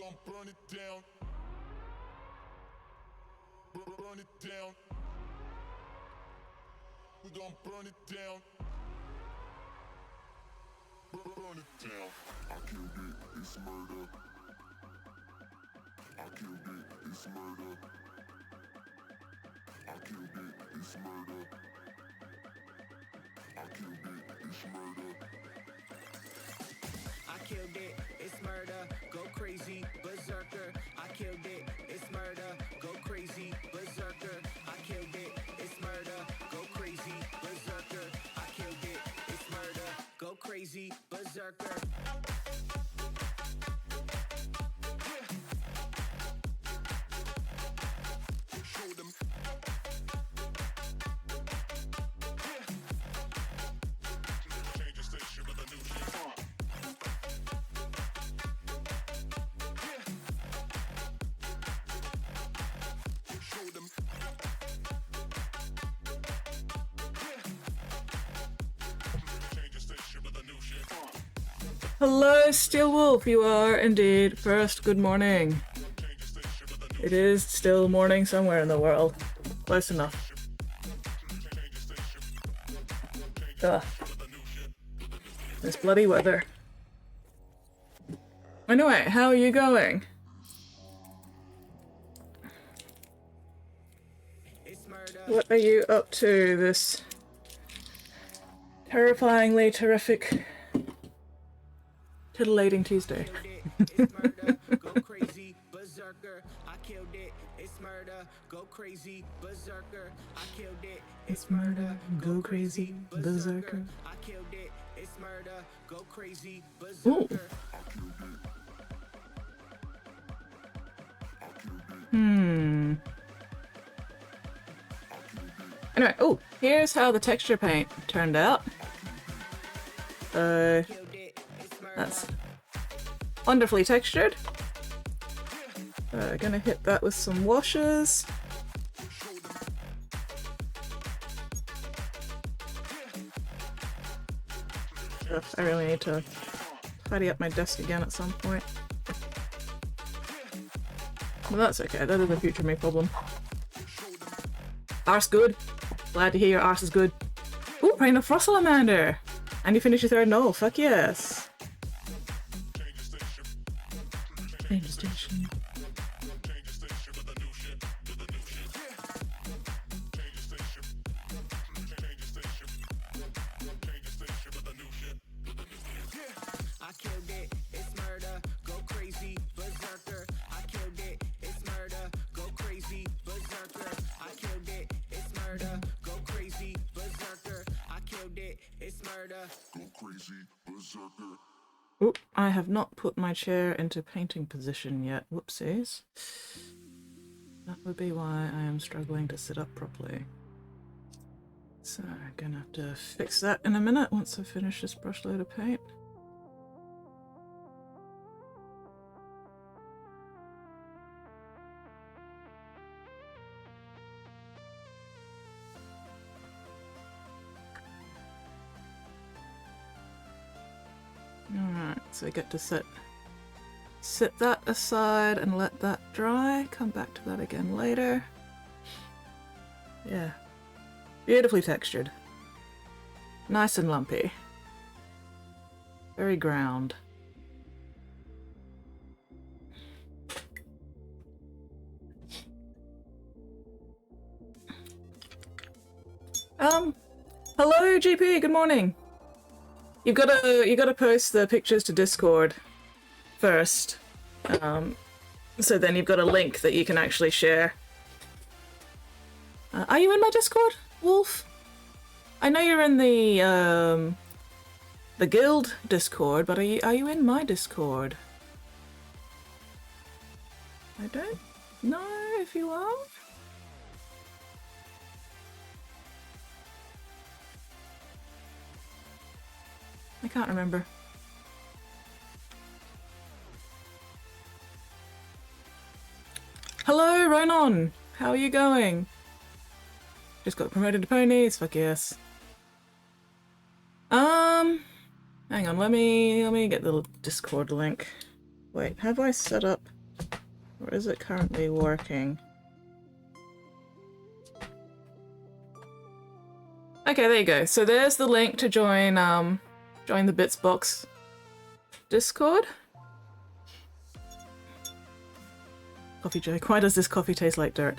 gon' burn it down. Burn it down. We gon' burn it down. Burn it down. I killed it, it's murder. I killed it, it's murder. I killed it, it's murder. I killed it, it's murder. I killed it, it's murder, go crazy, berserker. I killed it, it's murder, go crazy, berserker. I killed it, it's murder, go crazy, berserker. I killed it, it's murder, go crazy, berserker. Show them. Change the station with a new shit. Show them. Change the station with a new shit. Hello, Steel Wolf. You are indeed first. Good morning. It is still morning somewhere in the world. Close enough. Ugh. This bloody weather. Anyway, how are you going? What are you up to this terrifyingly terrific titillating Tuesday? It's murder, go crazy, berserker. I killed it, it's murder, go crazy, berserker. I killed it, It's murder, go crazy, berserker. I killed it, it's murder, go crazy, Ooh. berserker. Anyway, oh, here's how the texture paint turned out. Killed it, it's murder. That's wonderfully textured. Gonna hit that with some washes. Ugh, I really need to tidy up my desk again at some point. Well, that's okay. That is a future me problem. Arse good. Glad to hear your arse is good. Ooh, playing a Frost Salamander! And you finish your third null. Fuck yes. Change station. I killed it, it's murder, go crazy, berserker. I killed it, it's murder, go crazy, berserker. I killed it, it's murder, go crazy, berserker. I killed it, it's murder. Go crazy, berserker. Oop, I have not put my chair into painting position yet. Whoopsies. That would be why I am struggling to sit up properly. So, I'm gonna have to fix that in a minute once I finish this brush load of paint. Alright, so I get to sit that aside and let that dry. Come back to that again later. Yeah. Beautifully textured. Nice and lumpy. Very ground. Hello GP, good morning. You gotta post the pictures to Discord first. So then you've got a link that you can actually share. Are you in my Discord, Wolf? I know you're in the guild Discord, but are you in my Discord? I don't know if you are. I can't remember. Hello, Ronan! How are you going? Just got promoted to ponies, fuck yes. Hang on, let me get the Discord link. Wait, have I set up Or is it currently working? Okay, there you go. So there's the link to join join the Bitsbox Discord. Coffee joke. Why does this coffee taste like dirt?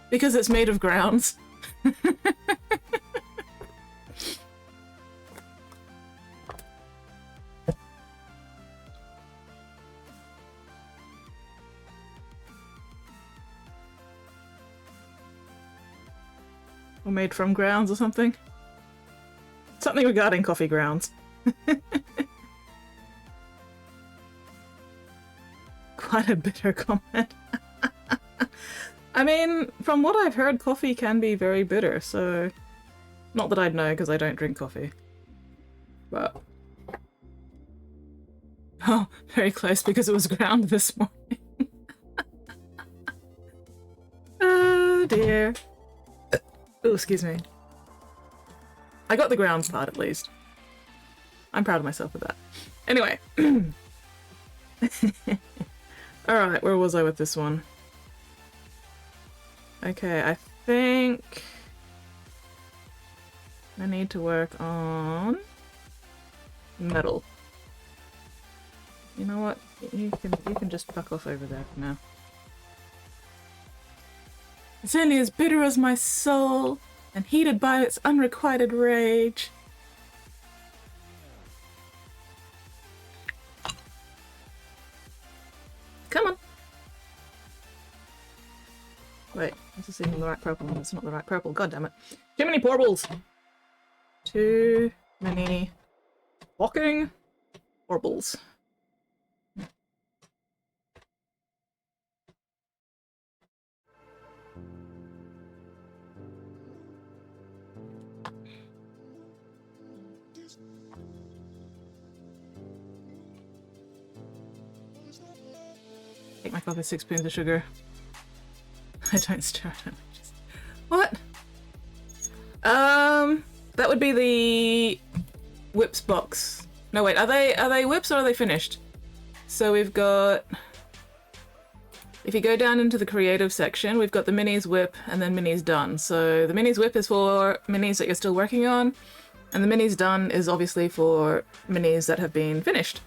Because it's made of grounds. Or made from grounds or something. Something regarding coffee grounds. Quite a bitter comment. I mean, from what I've heard, coffee can be very bitter, so... Not that I'd know, because I don't drink coffee. But... Oh, very close, because it was ground this morning. Oh dear. Oh, excuse me. I got the grounds part, at least. I'm proud of myself for that. Anyway. Alright, where was I with this one? Okay, I think I need to work on metal. You know what? You can just fuck off over there for now. It's only as bitter as my soul, and heated by its unrequited rage. Come on! Wait, this is even the right purple. It's not the right purple. God damn it! Too many porbles. Too many walking porbles. Take my coffee, 6 spoons of sugar. I don't stir it. What? That would be the whips box. No, wait, are they whips or are they finished? So we've got... If you go down into the creative section, we've got the minis whip and then minis done. So the minis whip is for minis that you're still working on, and the minis done is obviously for minis that have been finished.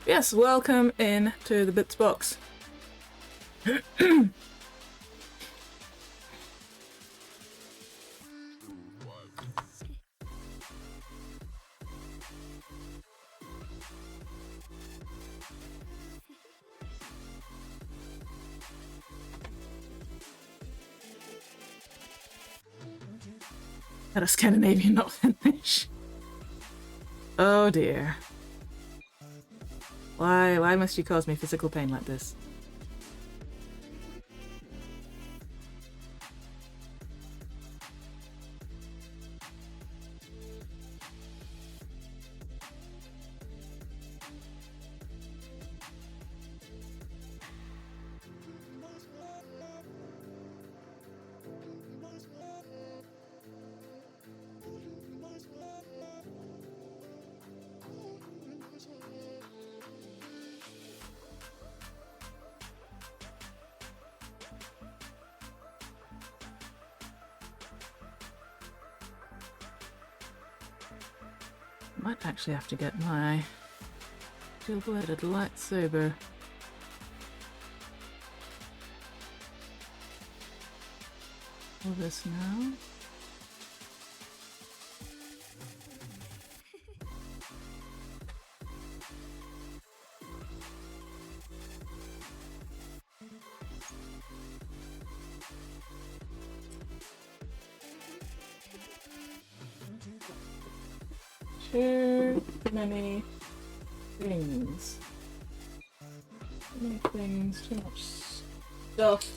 Yes, welcome in to the Bits box. At a Scandinavian not finish. Oh dear. Why must you cause me physical pain like this? Might actually have to get my dual-bladed lightsaber. For this now. Too many things. Too many things, too much stuff.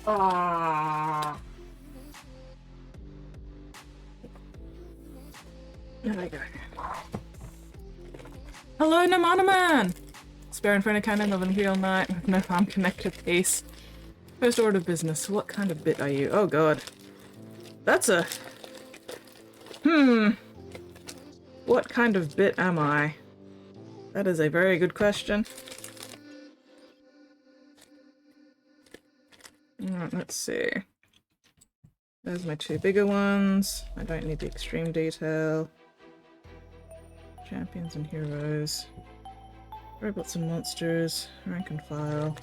Ah. There we go. Hello, Namana Man! Spare in front of cannon of an here all night with no farm connected piece. First order of business. What kind of bit are you? Oh god. That's a... What kind of bit am I? That is a very good question. Alright, let's see. There's my two bigger ones. I don't need the extreme detail. Champions and heroes. Robots and monsters. Rank and file.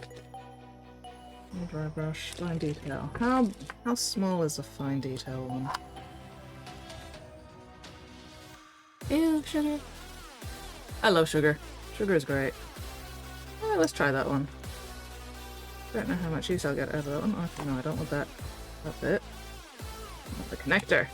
Dry brush. Fine detail. How small is a fine detail one? Ew, sugar. I love sugar. Sugar is great. Let's try that one. Don't know how much use I'll get out of that one. Actually, no, I don't want that bit. I want the connector.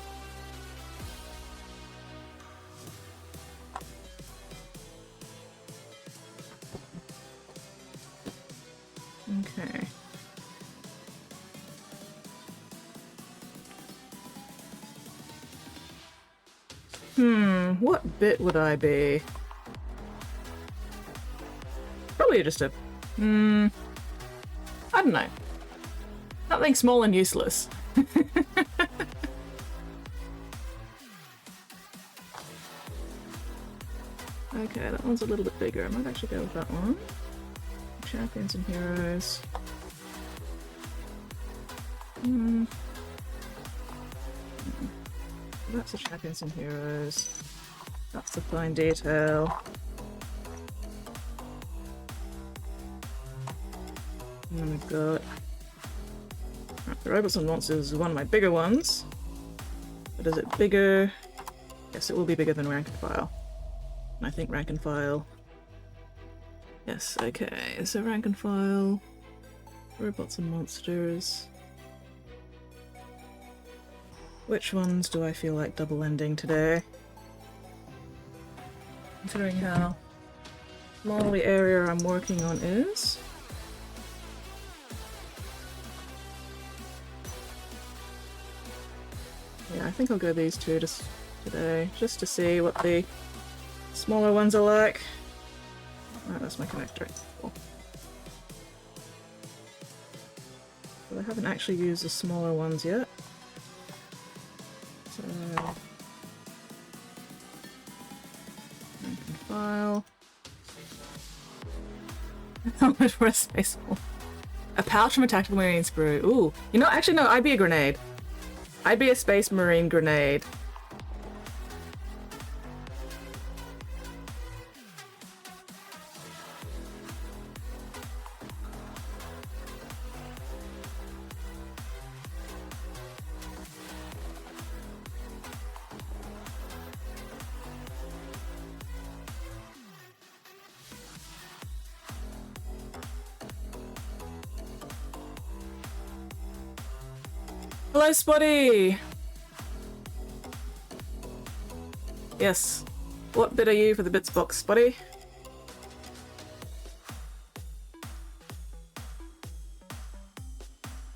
Okay. What bit would I be? Probably just a... I don't know. Something small and useless. Okay, that one's a little bit bigger. I might actually go with that one. Champions and heroes. That's the champions and heroes. That's the fine detail. And then we've got the robots and monsters is one of my bigger ones. But is it bigger? Yes, it will be bigger than rank and file. And I think rank and file. Yes, okay. So rank and file, robots and monsters. Which ones do I feel like double ending today? Considering how small the area I'm working on is. Yeah, I think I'll go these two just today, just to see what the smaller ones are like. Oh, that's my connector. Cool. But I haven't actually used the smaller ones yet. So... rank and file. How much for a space ball? A pouch from a tactical marine sprue. Ooh. You know, actually no, I'd be a grenade. I'd be a space marine grenade. Hello, Spotty! Yes. What bit are you for the bits box, Spotty?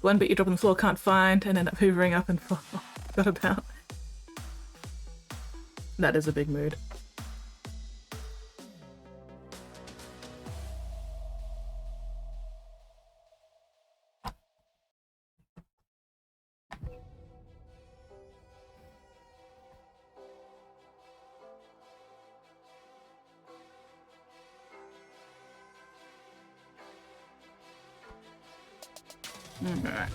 One bit you drop on the floor, can't find, and end up hoovering up and forgot about. That is a big mood. Alright.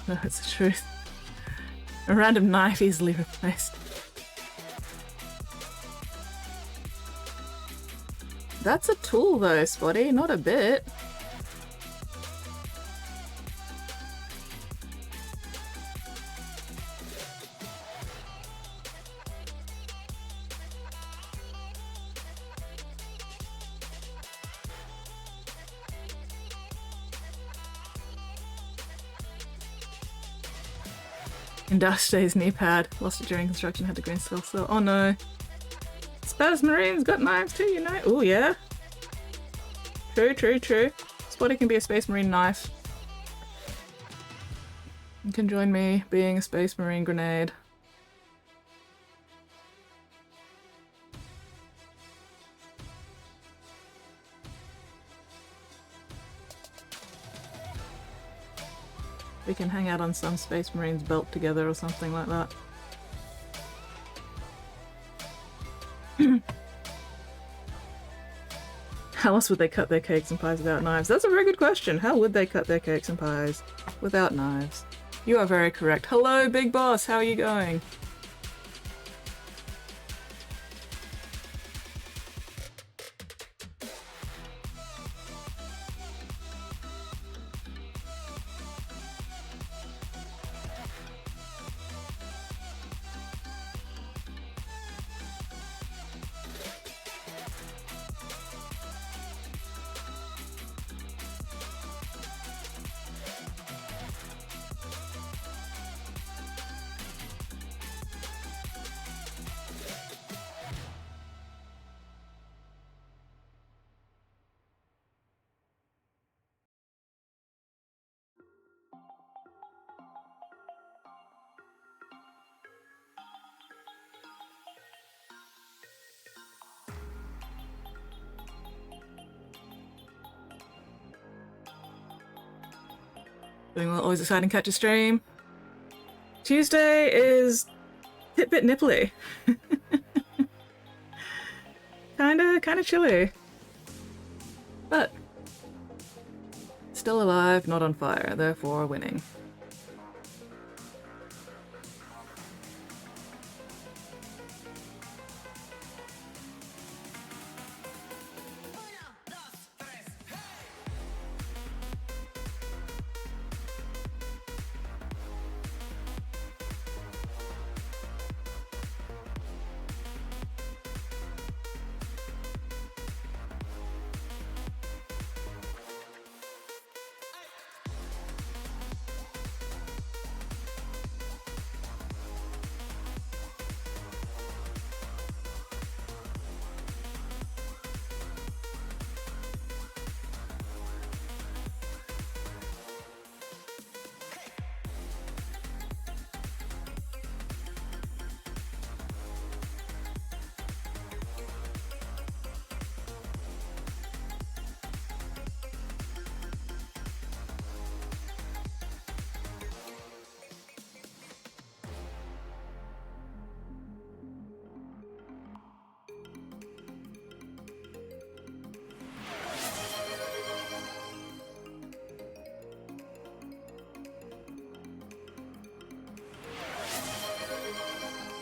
No, it's the truth. A random knife easily replaced. That's a tool though, Spotty, not a bit. In Dash Day's knee pad. Lost it during construction, had the green skull still. Oh no. Space Marines got knives too, you know? Oh yeah. True, true, true. Spotty can be a Space Marine knife. You can join me being a Space Marine grenade. We can hang out on some Space Marines belt together or something like that. How else would they cut their cakes and pies without knives? That's a very good question. How would they cut their cakes and pies without knives? You are very correct. Hello, Big Boss. How are you going? Doing well, always exciting catch a stream. Tuesday is a bit nipply. kinda chilly. But still alive, not on fire, therefore winning.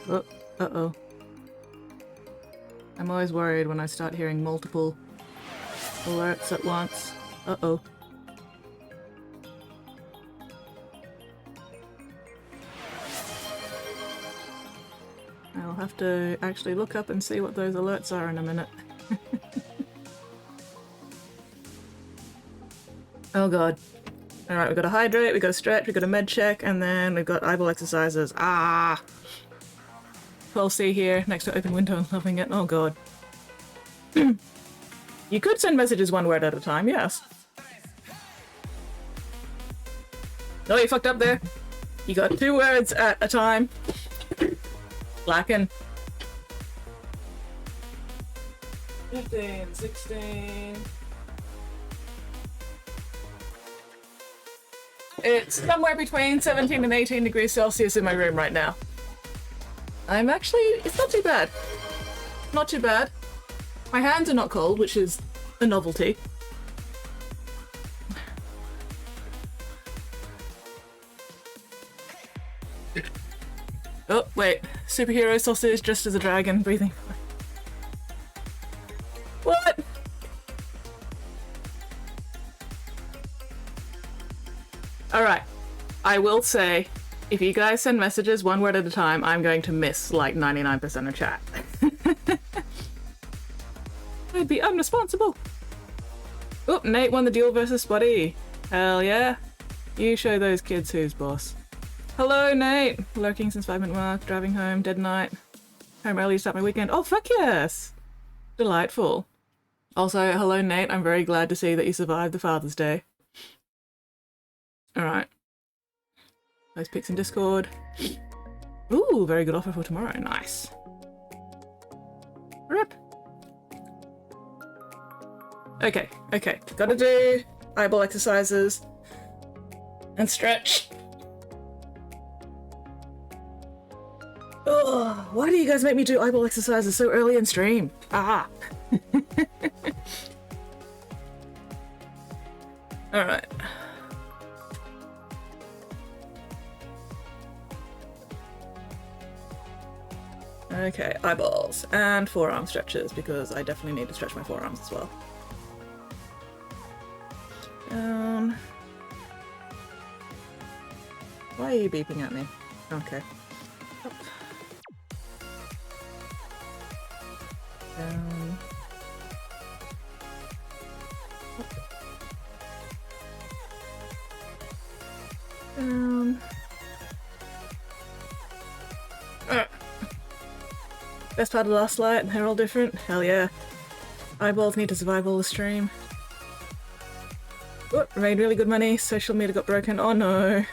Oh, uh-oh. I'm always worried when I start hearing multiple alerts at once. Uh-oh. I'll have to actually look up and see what those alerts are in a minute. Oh god. Alright, we've got to hydrate, we've got to stretch, we've got a med check, and then we've got eyeball exercises. Ah! 12C here, next to open window and loving it. Oh god. You could send messages one word at a time, yes. No, you fucked up there. You got 2 words at a time. Blackin'. 15, 16... It's somewhere between 17 and 18 degrees Celsius in my room right now. I'm actually... it's not too bad. Not too bad. My hands are not cold, which is a novelty. Oh, wait. Superhero sausage dressed as a dragon, breathing. What? Alright. I will say, if you guys send messages one word at a time, I'm going to miss like 99% of chat. I'd be unresponsible. Oh, Nate won the duel versus Spotty. Hell yeah. You show those kids who's boss. Hello, Nate. Lurking since 5-minute mark. Driving home. Dead night. Home early to start my weekend. Oh, fuck yes. Delightful. Also, hello, Nate. I'm very glad to see that you survived the Father's Day. Alright. Those pics in Discord. Ooh, very good offer for tomorrow. Nice. Rip. Okay, okay. Gotta do eyeball exercises and stretch. Oh, why do you guys make me do eyeball exercises so early in stream? Ah. Alright. Okay, eyeballs and forearm stretches because I definitely need to stretch my forearms as well. Down. Why are you beeping at me? Okay. Up. Down. Up. Down. Best part of the last light, they're all different. Hell yeah. Eyeballs need to survive all the stream. Oh, made really good money. Social meter got broken. Oh no.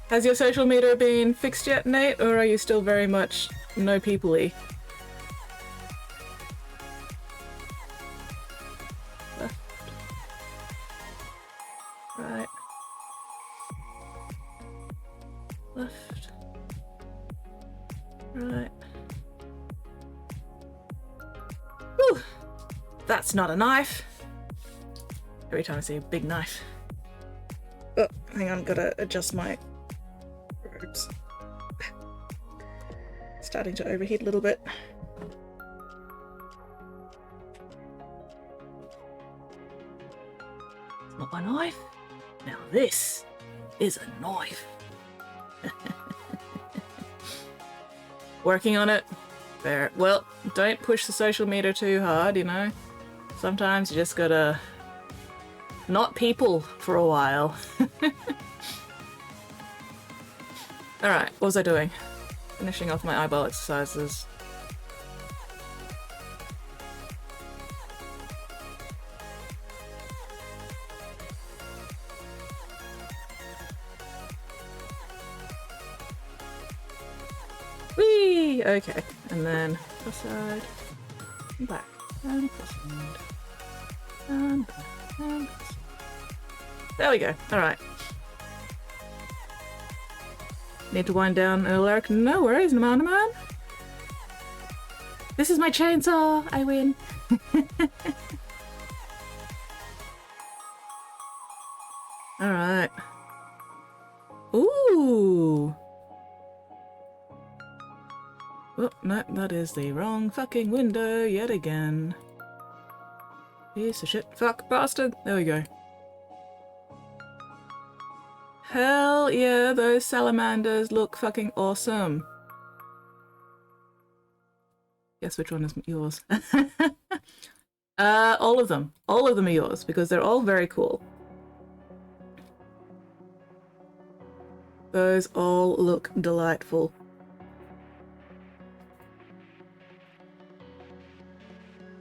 Has your social meter been fixed yet, Nate? Or are you still very much no people-y? Left. Right. Left. Right. Whew. That's not a knife. Every time I see a big knife. Oh, hang on, gotta adjust my robes. Starting to overheat a little bit. It's not my knife. Now this is a knife. Working on it. There. Well, don't push the social meter too hard, you know. Sometimes you just gotta not people for a while. Alright, what was I doing? Finishing off my eyeball exercises. Whee! Okay, and then cross side, and back, and cross side, and back, and cross side. There we go. Alright. Need to wind down an alert. No worries, man. This is my chainsaw. I win. Alright. Ooh. Oh, no, that is the wrong fucking window yet again. Piece of shit. Fuck, bastard. There we go. Hell yeah, those salamanders look fucking awesome. Guess which one is yours? All of them. All of them are yours because they're all very cool. Those all look delightful.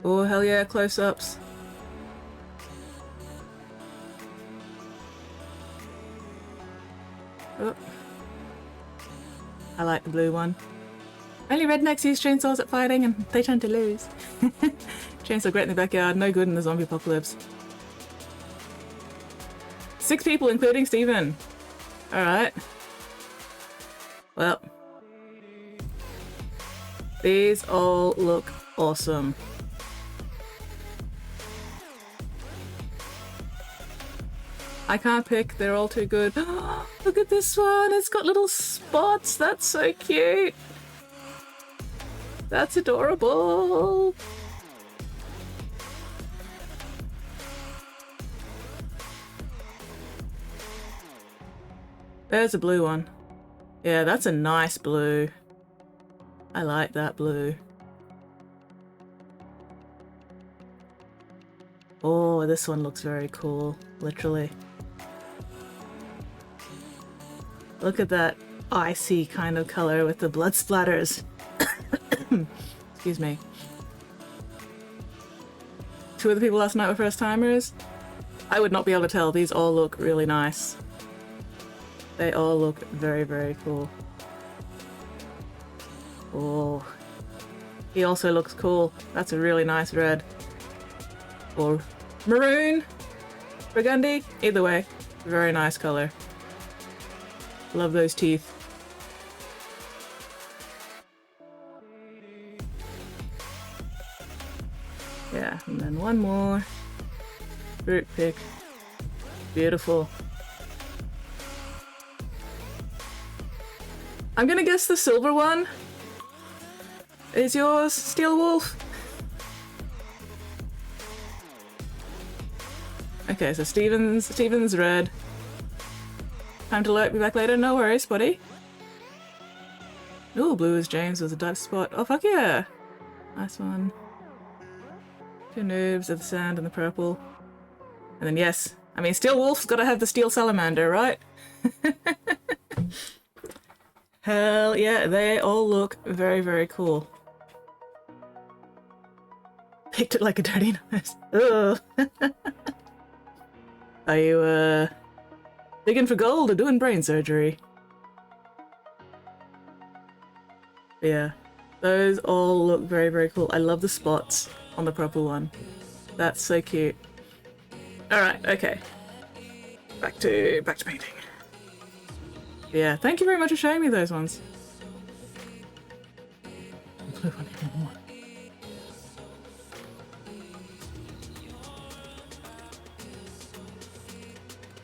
Oh, hell yeah, close-ups. Oh. I like the blue one. Only rednecks use chainsaws at fighting and they tend to lose. Chainsaw great in the backyard, no good in the zombie apocalypse. 6 people, including Steven. Alright. Well. These all look awesome. I can't pick, they're all too good. Look at this one, it's got little spots, that's so cute. That's adorable. There's a blue one. Yeah, that's a nice blue. I like that blue. Oh, this one looks very cool, literally. Look at that icy kind of color with the blood splatters. Excuse me. 2 of the people last night were first timers. I would not be able to tell. These all look really nice. They all look very, very cool. Oh, he also looks cool. That's a really nice red. Or maroon, burgundy, either way, very nice color. Love those teeth. Yeah, and then one more. Fruit pick. Beautiful. I'm gonna guess the silver one is yours, Steel Wolf. Okay, so Steven's red. Time to be back later. No worries, buddy. Ooh, blue is James with a dark spot. Oh, fuck yeah. Nice one. 2 noobs of the sand and the purple. And then yes, I mean, Steel Wolf's gotta have the steel salamander, right? Hell yeah, they all look very, very cool. Picked it like a dirty nose. Ugh. Are you, digging for gold or doing brain surgery? Yeah, those all look very, very cool. I love the spots on the purple one. That's so cute. Alright, okay. Back to painting. Yeah, thank you very much for showing me those ones. Blue one even more.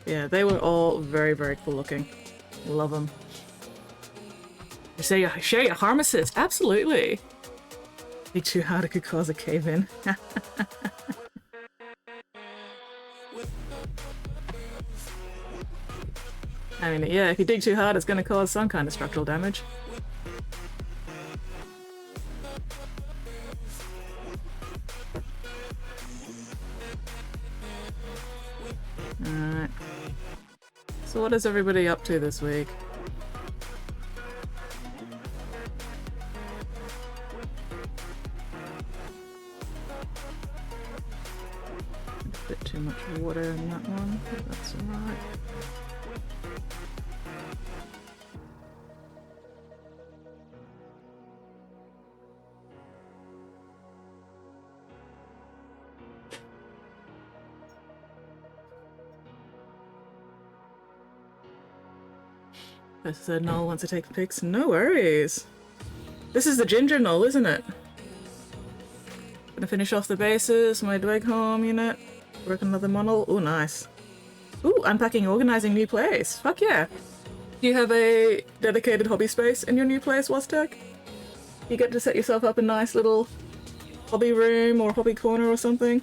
Yeah, they were all very, very cool looking. Love them. Share your harm assist. Absolutely. Be too hard, it could cause a cave-in. I mean, yeah, if you dig too hard, it's going to cause some kind of structural damage. Alright. So what is everybody up to this week? A bit too much water in that one, but that's alright. I said Noel wants to take the pics. No worries. This is the ginger Noel, isn't it? Gonna finish off the bases, my Dweg home unit. Work another model. Oh, nice. Ooh, unpacking, organizing new place. Fuck yeah. Do you have a dedicated hobby space in your new place, Waztec? You get to set yourself up a nice little hobby room or hobby corner or something?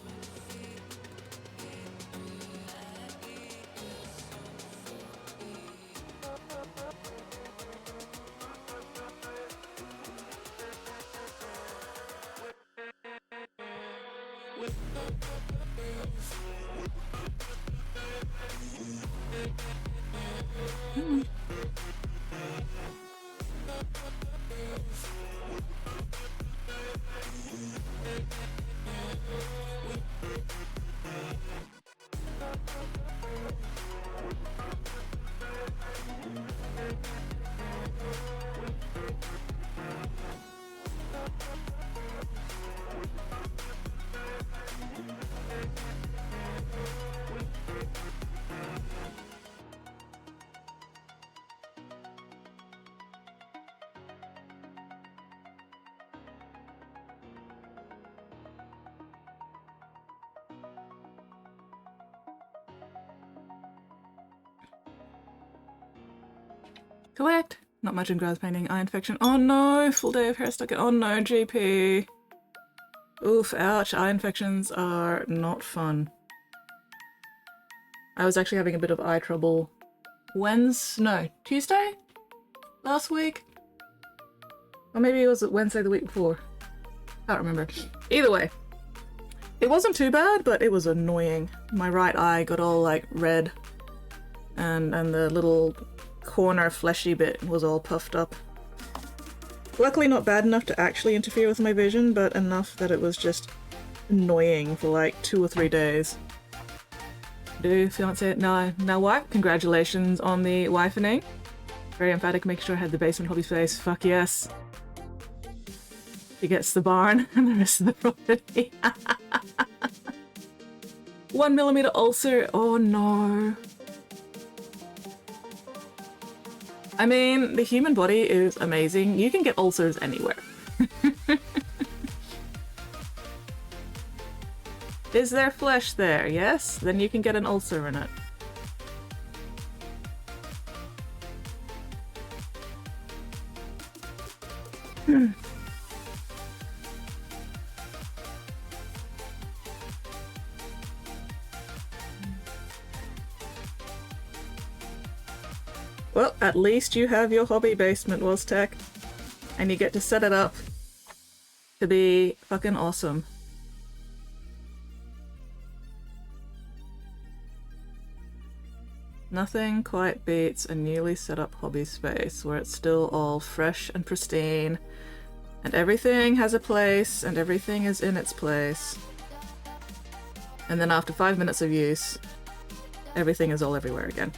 Correct. Not much in grass painting. Eye infection. Oh no! Full day of hair stuck in. Oh no, GP. Oof, ouch. Eye infections are not fun. I was actually having a bit of eye trouble Tuesday? Last week? Or maybe it was Wednesday the week before. Can't remember. Either way. It wasn't too bad, but it was annoying. My right eye got all like red and the little corner fleshy bit was all puffed up. Luckily not bad enough to actually interfere with my vision, but enough that it was just annoying for like 2 or 3 days. Do fiance now wife? Congratulations on the wifening. Very emphatic, making sure I had the basement hobby space. Fuck yes. She gets the barn and the rest of the property. 1 millimeter ulcer. Oh no. I mean, the human body is amazing. You can get ulcers anywhere. Is there flesh there? Yes? Then you can get an ulcer in it. Well, at least you have your hobby basement, Woztech. And you get to set it up to be fucking awesome. Nothing quite beats a newly set up hobby space where it's still all fresh and pristine, and everything has a place, and everything is in its place. And then after 5 minutes of use, everything is all everywhere again.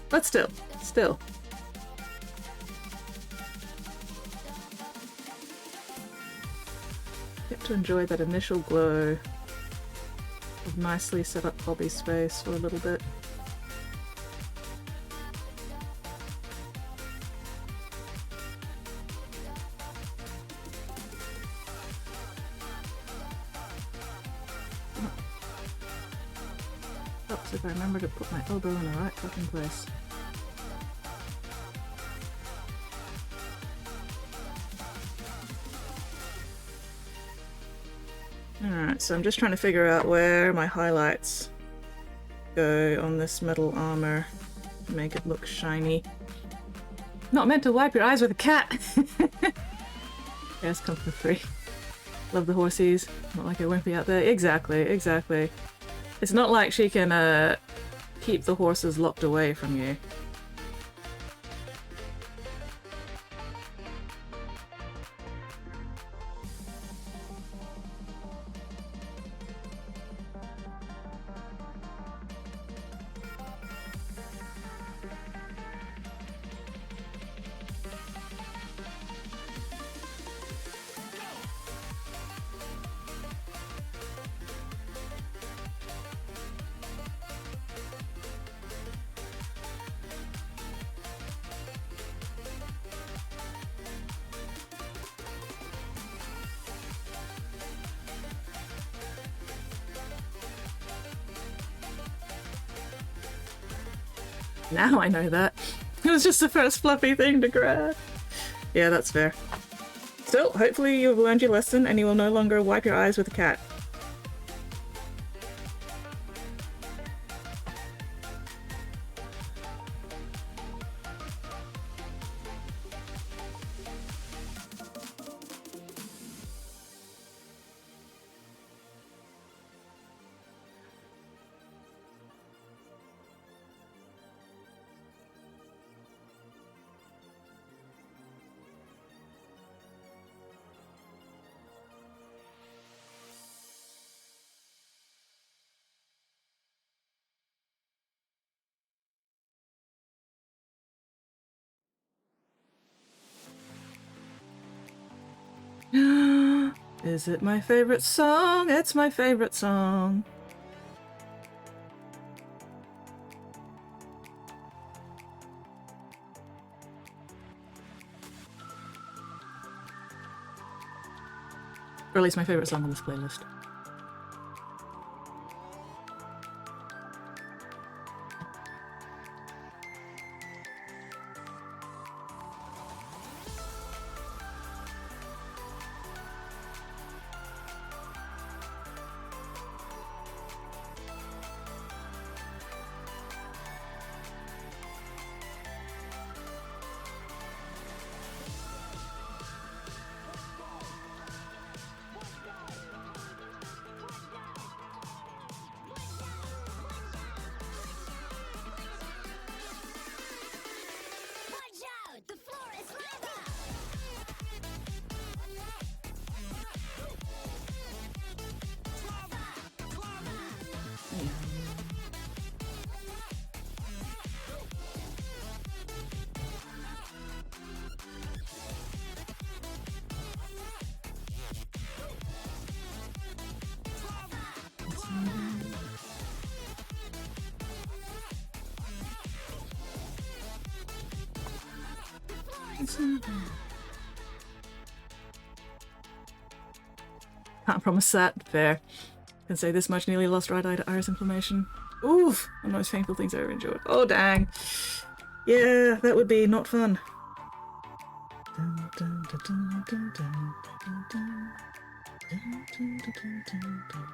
But still. Get to enjoy that initial glow of nicely set up hobby space for a little bit. Helps if I remember to put my elbow in the right fucking place. Alright, so I'm just trying to figure out where my highlights go on this metal armor to make it look shiny. Not meant to wipe your eyes with a cat! Yes, come for free. Love the horsies. Not like it won't be out there. Exactly. It's not like she can keep the horses locked away from you. Now I know that. It was just the first fluffy thing to grab. Yeah, that's fair. Still, hopefully you've learned your lesson and you will no longer wipe your eyes with a cat. Is it my favorite song? It's my favorite song. Or at least my favorite song on this playlist. Can't promise that. Fair. Can say this much, nearly lost right eye to iris inflammation. Oof! One of the most painful things I've ever endured. Oh, dang. Yeah, that would be not fun. Dun, dun, dun, dun, dun, dun, dun, dun. Dun, dun, dun, dun, dun, dun.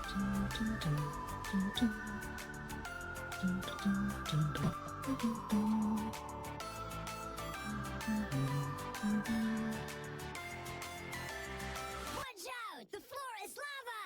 Dun, dun, dun, dun, dun. Dun, dun, dun, dun, dun, dun. Watch out! The floor is lava!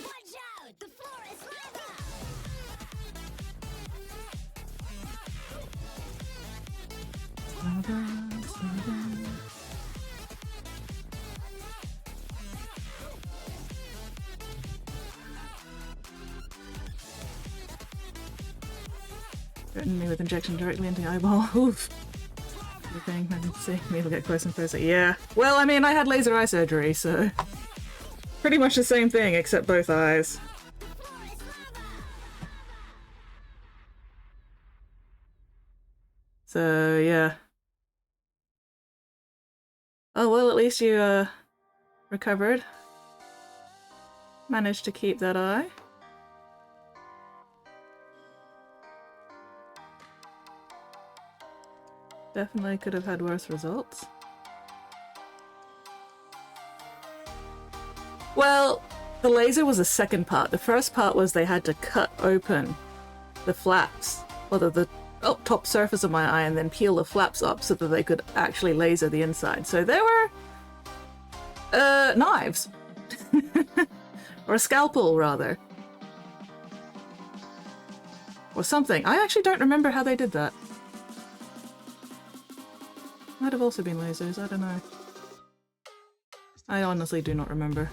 Watch out! The floor is lava! Threatened me with injection directly into the eyeball. Oof. Good thing. I didn't see. Maybe we'll get close and closer. Yeah. Well, I mean, I had laser eye surgery, so pretty much the same thing, except both eyes. So, yeah. Oh, well, at least you, recovered. Managed to keep that eye. Definitely could have had worse results. Well, the laser was the second part. The first part was they had to cut open the flaps, or the top surface of my eye, and then peel the flaps up so that they could actually laser the inside. So there were knives. Or a scalpel, rather. Or something. I actually don't remember how they did that. Might have also been lasers, I don't know. I honestly do not remember.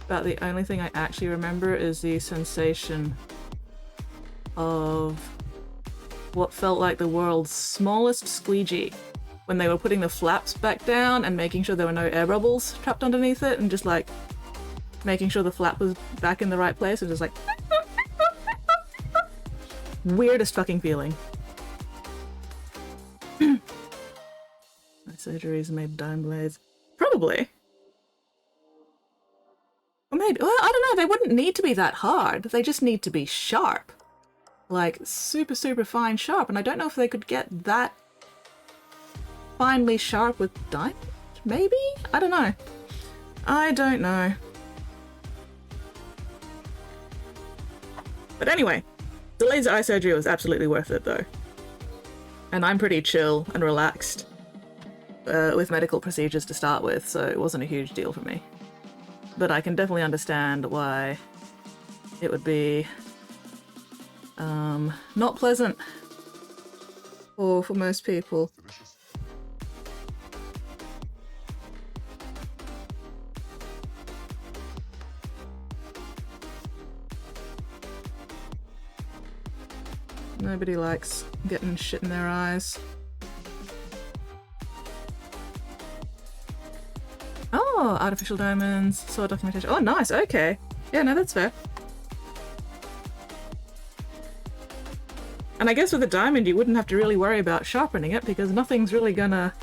About the only thing I actually remember is the sensation of what felt like the world's smallest squeegee when they were putting the flaps back down and making sure there were no air bubbles trapped underneath it, and just like making sure the flap was back in the right place, and just like weirdest fucking feeling. My surgeries made dime blades. Probably. Or maybe, well, I don't know, they wouldn't need to be that hard. They just need to be sharp. Like, super, super fine sharp. And I don't know if they could get that finely sharp with diamond? Maybe? I don't know. I don't know. But anyway, the laser eye surgery was absolutely worth it, though. And I'm pretty chill and relaxed with medical procedures to start with, so it wasn't a huge deal for me. But I can definitely understand why it would be not pleasant for most people. Nobody likes getting shit in their eyes. Oh, artificial diamonds, saw documentation. Oh, nice, okay. Yeah, no, that's fair. And I guess with a diamond you wouldn't have to really worry about sharpening it because nothing's really gonna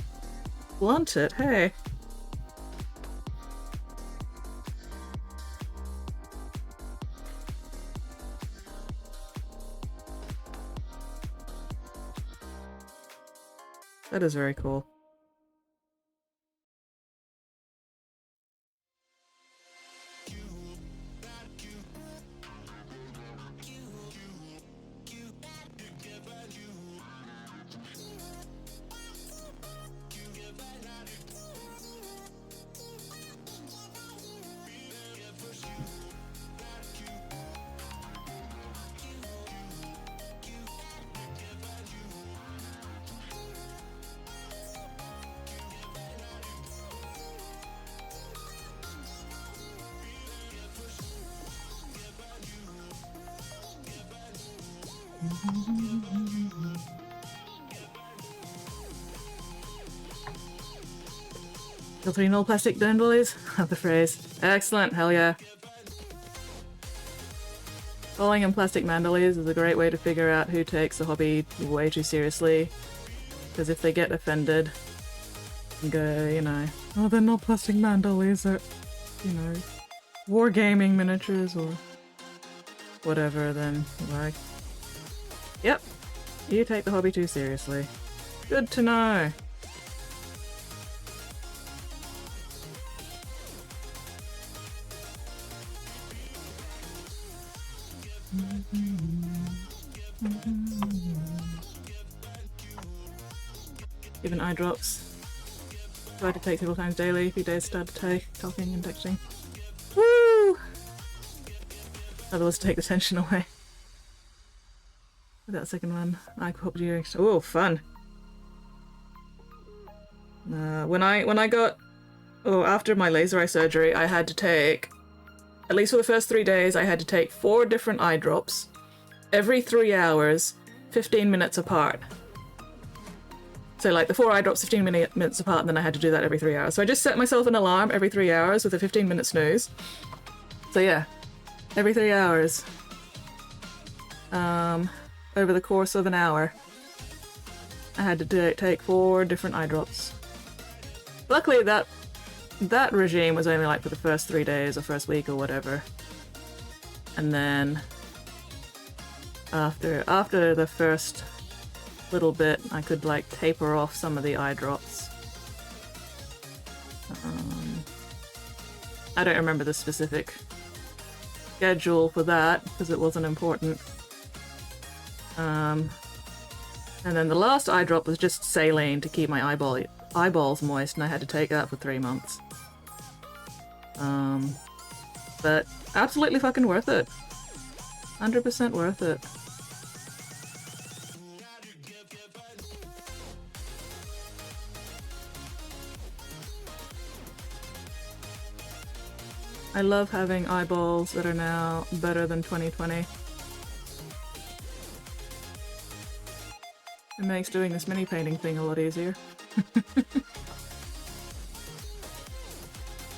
blunt it, hey. That is very cool. Filtering all plastic dandelions? Have the phrase. Excellent, hell yeah. Calling them plastic mandalies is a great way to figure out who takes the hobby way too seriously. Because if they get offended and go, you know, oh, they're not plastic mandalies, they're, you know, wargaming miniatures or whatever, then like, yep, you take the hobby too seriously. Good to know. Given eye drops. Try to take several times daily. A few days start to take talking and texting. Woo! Otherwise, to take the tension away. That second one, I hope you. Oh, fun! When I got after my laser eye surgery, I had to take, at least for the first 3 days, I had to take 4 different eye drops every 3 hours, 15 minutes apart. So like the 4 eye drops 15 minutes apart, and then I had to do that every 3 hours. So I just set myself an alarm every 3 hours with a 15-minute snooze. So yeah, every 3 hours. Over the course of an hour, I had to take 4 different eye drops. Luckily that regime was only like for the first 3 days or first week or whatever. And then after the first little bit, I could like taper off some of the eye drops. I don't remember the specific schedule for that because it wasn't important. And then the last eye drop was just saline to keep my eyeballs moist, and I had to take that for 3 months. But absolutely fucking worth it. 100% worth it. I love having eyeballs that are now better than 2020. It makes doing this mini painting thing a lot easier.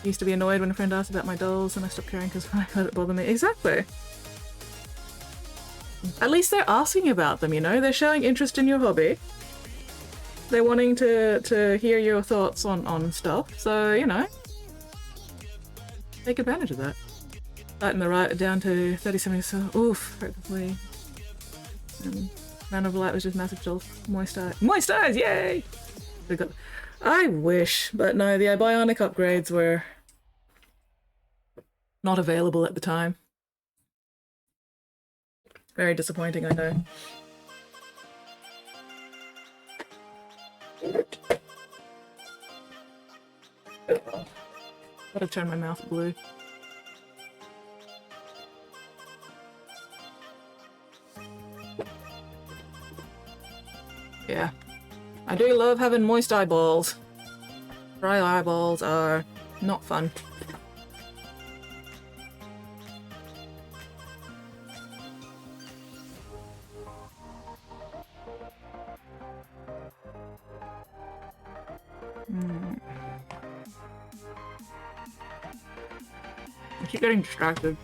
Used to be annoyed when a friend asked about my dolls and I stopped caring because I let it bother me. Exactly. At least they're asking about them, you know? They're showing interest in your hobby. They're wanting to hear your thoughts on stuff, so, you know. Take advantage of that. Lighten the right down to 37, so oof, hopefully. Man of Light was just massive chills. Moist eyes. Moist eyes, yay! I wish, but no, the bionic upgrades were not available at the time. Very disappointing, I know. Gotta turn my mouth blue. Yeah. I do love having moist eyeballs. Dry eyeballs are not fun. I keep getting distracted.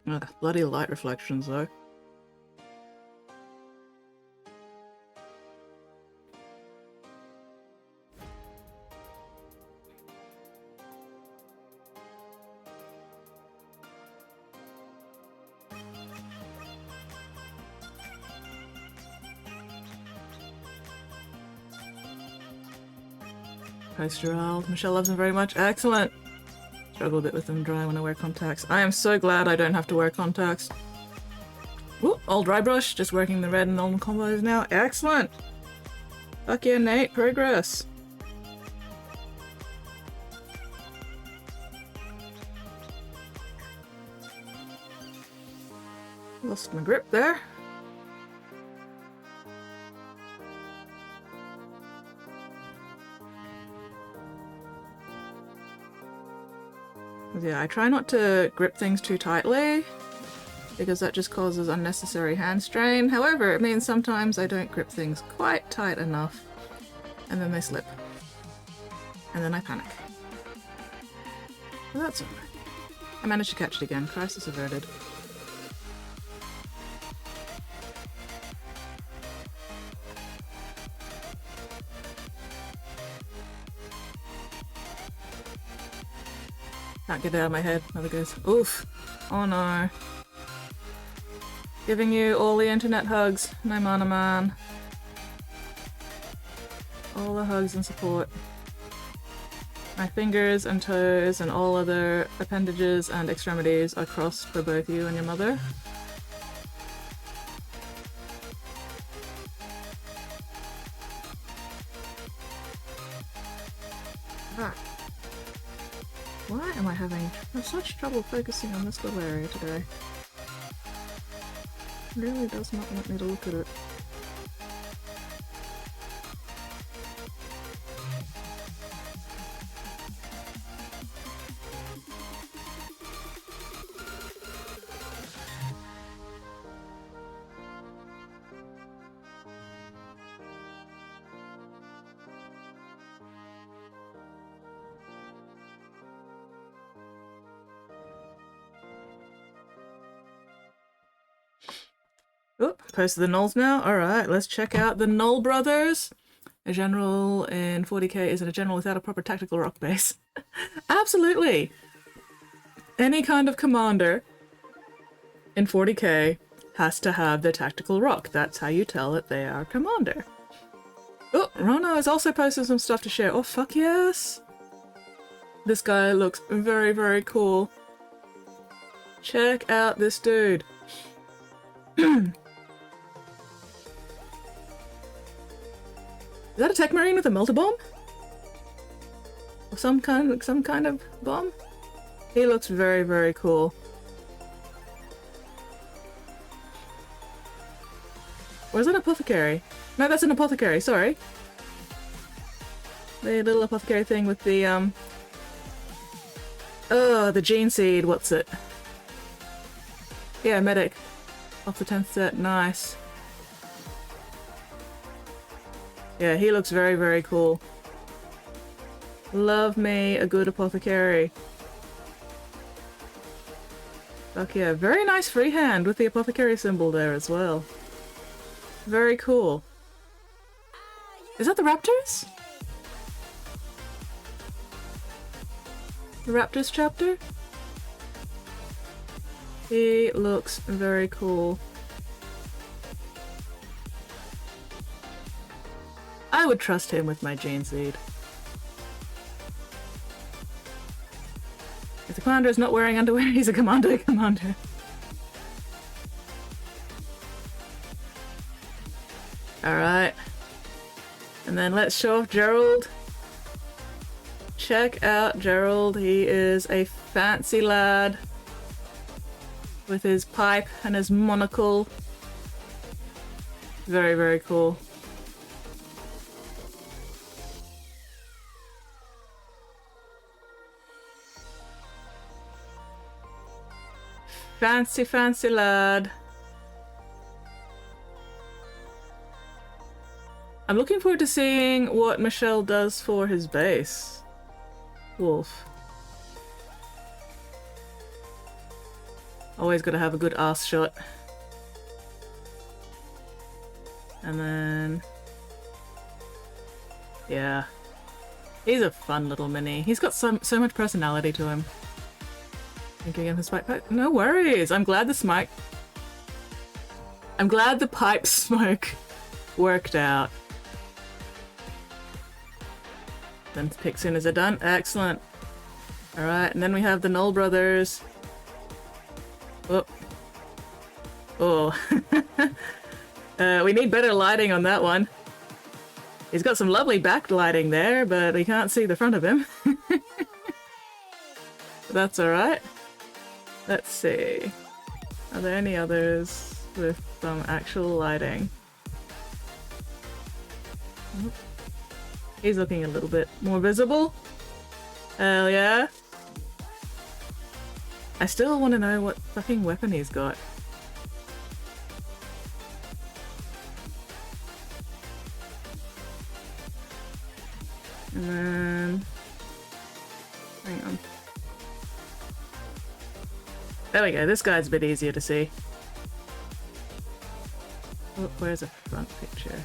Ugh, bloody light reflections though. Post Gerald. Michelle loves them very much. Excellent. Struggle a bit with them dry when I wear contacts. I am so glad I don't have to wear contacts. Whoop, all dry brush. Just working the red and Nolden combos now. Excellent. Fuck yeah, Nate. Progress. Lost my grip there. Yeah, I try not to grip things too tightly because that just causes unnecessary hand strain. However, it means sometimes I don't grip things quite tight enough and then they slip. And then I panic. But that's alright. I managed to catch it again. Crisis averted. Can't get it out of my head. Mother goes, oof. Oh no. Giving you all the internet hugs. No mana man. All the hugs and support. My fingers and toes and all other appendages and extremities are crossed for both you and your mother. Ah. Why am I having such trouble focusing on this little area today? It really does not want me to look at it. Oop, posted the Knolls now. Alright, let's check out the Knoll Brothers. A general in 40k isn't a general without a proper tactical rock base. Absolutely! Any kind of commander in 40k has to have their tactical rock. That's how you tell that they are a commander. Oh, Rono has also posted some stuff to share. Oh, fuck yes! This guy looks very, very cool. Check out this dude. Is that a tech marine with a melter bomb? Or some kind of bomb? He looks very, very cool. Or is that an apothecary? No, that's an apothecary, sorry. The little apothecary thing with the oh, the gene seed, what's it? Yeah, medic. Off the 10th set, nice. Yeah, he looks very, very cool. Love me a good apothecary. Fuck yeah, very nice freehand with the apothecary symbol there as well. Very cool. Is that the Raptors? The Raptors chapter? He looks very cool. I would trust him with my gene seed. If the commander is not wearing underwear, he's a commander. Alright. And then let's show off Gerald. Check out Gerald. He is a fancy lad. With his pipe and his monocle. Very, very cool. Fancy, fancy lad. I'm looking forward to seeing what Michelle does for his base. Wolf. Always gotta have a good ass shot. And then... yeah. He's a fun little mini. He's got so much personality to him. Thinking of his pipe. No worries. I'm glad the pipe smoke worked out. Then pick soon as they're done. Excellent. Alright, and then we have the Knoll brothers. Oh. Oh. We need better lighting on that one. He's got some lovely backlighting there, but we can't see the front of him. That's alright. Let's see. Are there any others with some actual lighting? Oh. He's looking a little bit more visible. Hell yeah. I still want to know what fucking weapon he's got. And then... hang on. There we go, this guy's a bit easier to see. Oh, where's a front picture?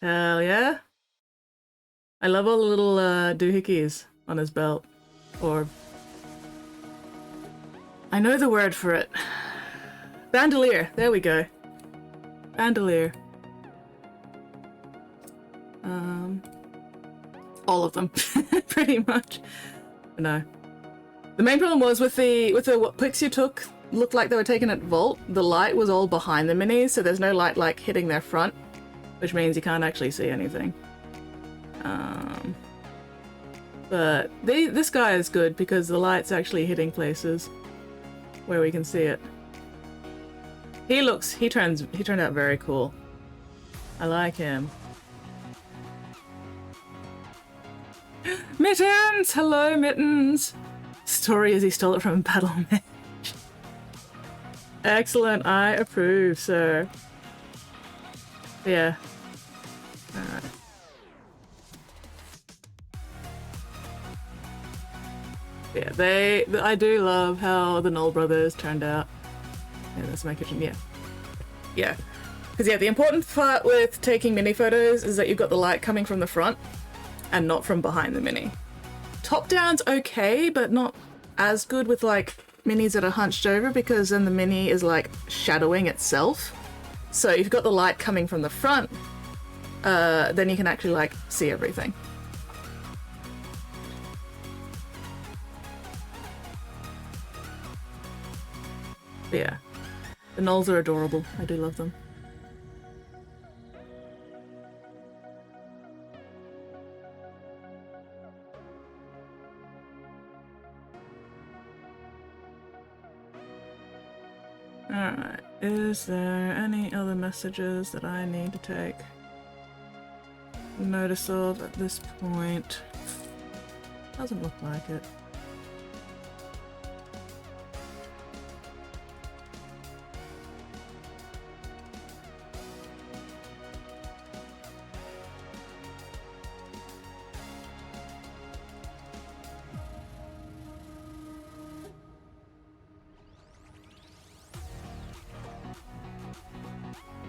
Hell yeah. I love all the little doohickeys on his belt. Or... I know the word for it. Bandolier, there we go. Bandolier. All of them, pretty much. No. The main problem was with the what pics you took looked like they were taken at Vault. The light was all behind the minis, so there's no light like hitting their front, which means you can't actually see anything. But this guy is good because the light's actually hitting places where we can see it. He turned out very cool. I like him. Mittens! Hello, Mittens! Story is he stole it from a battle match. Excellent, I approve, sir. Yeah. Alright. Yeah, I do love how the Knoll brothers turned out. Yeah, that's my kitchen, yeah. Yeah. Because yeah, the important part with taking mini photos is that you've got the light coming from the front and not from behind the mini. Top down's okay, but not as good with like minis that are hunched over because then the mini is like shadowing itself. So if you've got the light coming from the front, then you can actually like see everything. But yeah, the Knolls are adorable. I do love them. Alright, is there any other messages that I need to take notice of at this point? Doesn't look like it.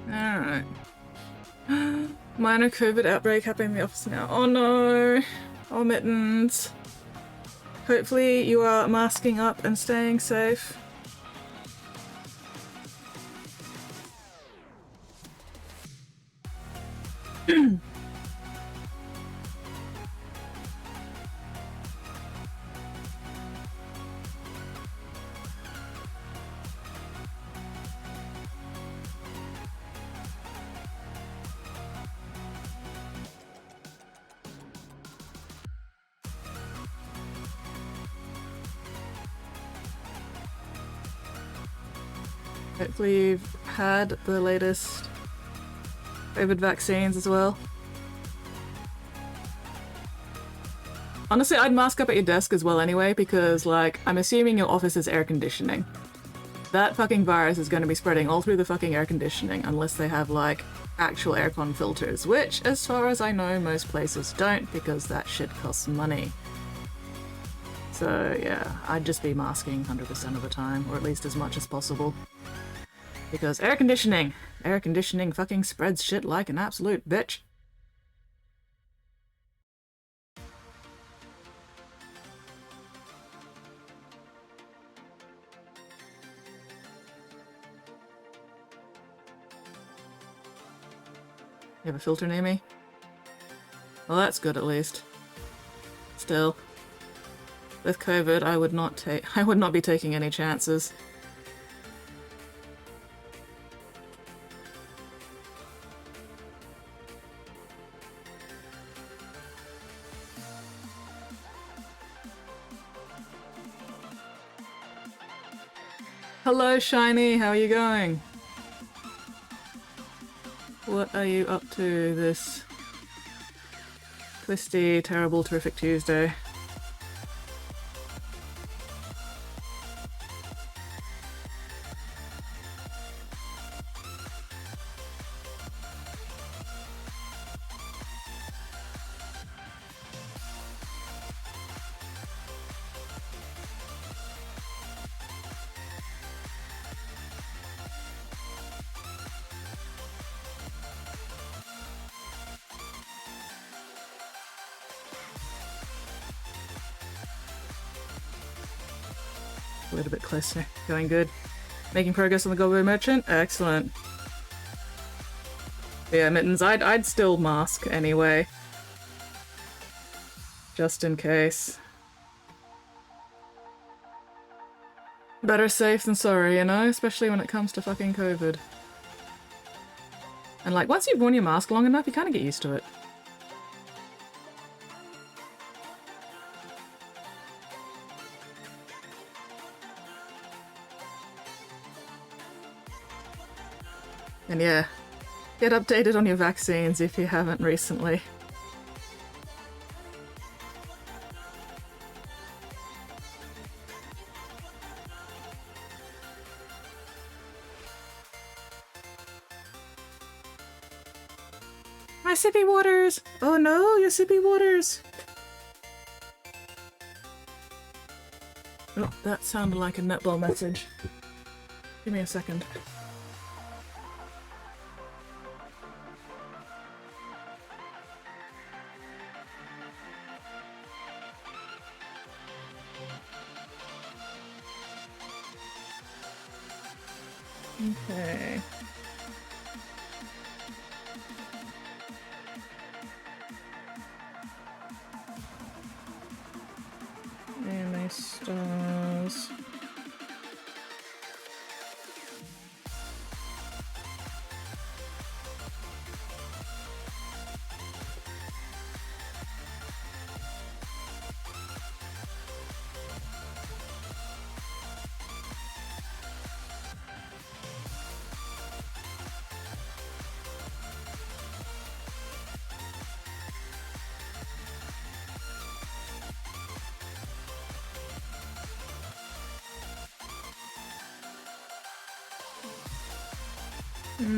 Alright. Minor COVID outbreak happening in the office now. Oh no! Oh Mittens. Hopefully you are masking up and staying safe. Hopefully you've had the latest COVID vaccines as well. Honestly, I'd mask up at your desk as well anyway, because, like, I'm assuming your office is air conditioning. That fucking virus is going to be spreading all through the fucking air conditioning unless they have, like, actual aircon filters, which, as far as I know, most places don't, because that shit costs money. So, yeah, I'd just be masking 100% of the time, or at least as much as possible. Because air conditioning fucking spreads shit like an absolute bitch. You have a filter near me? Well, that's good at least. Still. With COVID, I would not be taking any chances. Hello, Shiny, how are you going? What are you up to this twisty, terrible, terrific Tuesday? A little bit closer. Going good. Making progress on the Gobo Merchant? Excellent. Yeah, Mittens, I'd still mask anyway. Just in case. Better safe than sorry, you know? Especially when it comes to fucking COVID. And like, once you've worn your mask long enough, you kind of get used to it. And yeah, get updated on your vaccines if you haven't recently. My sippy waters! Oh no, your sippy waters! Oh, that sounded like a netball message. Give me a second. Okay. And my stars.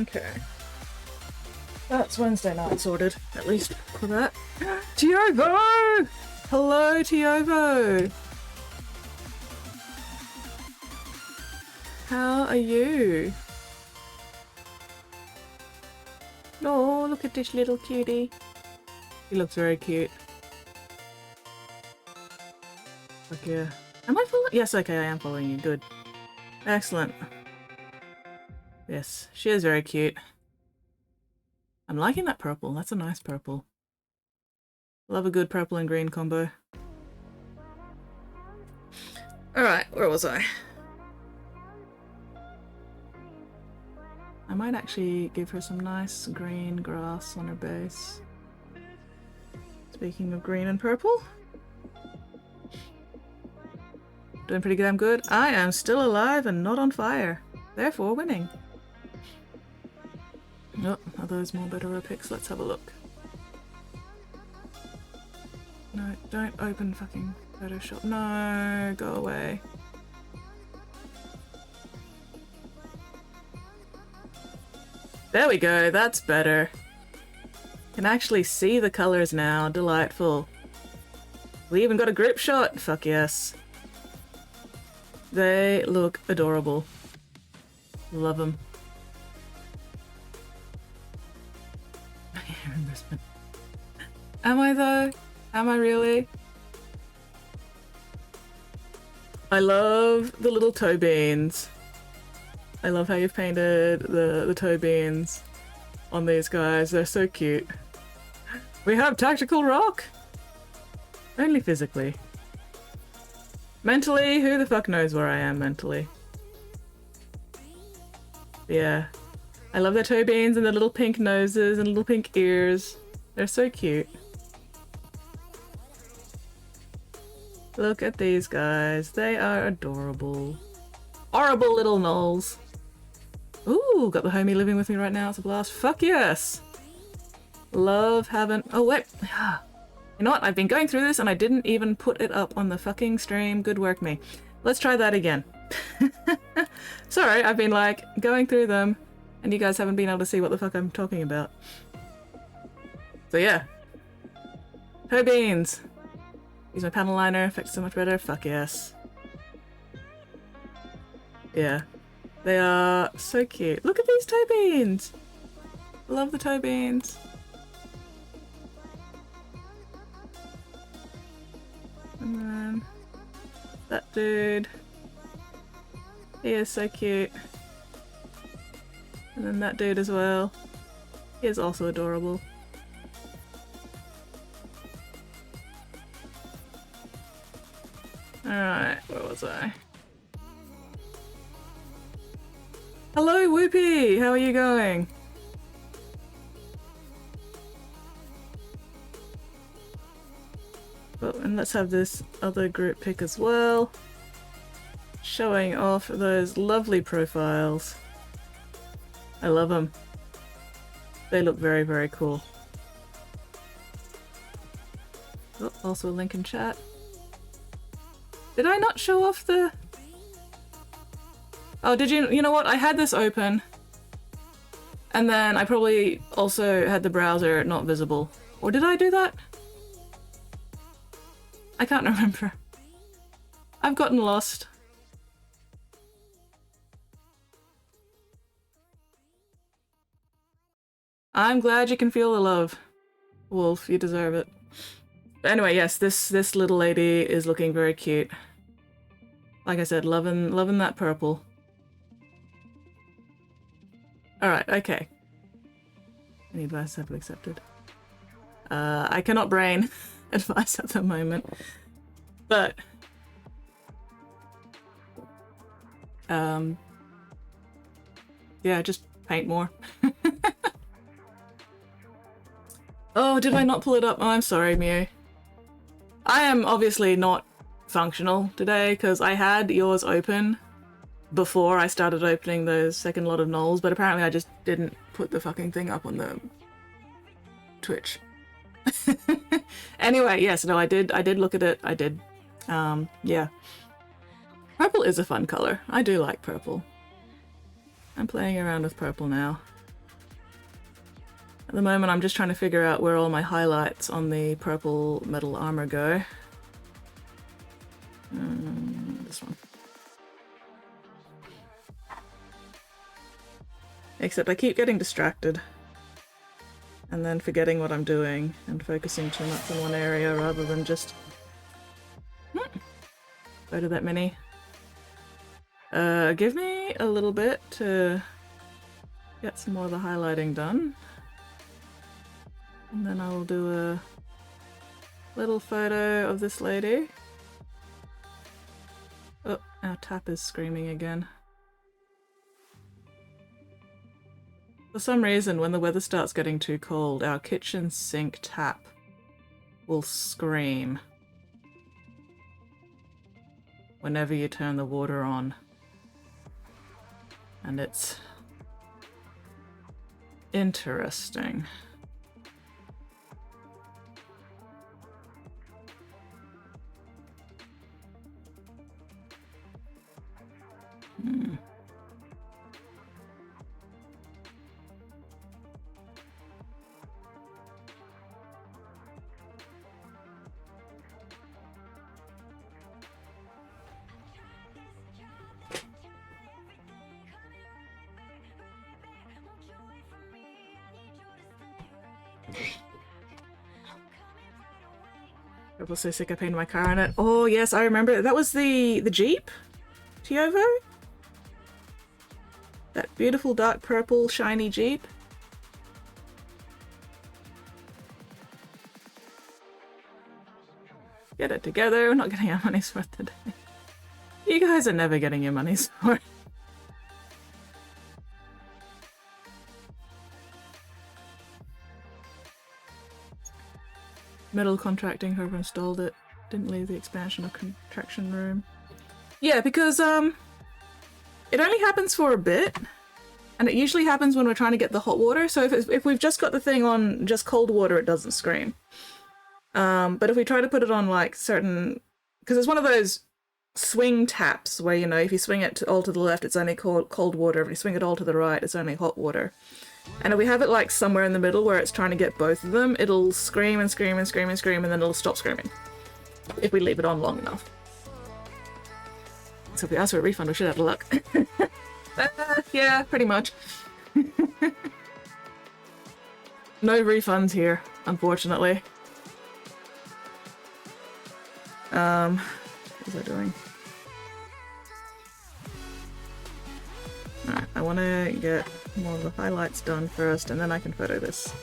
Okay. That's Wednesday night sorted, at least for that. Tiovo! Hello, Tiovo! How are you? Oh, look at this little cutie. He looks very cute. Fuck yeah. Am I following? Yes, okay, I am following you. Good. Excellent. Yes, she is very cute. I'm liking that purple. That's a nice purple. Love a good purple and green combo. Alright, where was I? I might actually give her some nice green grass on her base. Speaking of green and purple. Doing pretty damn good. I am still alive and not on fire. Therefore winning. Oh, are those more better picks? Let's have a look. No, don't open fucking Photoshop. No, go away. There we go, that's better. Can actually see the colors now. Delightful. We even got a grip shot. Fuck yes. They look adorable. Love them. Am I though? Am I really? I love the little toe beans. I love how you've painted the toe beans. on these guys. They're so cute. We have tactical rock? Only physically. Mentally, who the fuck knows where I am mentally? Yeah. I love their toe beans and their little pink noses and little pink ears. They're so cute. Look at these guys. They are adorable. Horrible little gnolls. Ooh, got the homie living with me right now. It's a blast. Fuck yes! Love having... Oh, wait. You know what? I've been going through this and I didn't even put it up on the fucking stream. Good work, me. Let's try that again. Sorry, I've been like going through them and you guys haven't been able to see what the fuck I'm talking about. So yeah. Toe beans. Use my panel liner. Affects so much better. Fuck yes. Yeah. They are so cute. Look at these toe beans. Love the toe beans. And then that dude. He is so cute. And then that dude as well. He is also adorable. Alright, where was I? Hello Whoopi! How are you going? Oh, and let's have this other group pick as well. Showing off those lovely profiles. I love them. They look very, very cool. Oh, also a link in chat. Did I not show off the... Oh, did you... You know what? I had this open. And then I probably also had the browser not visible. Or did I do that? I can't remember. I've gotten lost. I'm glad you can feel the love. Wolf, you deserve it. But anyway, yes, this little lady is looking very cute. Like I said, loving that purple. Alright, okay. Any advice have accepted? I cannot brain advice at the moment. But yeah, just paint more. Oh, did I not pull it up? Oh, I'm sorry, Mew. I am obviously not functional today because I had yours open before I started opening the second lot of gnolls, but apparently I just didn't put the fucking thing up on the Twitch. Anyway, yes, no, I did look at it. I did. Yeah. Purple is a fun color. I do like purple. I'm playing around with purple now. At the moment, I'm just trying to figure out where all my highlights on the purple metal armor go. This one. Except I keep getting distracted. And then forgetting what I'm doing and focusing too much in one area rather than just... Go to that mini. Give me a little bit to get some more of the highlighting done. And then I'll do a little photo of this lady. Oh, our tap is screaming again. For some reason, when the weather starts getting too cold, our kitchen sink tap will scream whenever you turn the water on. And it's interesting. I was so sick I painted my car on it. Oh yes, I remember. That was the Jeep? Tiovo? That beautiful dark purple shiny Jeep? Get it together. We're not getting our money's worth today. You guys are never getting your money's worth. Metal contracting, whoever installed it, didn't leave the expansion or contraction room. Yeah, because it only happens for a bit, and it usually happens when we're trying to get the hot water. So if we've just got the thing on just cold water, it doesn't scream. But if we try to put it on like certain, because it's one of those swing taps where, you know, if you swing it all to the left, it's only cold water. If you swing it all to the right, it's only hot water. And if we have it like somewhere in the middle where it's trying to get both of them, it'll scream and scream and scream and scream, and then it'll stop screaming if we leave it on long enough. So if we ask for a refund, we should have luck. Yeah, pretty much. No refunds here, unfortunately. What was I doing? Alright, I want to get more of the highlights done first, and then I can photo this.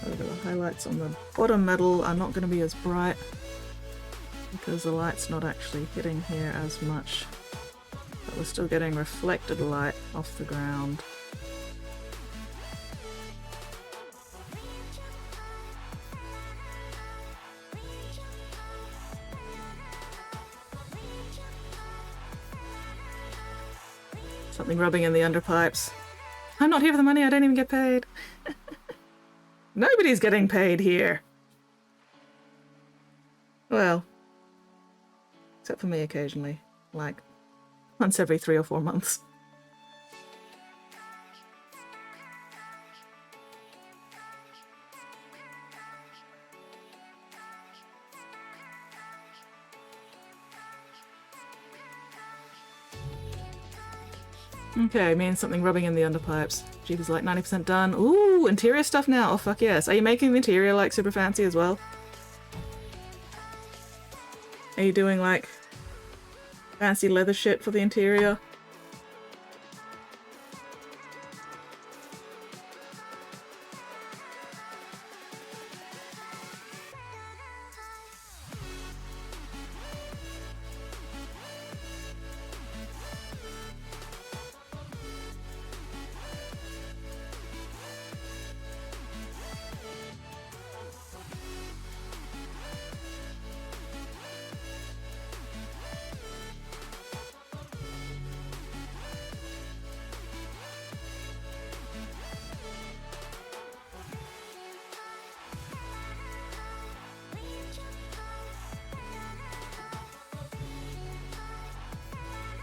The highlights on the bottom metal are not going to be as bright because the light's not actually hitting here as much, but we're still getting reflected light off the ground. Something rubbing in the underpipes. I'm not here for the money, I don't even get paid. Nobody's getting paid here. Well, except for me occasionally, like once every 3 or 4 months. Okay, means something rubbing in the underpipes. Jeep is like 90% done. Ooh, interior stuff now. Oh, fuck yes. Are you making the interior like super fancy as well? Are you doing like fancy leather shit for the interior?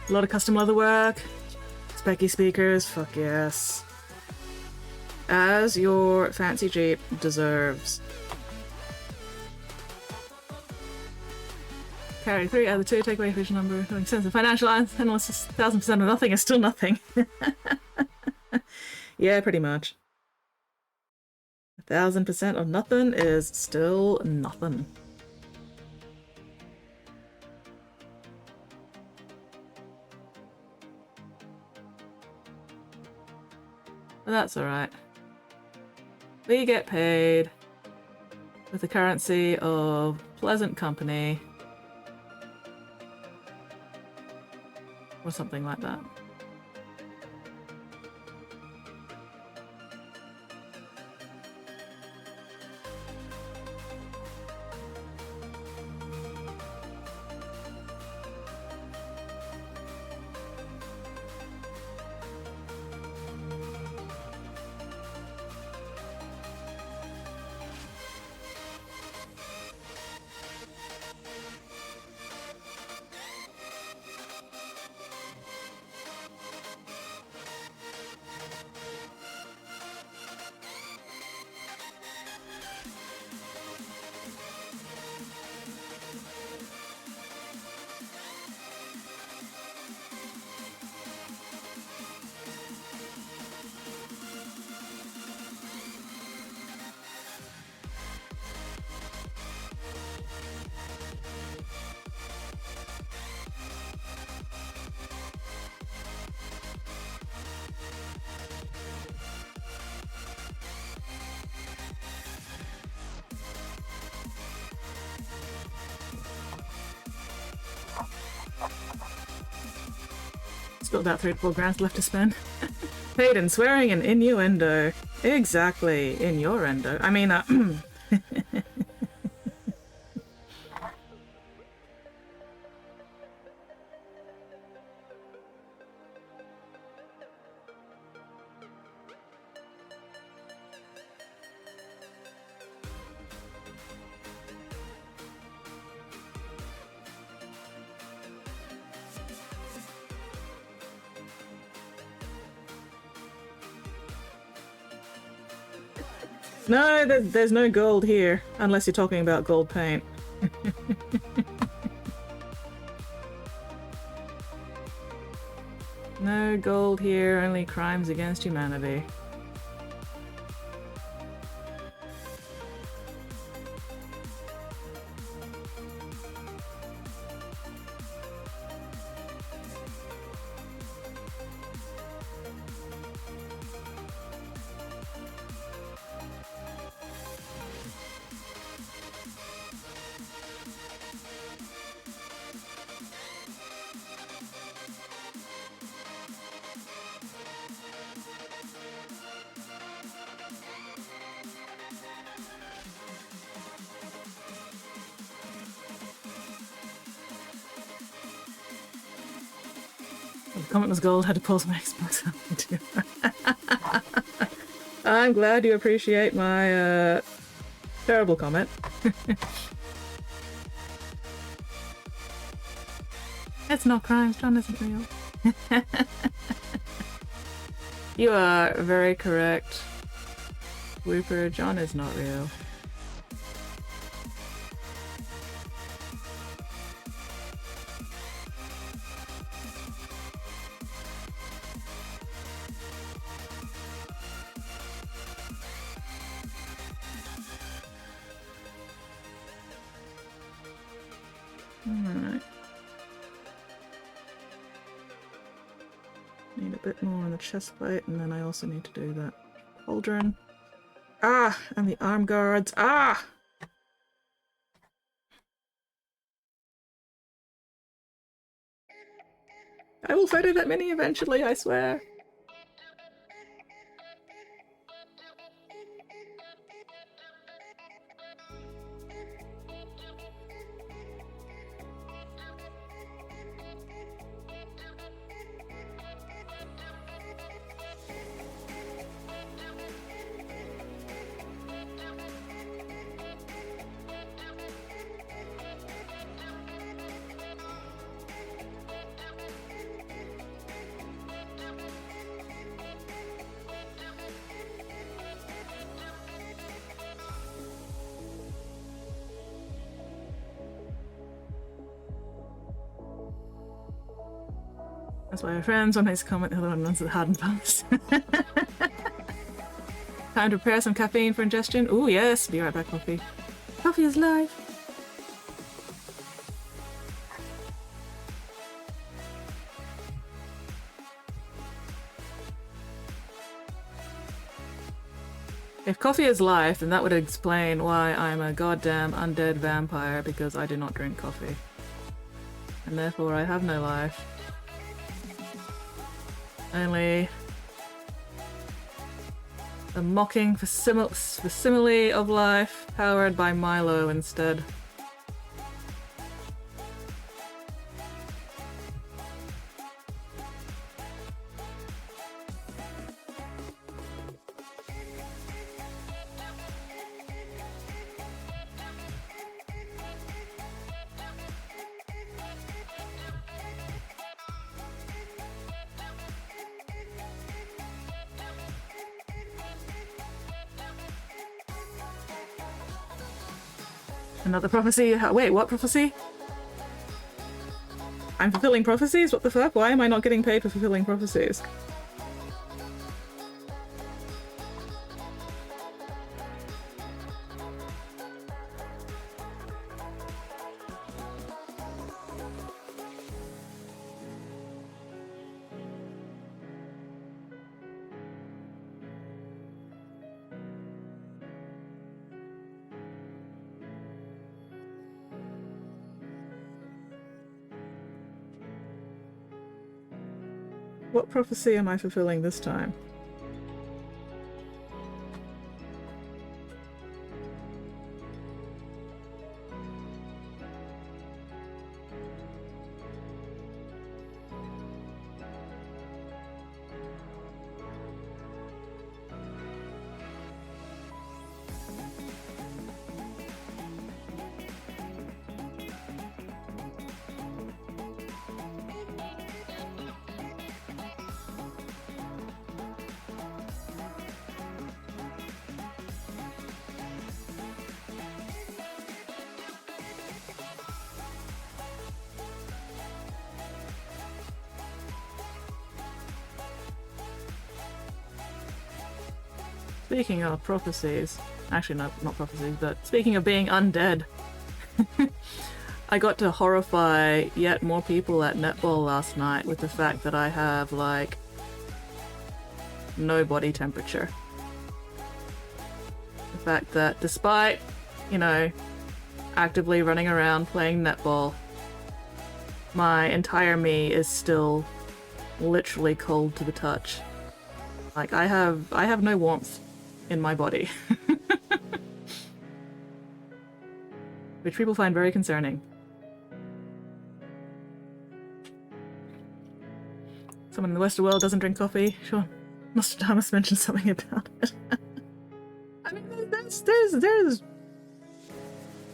A lot of custom leather work. Specky speakers, fuck yes. As your fancy Jeep deserves. Carry 3 out of the 2, take away vision number. Having sense of financial analysis, 1000% of nothing is still nothing. Yeah, pretty much. 1000% of nothing is still nothing. But that's alright. We get paid with the currency of pleasant company. Or something like that. Still about 3 to 4 grand left to spend. Paid in swearing and innuendo. Exactly, innuendo. I mean, no, there's no gold here, unless you're talking about gold paint. No gold here, only crimes against humanity. The comment was gold, had to pause my Xbox up. I'm glad you appreciate my terrible comment. It's not crimes, John isn't real. You are very correct. Whooper, John is not real. Alright. Need a bit more on the chest plate, and then I also need to do that cauldron. Ah! And the arm guards. Ah! I will photo that mini eventually, I swear. That's why my friends sometimes comment the other one runs the hard and fast. Time to prepare some caffeine for ingestion. Ooh, yes. Be right back, coffee. Coffee is life. If coffee is life, then that would explain why I'm a goddamn undead vampire, because I do not drink coffee. And therefore I have no life. Only a mocking facsimile of life, powered by Milo instead. Another prophecy? Wait, what prophecy? I'm fulfilling prophecies? What the fuck? Why am I not getting paid for fulfilling prophecies? What prophecy am I fulfilling this time? Speaking of prophecies, actually not prophecies, but speaking of being undead, I got to horrify yet more people at netball last night with the fact that I have, like, no body temperature. The fact that despite, you know, actively running around playing netball, my entire me is still literally cold to the touch. Like, I have no warmth in my body. Which people find very concerning. Someone in the Western world doesn't drink coffee. Sure, Nostradamus mentioned something about it. I mean, there's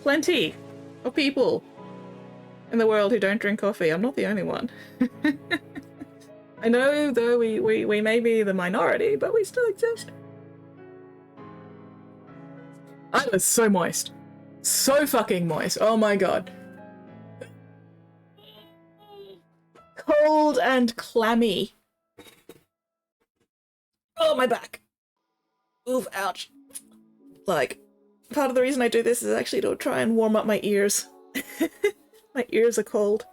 plenty of people in the world who don't drink coffee. I'm not the only one. I know, though, we may be the minority, but we still exist. I was so moist. So fucking moist. Oh my god. Cold and clammy. Oh, my back. Oof, ouch. Like, part of the reason I do this is actually to try and warm up my ears. My ears are cold.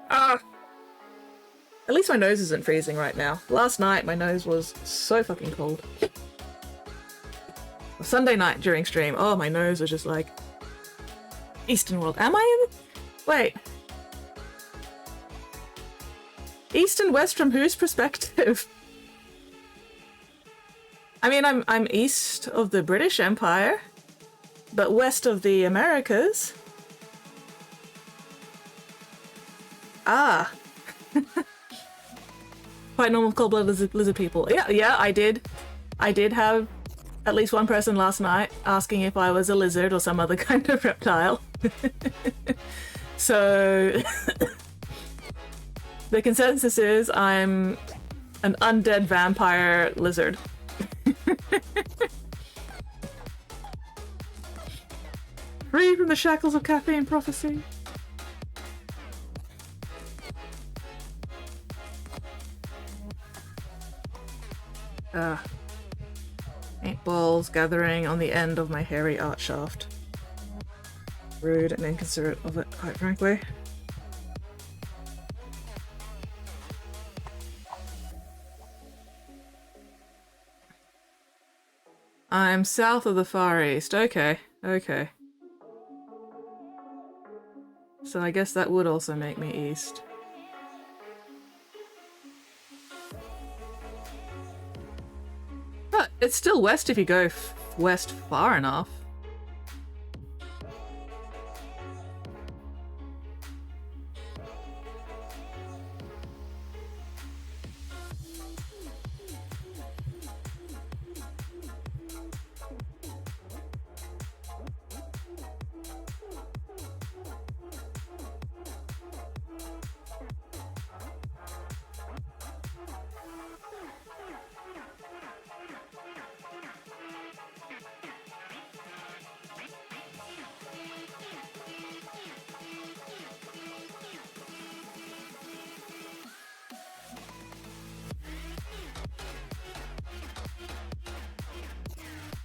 Ah! At least my nose isn't freezing right now. Last night, my nose was so fucking cold. Sunday night during stream, oh, my nose was just like... Eastern world. Am I in... Wait. East and West from whose perspective? I mean, I'm east of the British Empire, but west of the Americas. Ah. Quite normal cold-blooded lizard people. Yeah, I did have at least one person last night asking if I was a lizard or some other kind of reptile. So the consensus is I'm an undead vampire lizard. Free from the shackles of caffeine prophecy. Paintballs gathering on the end of my hairy art shaft. Rude and inconsiderate of it, quite frankly. I'm south of the Far East. Okay. So I guess that would also make me east. But it's still west if you go west far enough.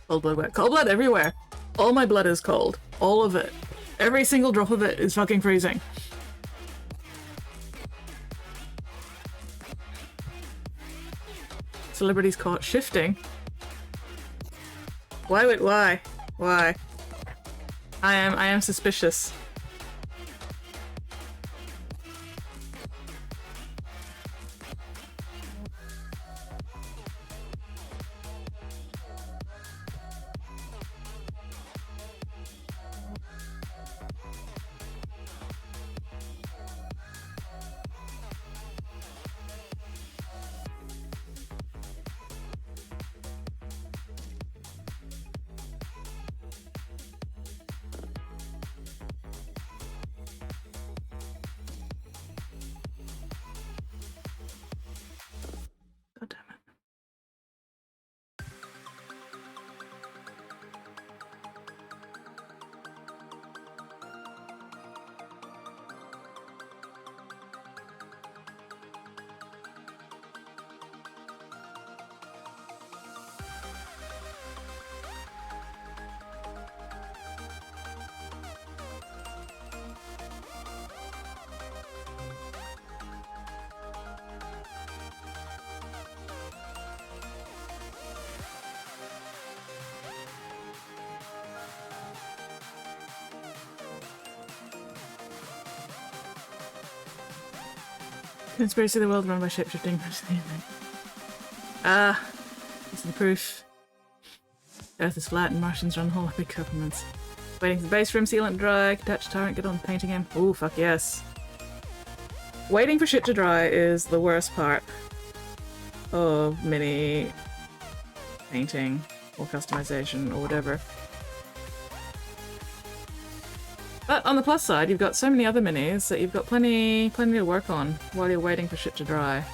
Cold blood wet. Cold blood everywhere. All my blood is cold. All of it. Every single drop of it is fucking freezing. Celebrities caught shifting. Why? I am suspicious. Conspiracy of the world run by shapeshifting. Ah, it's the proof. Earth is flat and Martians run whole big governments. Waiting for the base room sealant to dry. Detach tyrant, get on painting him. Ooh, fuck yes. Waiting for shit to dry is the worst part of mini painting or customization or whatever. But on the plus side, you've got so many other minis that you've got plenty to work on while you're waiting for shit to dry.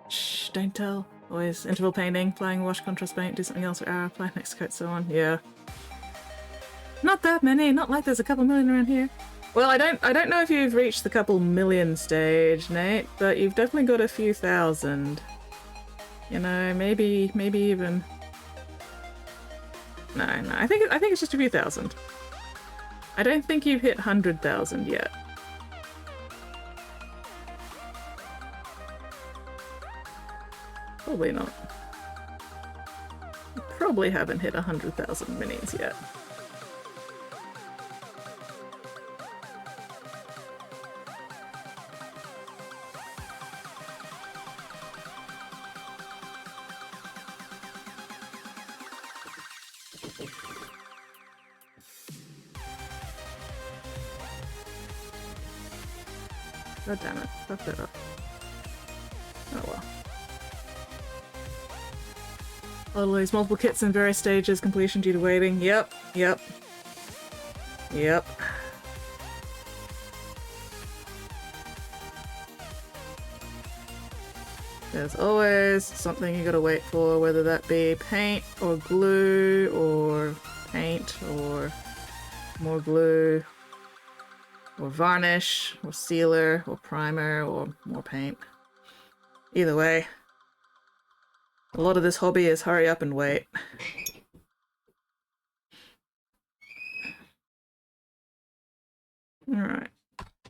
Shh, don't tell. Always interval painting, applying wash contrast paint, do something else for hour, apply next coat, so on. Yeah. Not that many, not like there's a couple million around here. Well, I don't know if you've reached the couple million stage, Nate, but you've definitely got a few thousand. You know, maybe even. No, I think it's just a few thousand. I don't think you've hit 100,000 yet. Probably not. You probably haven't hit 100,000 minis yet. God damn it, fuck that up. Oh well. Always multiple kits in various stages, completion due to waiting. Yep. There's always something you gotta wait for, whether that be paint or glue or paint or more glue or varnish or sealer or primer or more paint. Either way, a lot of this hobby is hurry up and wait. Alright.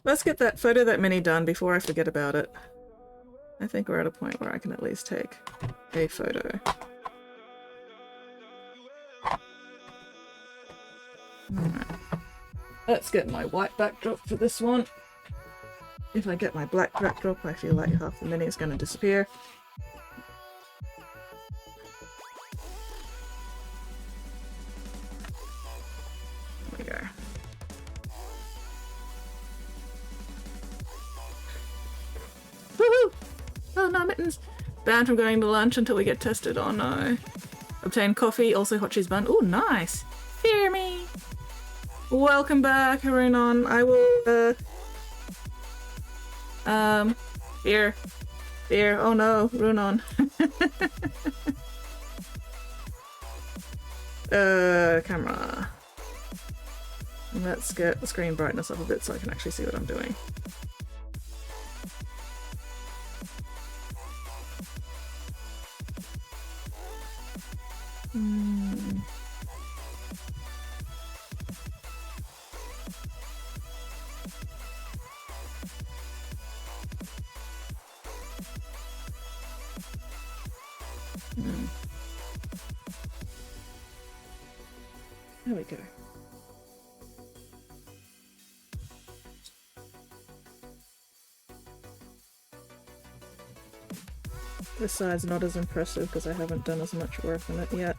Let's get that photo that mini done before I forget about it. I think we're at a point where I can at least take a photo. Alright. Let's get my white backdrop for this one. If I get my black backdrop, I feel like half the mini is going to disappear. There we go. Woohoo! Oh no, mittens! Banned from going to lunch until we get tested. Oh no. Obtain coffee, also hot cheese bun. Oh, nice! Fear me! Welcome back, Harunon. I will, Fear. Oh no, Runon. Camera. Let's get the screen brightness up a bit so I can actually see what I'm doing. There we go. This side's not as impressive because I haven't done as much work on it yet.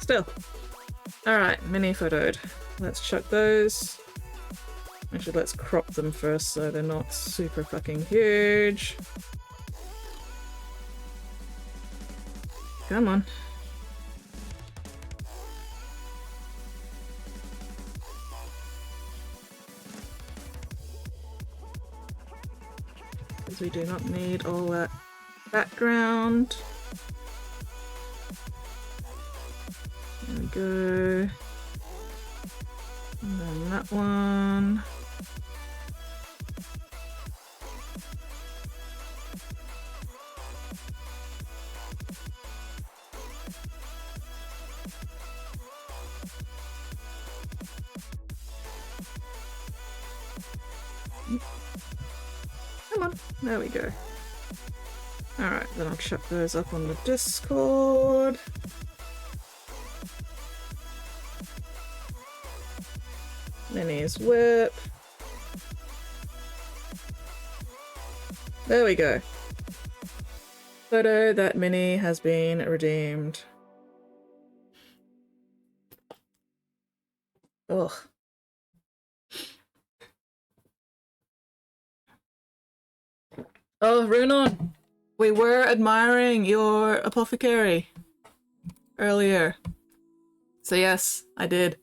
Still. Alright, mini photoed. Let's chuck those. Actually, let's crop them first so they're not super fucking huge. Come on. Because we do not need all that background. There we go. And then that one. Come on, there we go. Alright, then I'll chuck those up on the Discord. Minnie's whip. There we go. Photo that Minnie has been redeemed. Ugh. Oh, Runon, we were admiring your apothecary earlier. So yes, I did.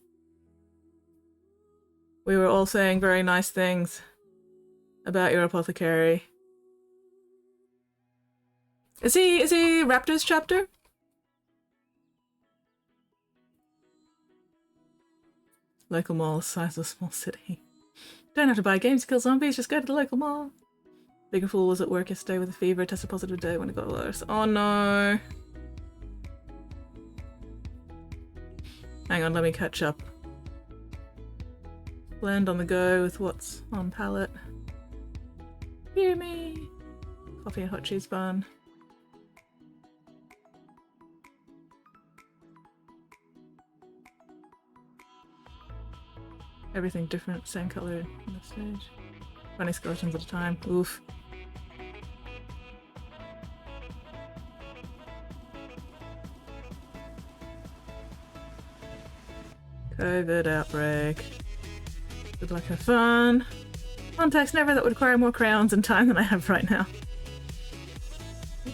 We were all saying very nice things about your apothecary. Is he Raptors chapter? Local mall the size of a small city. Don't have to buy games to kill zombies, just go to the local mall. Bigger Fool was at work yesterday with a fever, tested positive today when it got worse. Oh no! Hang on, let me catch up. Blend on the go with what's on palette. Hear me! Coffee and hot cheese bun. Everything different, same color on the stage. 20 skeletons at a time. Oof. COVID outbreak. Good luck, have fun. Context never that would require more crayons and time than I have right now.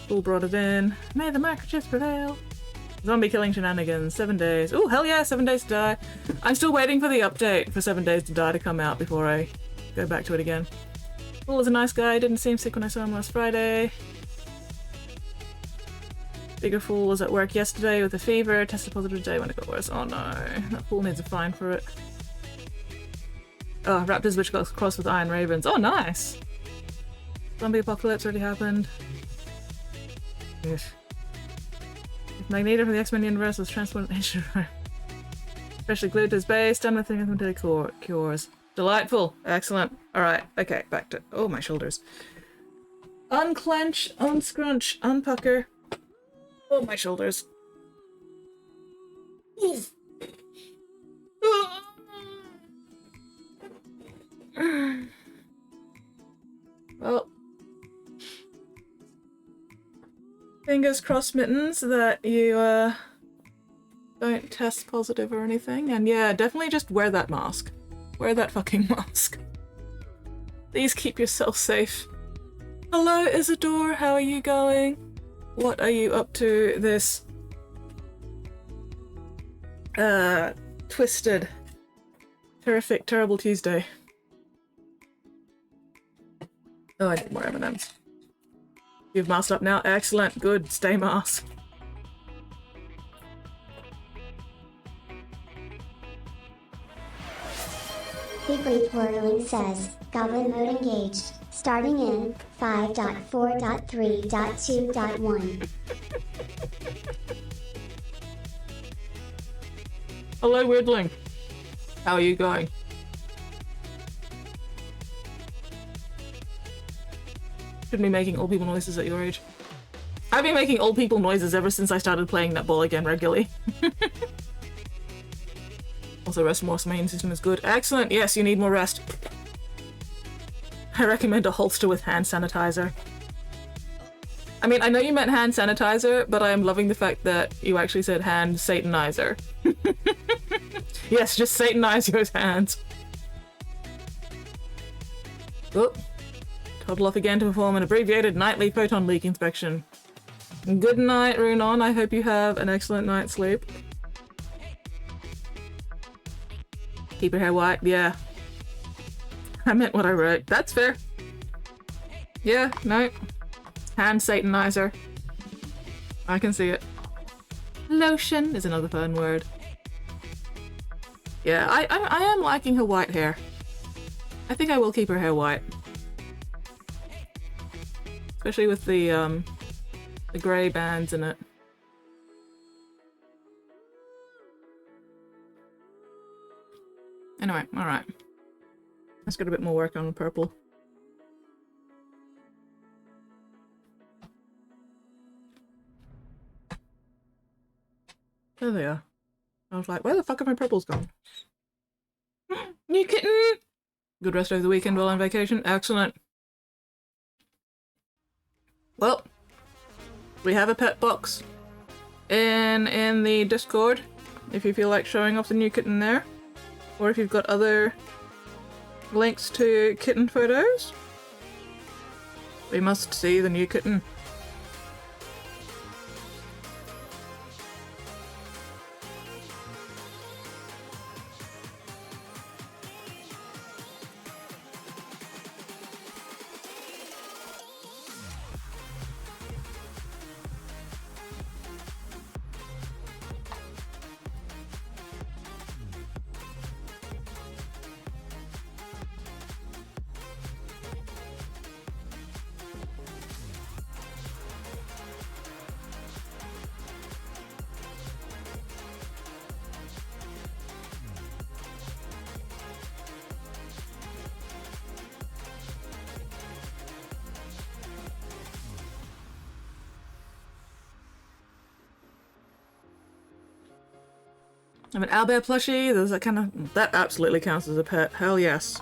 Fool brought it in. May the microchips prevail. Zombie killing shenanigans. 7 days. Oh hell yeah, 7 days to die. I'm still waiting for the update for 7 days to die to come out before I go back to it again. Fool is a nice guy. Didn't seem sick when I saw him last Friday. Bigger Fool was at work yesterday with a fever. Tested positive today when it got worse. Oh no, that fool needs a fine for it. Oh, Raptors which got crossed with Iron Ravens. Oh nice! Zombie apocalypse already happened. Ugh. Magneto from the X-Men universe was transported to especially glued to his base, done with the cures. Delightful. Excellent. Alright, okay, back to... Oh, my shoulders. Unclench, unscrunch, unpucker. Oh, my shoulders. Well... Fingers crossed, Mittens, that you, don't test positive or anything. And yeah, definitely just wear that mask. Wear that fucking mask. Please keep yourself safe. Hello, Isidore, how are you going? What are you up to this... twisted, terrific, terrible Tuesday? Oh, I need more M&Ms. You've masked up now? Excellent. Good. Stay masked. Big Reporterling says, Goblin mode engaged. Starting in 5.4.3.2.1. Hello, Weirdling. How are you going? Shouldn't be making old people noises at your age. I've been making old people noises ever since I started playing netball again regularly. Also, rest more immune system is good. Excellent! Yes, you need more rest. I recommend a holster with hand sanitizer. I mean, I know you meant hand sanitizer, but I am loving the fact that you actually said hand satanizer. Yes, just satanize your hands. Oh, toddle off again to perform an abbreviated nightly photon leak inspection. Good night, Runon. I hope you have an excellent night's sleep. Keep your hair white. Yeah. I meant what I wrote. That's fair. Yeah, no. Hand satanizer. I can see it. Lotion is another fun word. Yeah, I am liking her white hair. I think I will keep her hair white. Especially with the grey bands in it. Anyway, alright. Let's get a bit more work on the purple. There they are. I was like, where the fuck have my purples gone? New kitten! Good rest over the weekend while on vacation. Excellent. Well, we have a pet box in the Discord if you feel like showing off the new kitten there. Or if you've got other links to kitten photos. We must see the new kitten. I have an owlbear plushie. There's that kind of... That absolutely counts as a pet. Hell yes.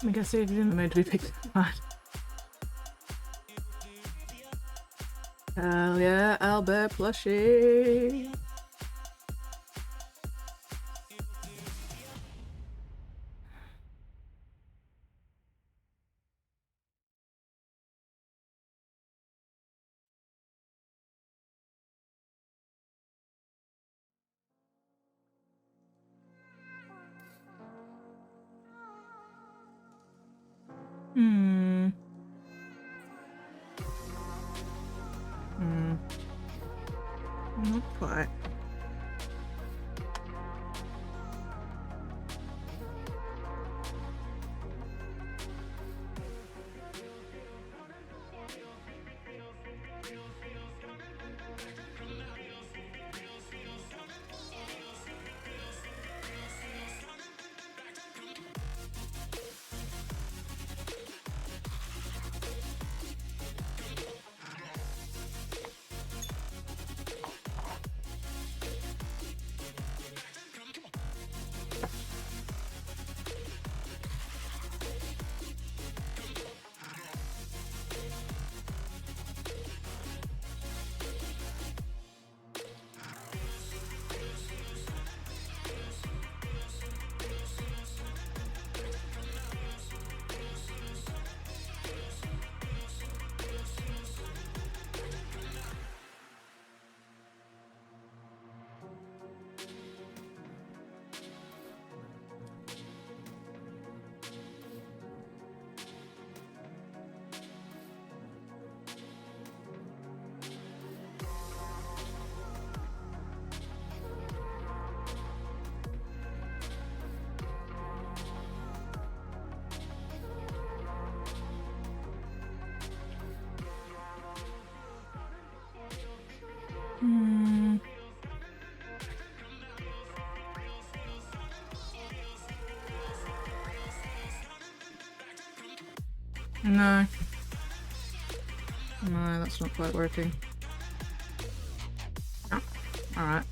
I guess it didn't meant to be picked apart. Hell yeah, owlbear plushie! Not quite. Hmm. No. No, that's not quite working. Oh, alright.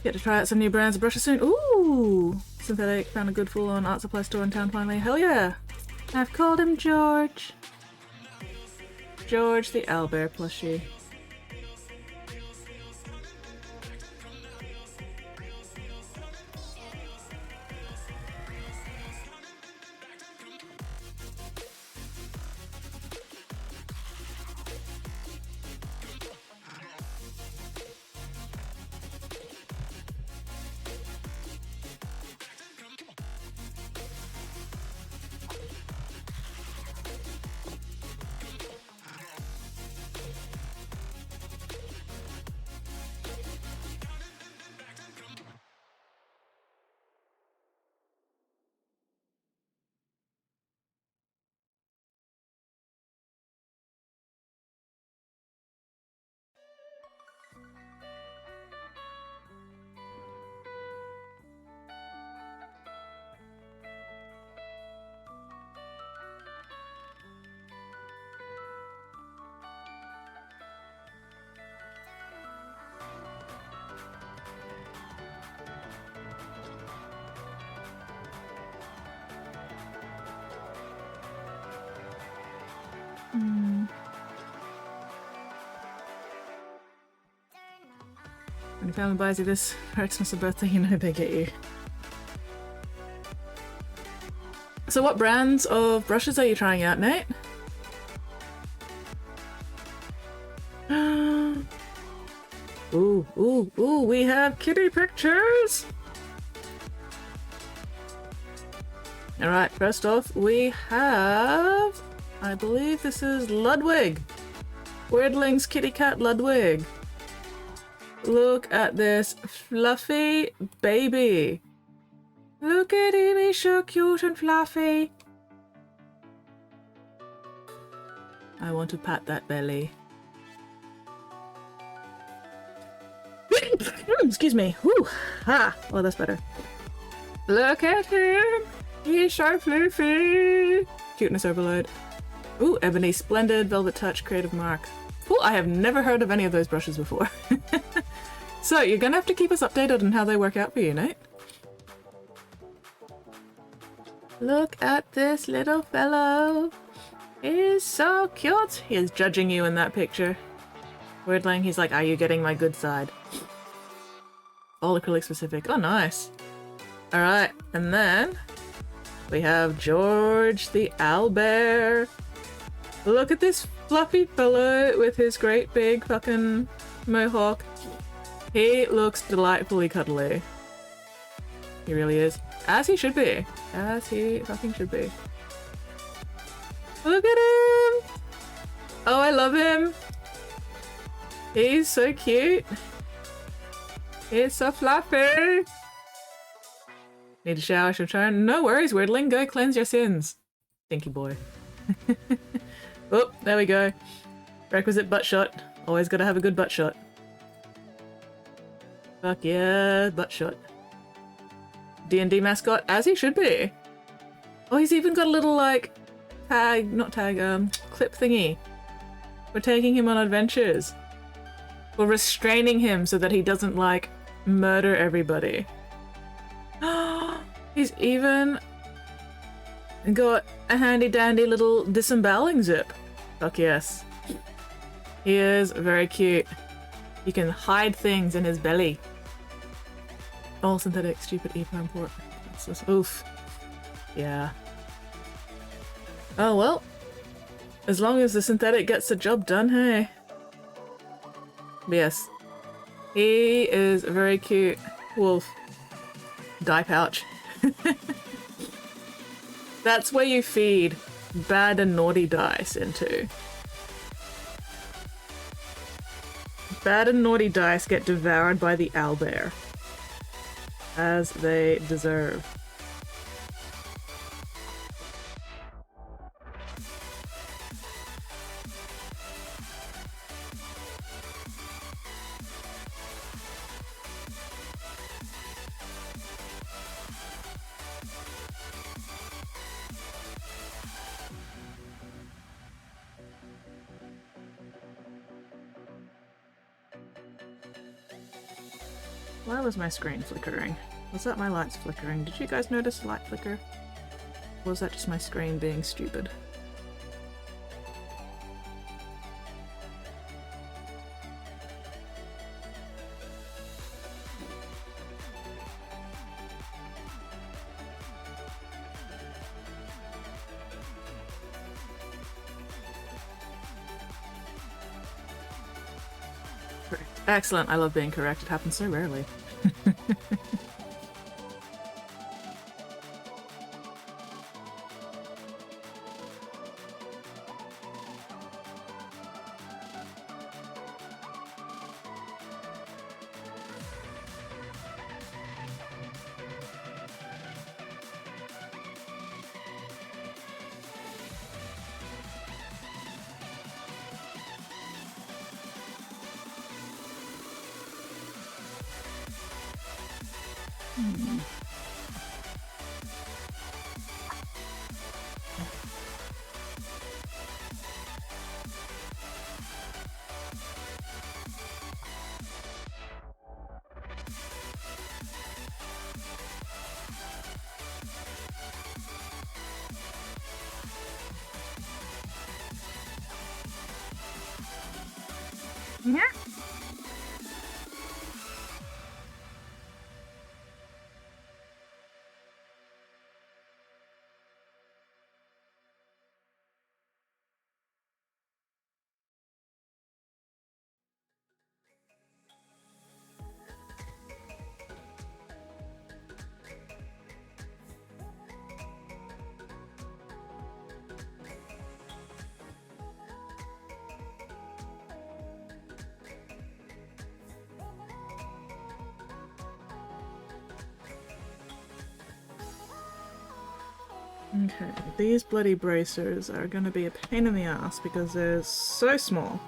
Get to try out some new brands of brushes soon. Ooh! Synthetic found a good full-on art supply store in town finally. Hell yeah! I've called him George. George the owlbear plushie. When your family buys you this for Xmas or birthday, you know they get you. So what brands of brushes are you trying out, Nate? Ooh, ooh, ooh, we have kitty pictures! Alright, first off, we have... I believe this is Ludwig. Weirdling's kitty cat Ludwig. Look at this fluffy baby. Look at him, he's so cute and fluffy. I want to pat that belly. Excuse me. Whew. Ah. Oh, that's better. Look at him. He's so fluffy. Cuteness overload. Ooh, Ebony, Splendid, Velvet Touch, Creative Mark. Cool, I have never heard of any of those brushes before. So, you're gonna have to keep us updated on how they work out for you, Nate. Look at this little fellow. He's so cute. He is judging you in that picture. Weirdling, he's like, are you getting my good side? All acrylic specific. Oh, nice. Alright, and then we have George the owlbear. Look at this fluffy fellow with his great big fucking mohawk. He looks delightfully cuddly. He really is. As he should be. As he fucking should be. Look at him! Oh, I love him! He's so cute. He's so fluffy! Need a shower, should try. No worries, Weirdling. Go cleanse your sins. Stinky boy. Oh, there we go. Requisite butt shot. Always gotta have a good butt shot. Fuck yeah, butt shot. D&D mascot, as he should be. Oh, he's even got a little, like, tag, not tag, clip thingy. We're taking him on adventures. We're restraining him so that he doesn't, like, murder everybody. He's even got a handy dandy little disemboweling zip. Fuck yes. He is very cute. You can hide things in his belly. All synthetic, stupid E-prime port. Oof. Yeah. Oh well. As long as the synthetic gets the job done, hey. But yes. He is a very cute wolf. Dye pouch. That's where you feed bad and naughty dice into. Bad and naughty dice get devoured by the owlbear. As they deserve. Why was my screen flickering? Was that my lights flickering? Did you guys notice the light flicker? Or was that just my screen being stupid? Correct. Excellent. I love being correct. It happens so rarely. Yeah. Okay, these bloody bracers are gonna be a pain in the ass because they're so small.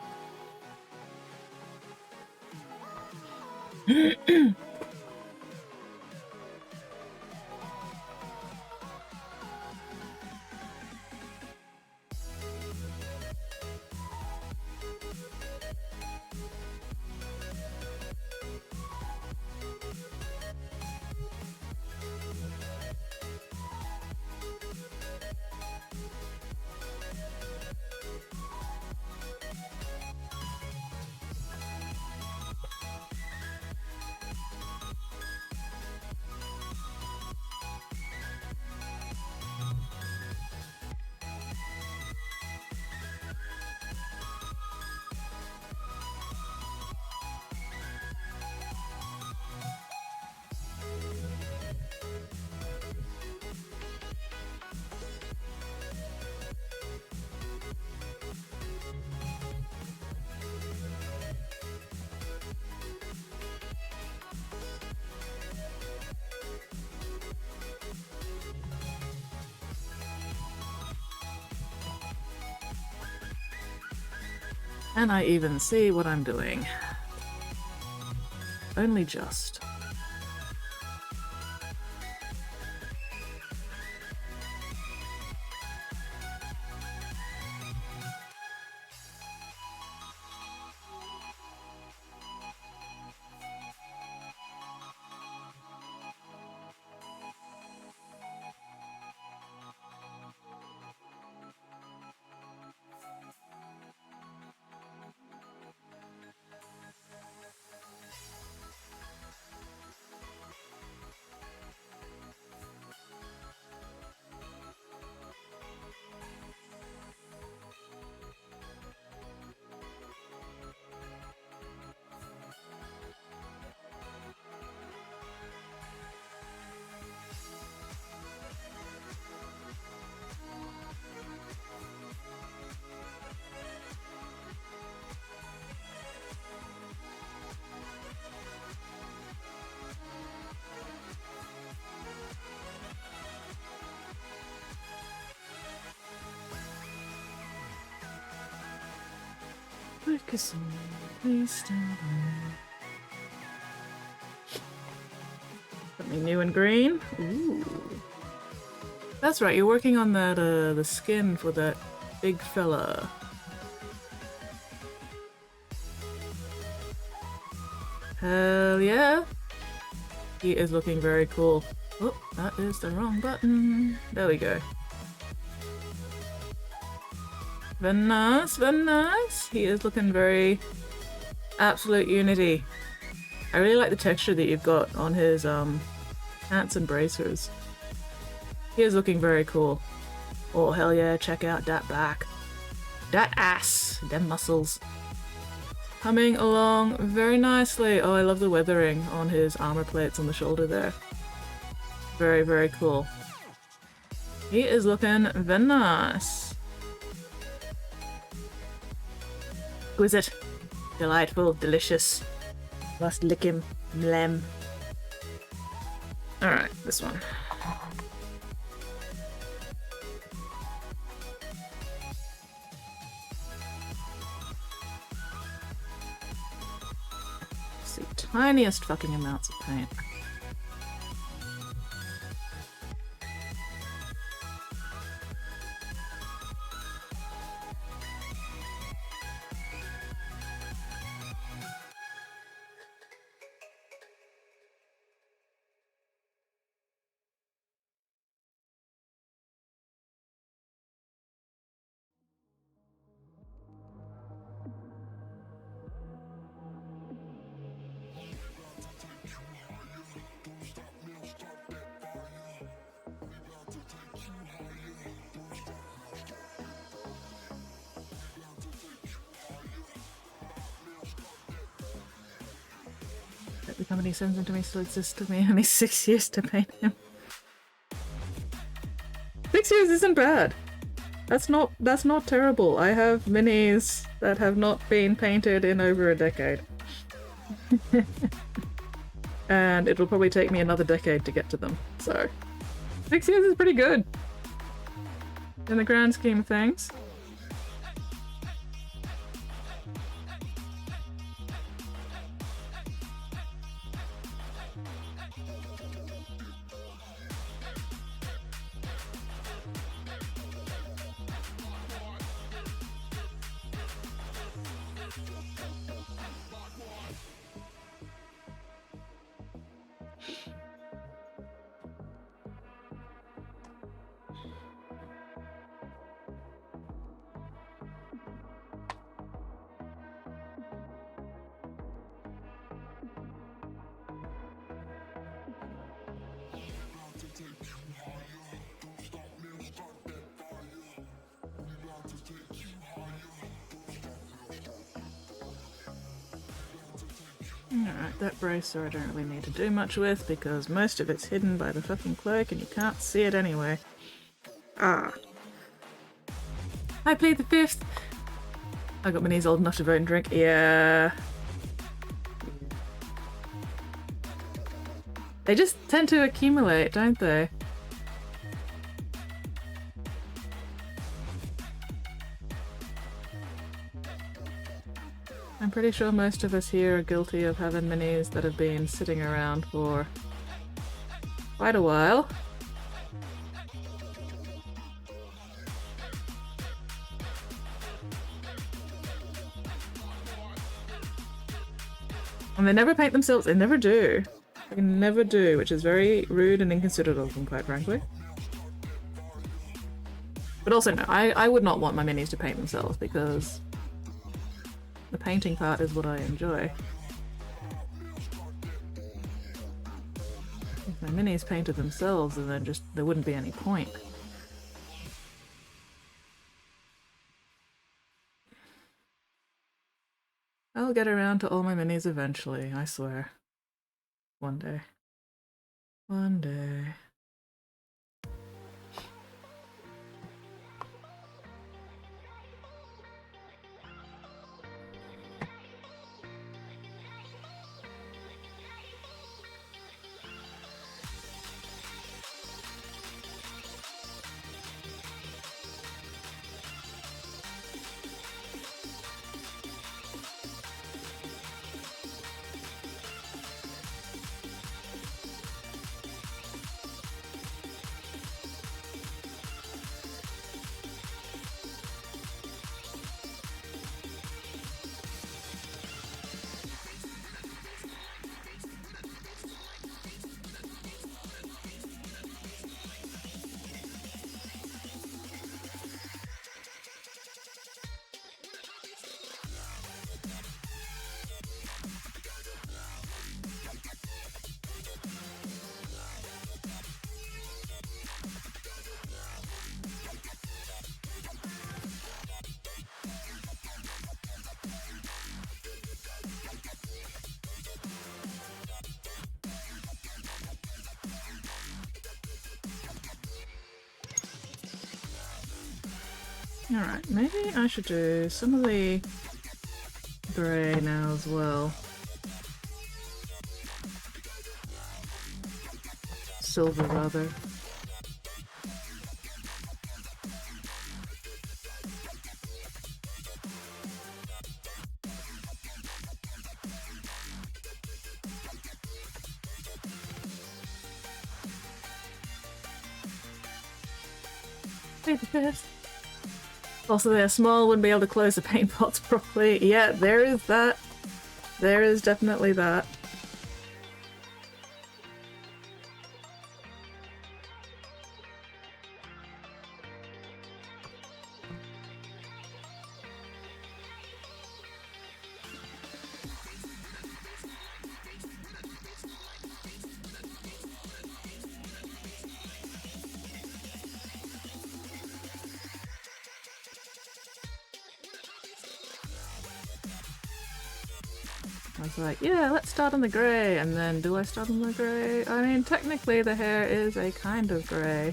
And I even see what I'm doing. Only just. Focus on please stand by. Something new and green. Ooh. That's right, you're working on that the skin for that big fella. Hell yeah. He is looking very cool. Oh, that is the wrong button. There we go. Very nice, very nice. He is looking very absolute unity. I really like the texture that you've got on his pants and bracers. He is looking very cool. Oh hell yeah, check out that back. That ass, them muscles. Coming along very nicely. Oh, I love the weathering on his armor plates on the shoulder there. Very, very cool. He is looking very nice. Exquisite. Delightful. Delicious. Must lick him. Mlem. Alright, this one. See, tiniest fucking amounts of paint. The company sends him to me still exists to me. Only 6 years to paint him. 6 years isn't bad. That's not terrible. I have minis that have not been painted in over a decade. And it'll probably take me another decade to get to them. So 6 years is pretty good in the grand scheme of things. Alright, that bracer I don't really need to do much with because most of it's hidden by the fucking cloak and you can't see it anyway. Ah. I played the 5th! I got my knees old enough to vote and drink. Yeah. They just tend to accumulate, don't they? I'm pretty sure most of us here are guilty of having minis that have been sitting around for quite a while. And they never paint themselves, they never do. They never do, which is very rude and inconsiderate of them, quite frankly. But also no, I would not want my minis to paint themselves because the painting part is what I enjoy. If my minis painted themselves, then there wouldn't be any point. I'll get around to all my minis eventually, I swear. One day. One day. Alright, maybe I should do some of the grey now as well. Silver, rather. Also, they're small, wouldn't be able to close the paint pots properly. Yeah, there is that. There is definitely that. I was like, yeah, let's start on the grey, and then do I start on the grey? I mean, technically the hair is a kind of grey,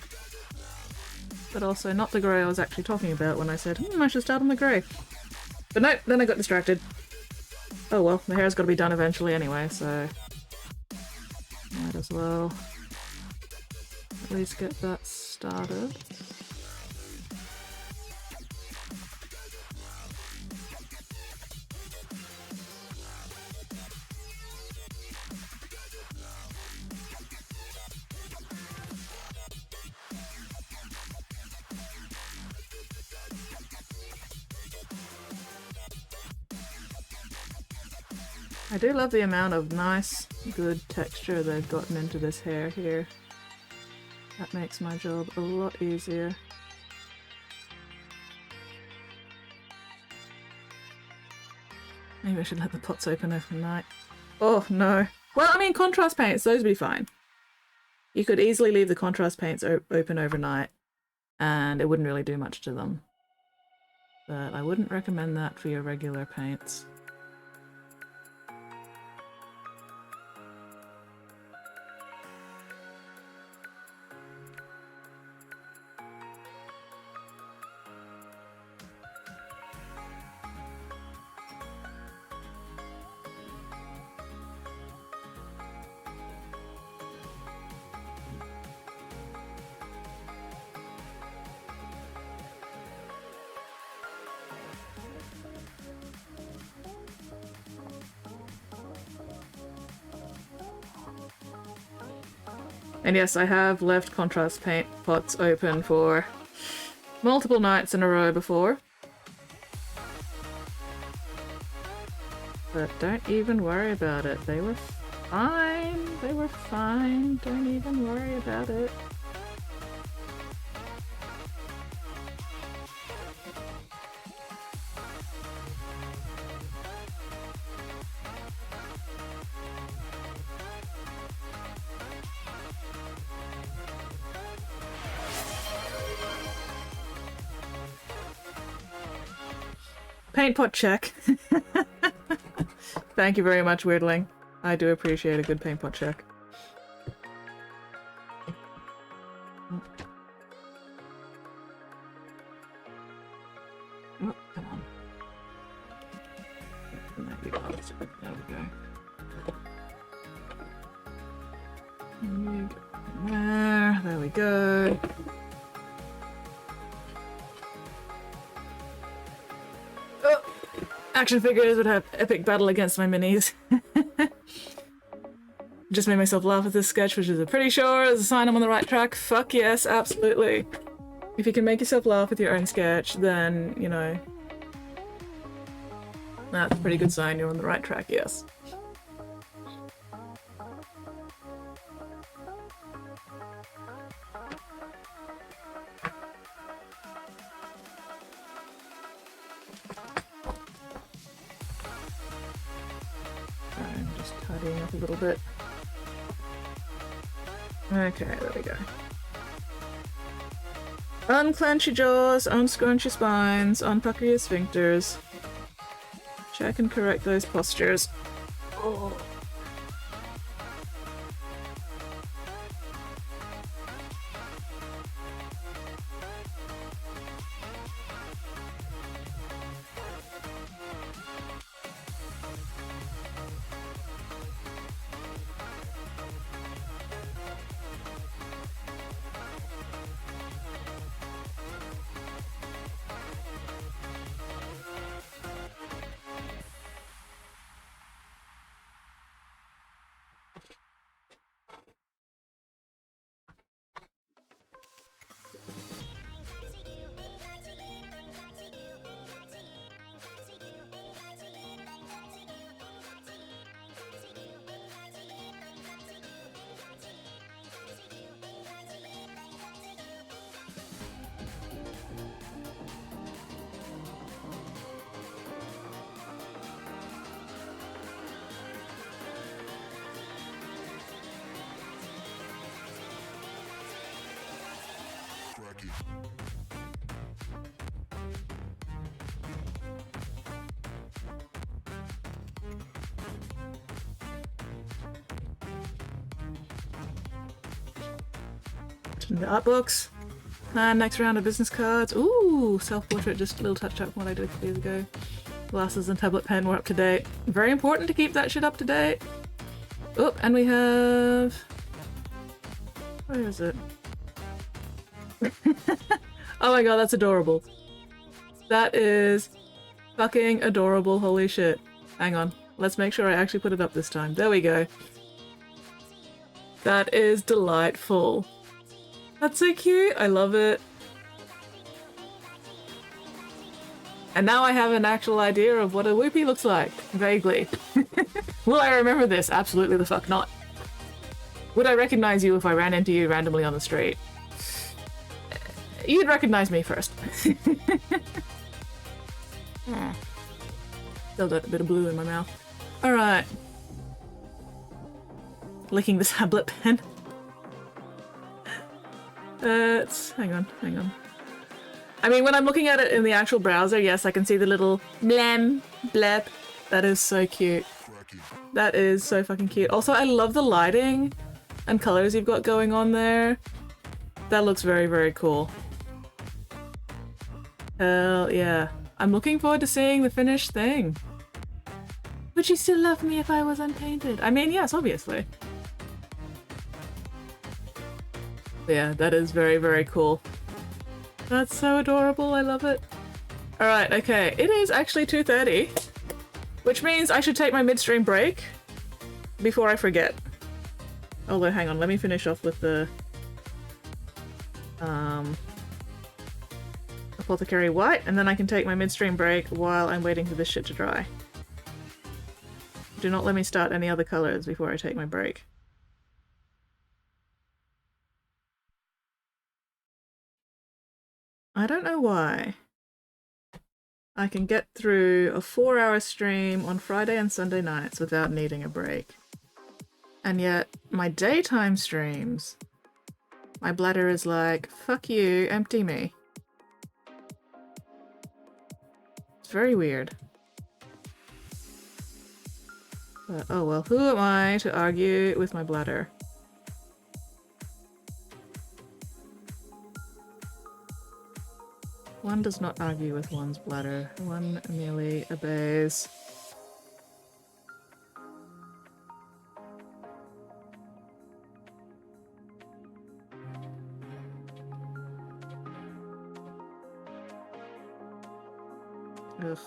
but also not the grey I was actually talking about when I said, I should start on the grey. But no, then I got distracted. Oh well, the hair's got to be done eventually anyway, so might as well at least get that started. I do love the amount of nice, good texture they've gotten into this hair here. That makes my job a lot easier. Maybe I should let the pots open overnight. Oh no. Well, I mean, contrast paints, those would be fine. You could easily leave the contrast paints open overnight and it wouldn't really do much to them. But I wouldn't recommend that for your regular paints. And yes, I have left contrast paint pots open for multiple nights in a row before. But don't even worry about it. They were fine. They were fine. Don't even worry about it. Paint pot check. Thank you very much, Weirdling. I do appreciate a good paint pot check. Oh, come on. There we go. There we go. Action figures would have epic battle against my minis. Just made myself laugh at this sketch, which is pretty sure is a sign I'm on the right track. Fuck yes, absolutely. If you can make yourself laugh with your own sketch, then, you know, that's a pretty good sign you're on the right track, yes. I'm just tidying up a little bit. Okay, there we go. Unclench your jaws, unscrunch your spines, unpucker your sphincters. Check and correct those postures. Oh. Cracky. The art books. And next round of business cards. Ooh, self-portrait, just a little touch up from what I did a few days ago. Glasses and tablet pen were up to date. Very important to keep that shit up to date. Oh, and we have... Where is it? Oh my god, that's adorable. That is fucking adorable, holy shit. Hang on, let's make sure I actually put it up this time. There we go. That is delightful. That's so cute, I love it. And now I have an actual idea of what a whoopee looks like, vaguely. Will I remember this? Absolutely the fuck not. Would I recognize you if I ran into you randomly on the street? You'd recognize me first. Still got a bit of blue in my mouth. Alright. Licking the tablet pen. Hang on. I mean, when I'm looking at it in the actual browser, yes, I can see the little blam, blep. That is so cute. Cracky. That is so fucking cute. Also, I love the lighting and colors you've got going on there. That looks very, very cool. Hell yeah. I'm looking forward to seeing the finished thing. Would you still love me if I was unpainted? I mean, yes, obviously. Yeah, that is very, very cool. That's so adorable, I love it. Alright, okay, it is actually 2:30, which means I should take my midstream break before I forget. Although, hang on, let me finish off with the Apothecary White, and then I can take my midstream break while I'm waiting for this shit to dry. Do not let me start any other colors before I take my break. I don't know why I can get through a 4-hour stream on Friday and Sunday nights without needing a break. And yet, my daytime streams, my bladder is like, fuck you, empty me. It's very weird. But oh well, who am I to argue with my bladder? One does not argue with one's bladder. One merely obeys. Ugh.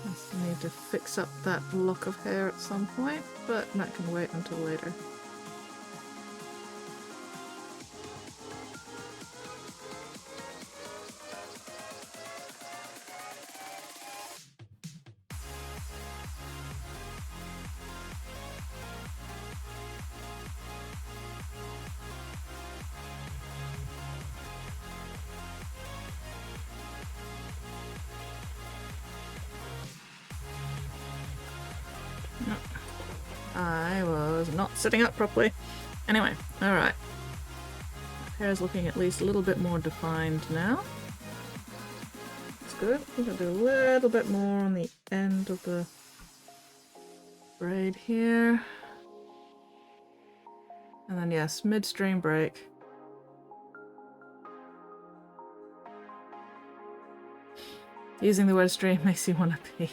I need to fix up that lock of hair at some point, but that can wait until later. I was not sitting up properly. Anyway, alright. Hair is looking at least a little bit more defined now. That's good. I'm going to do a little bit more on the end of the braid here. And then yes, midstream break. Using the word stream makes you want to pee.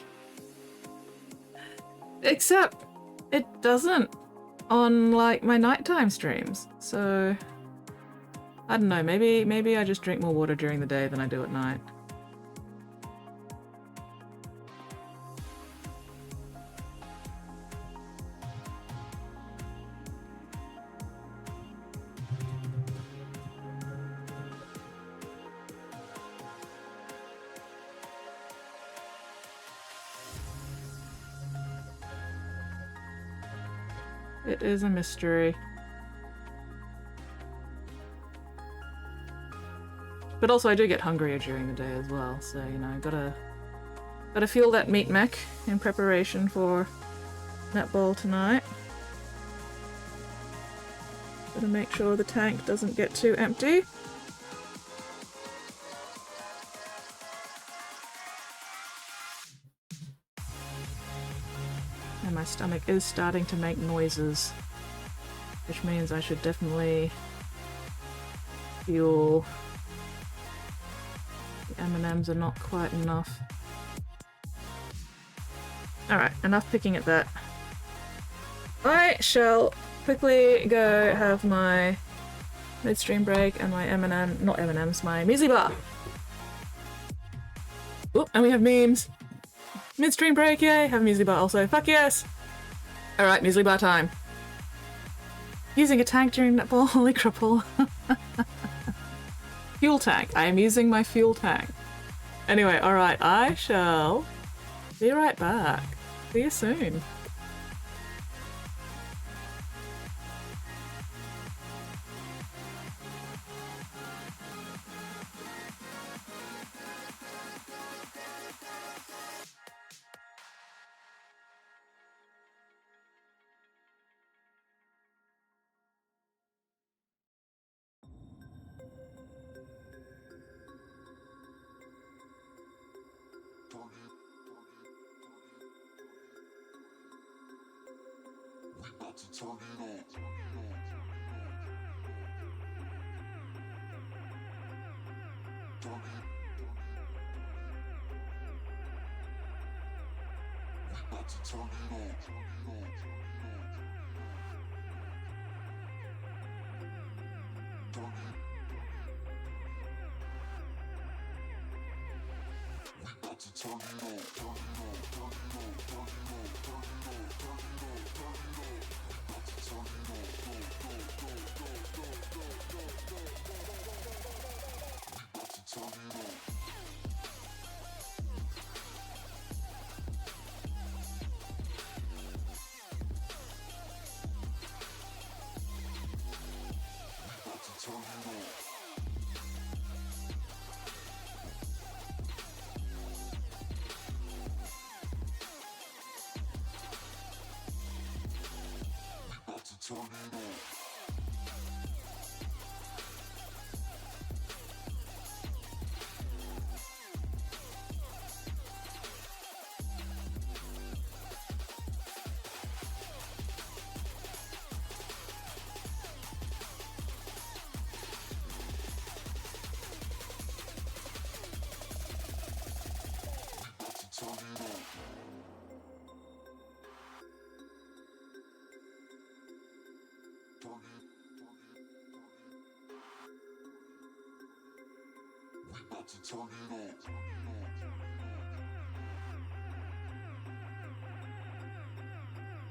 Except it doesn't on like my nighttime streams. So I don't know, maybe I just drink more water during the day than I do at night. It is a mystery. But also I do get hungrier during the day as well, so you know, gotta fuel that meat mech in preparation for netball tonight. Gotta make sure the tank doesn't get too empty. and my stomach is starting to make noises, which means I should definitely fuel. The M&Ms are not quite enough. Alright, enough picking at that. I shall quickly go have my midstream break and my not M&Ms, my muesli bar. Oh, and we have memes. Midstream break, yay! Have a muesli bar also. Fuck yes! Alright, muesli bar time. Using a tank during netball, holy cripple. Fuel tank. I am using my fuel tank. Anyway, alright, I shall be right back. See you soon. We about to turn it on. Turn it. We about to turn it on. Turn it. We about to turn it on. Turn it on. Turn it on. Turn it on. Turn it on. Turn it on. Turn it on. We about to turn it on. We about to turn it on. Turn it on. We about to turn it on. Turn it on. Turn it. We about to turn it on.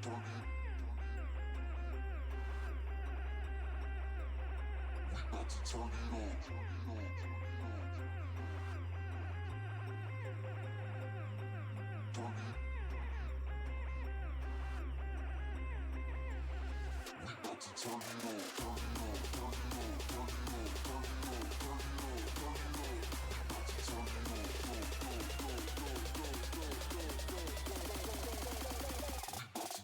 Turn it. We about to turn it on. Turn it. We about to turn it on. Turn it on. Turn it on. Turn it on. Turn it on. Turn it on. Turn it on. We about to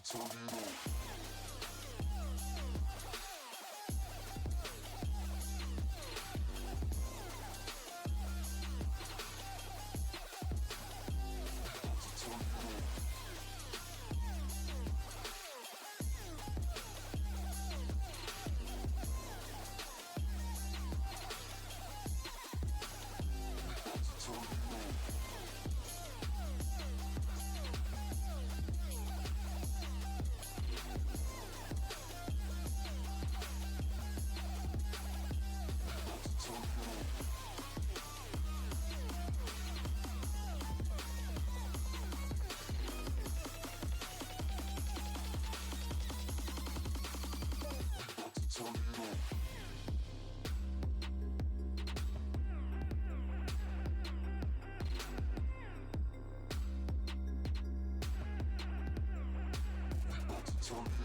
turn it on. We about to turn it on. Turn it on. We about to turn it on. We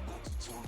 about to turn it on.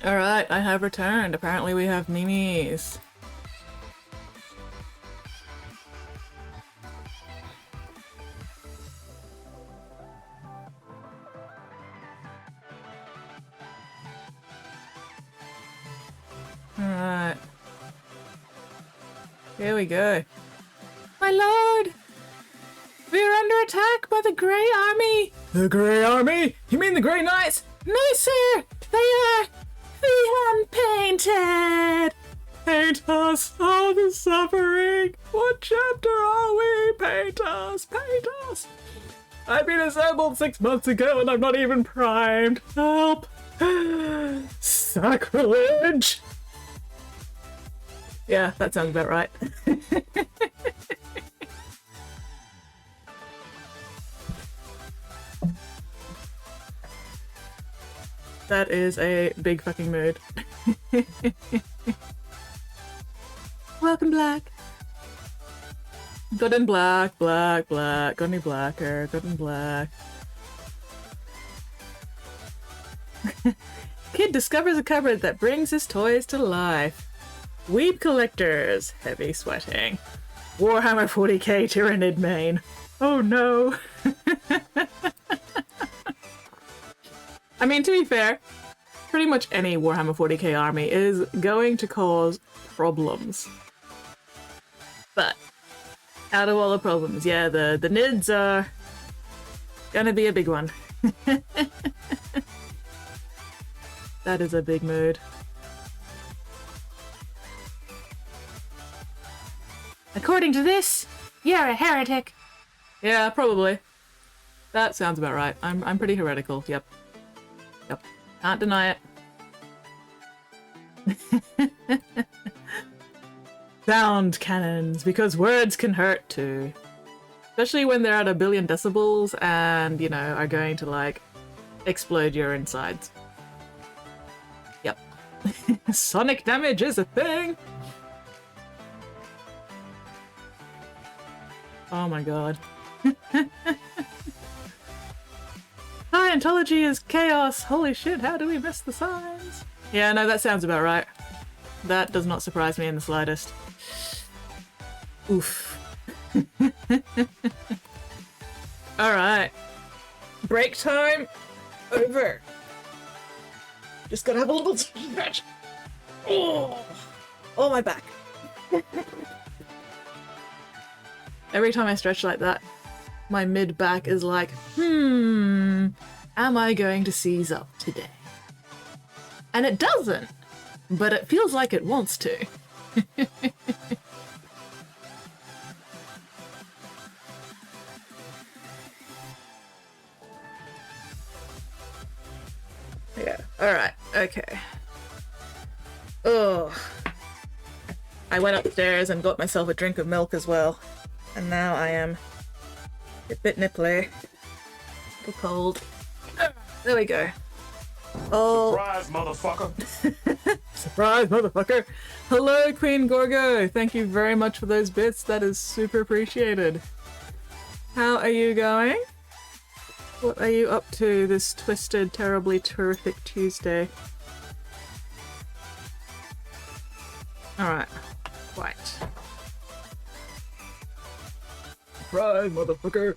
Alright, I have returned. Apparently we have Mimi's. Alright. Here we go. My lord! We are under attack by the Grey Army! The Grey Army? You mean the Grey Knights? No, sir! They are the unpainted! Paint us! Oh, the suffering! What chapter are we? Paint us! Paint us! I've been assembled 6 months ago and I'm not even primed! Help! Sacrilege! Yeah, that sounds about right. That is a big fucking mood. Welcome, Black. Good and black, black, black. Got any blacker? Good and black. Kid discovers a cupboard that brings his toys to life. Weeb collectors. Heavy sweating. Warhammer 40k Tyrannid main. Oh no. I mean, to be fair, pretty much any Warhammer 40k army is going to cause problems. But, out of all the problems, yeah, the nids are gonna be a big one. That is a big mood. According to this, you're a heretic. Yeah, probably. That sounds about right. I'm pretty heretical, yep. Yep. Can't deny it. Sound cannons, because words can hurt too. Especially when they're at 1 billion decibels and, you know, are going to, like, explode your insides. Yep. Sonic damage is a thing! Oh my god. Scientology is chaos! Holy shit, how do we miss the signs? Yeah, no, that sounds about right. That does not surprise me in the slightest. Oof. Alright. Break time over. Just gotta have a little stretch. Oh, my back. Every time I stretch like that, my mid-back is like, am I going to seize up today? And it doesn't, but it feels like it wants to. Yeah, alright, okay. Oh. I went upstairs and got myself a drink of milk as well. And now I am a bit nipply. A little cold. There we go. Oh. Surprise, motherfucker! Surprise, motherfucker! Hello, Queen Gorgo! Thank you very much for those bits. That is super appreciated. How are you going? What are you up to this twisted, terribly terrific Tuesday? Alright. Right. Surprise, motherfucker!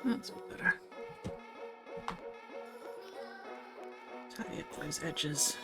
That's better. Tidy up those edges.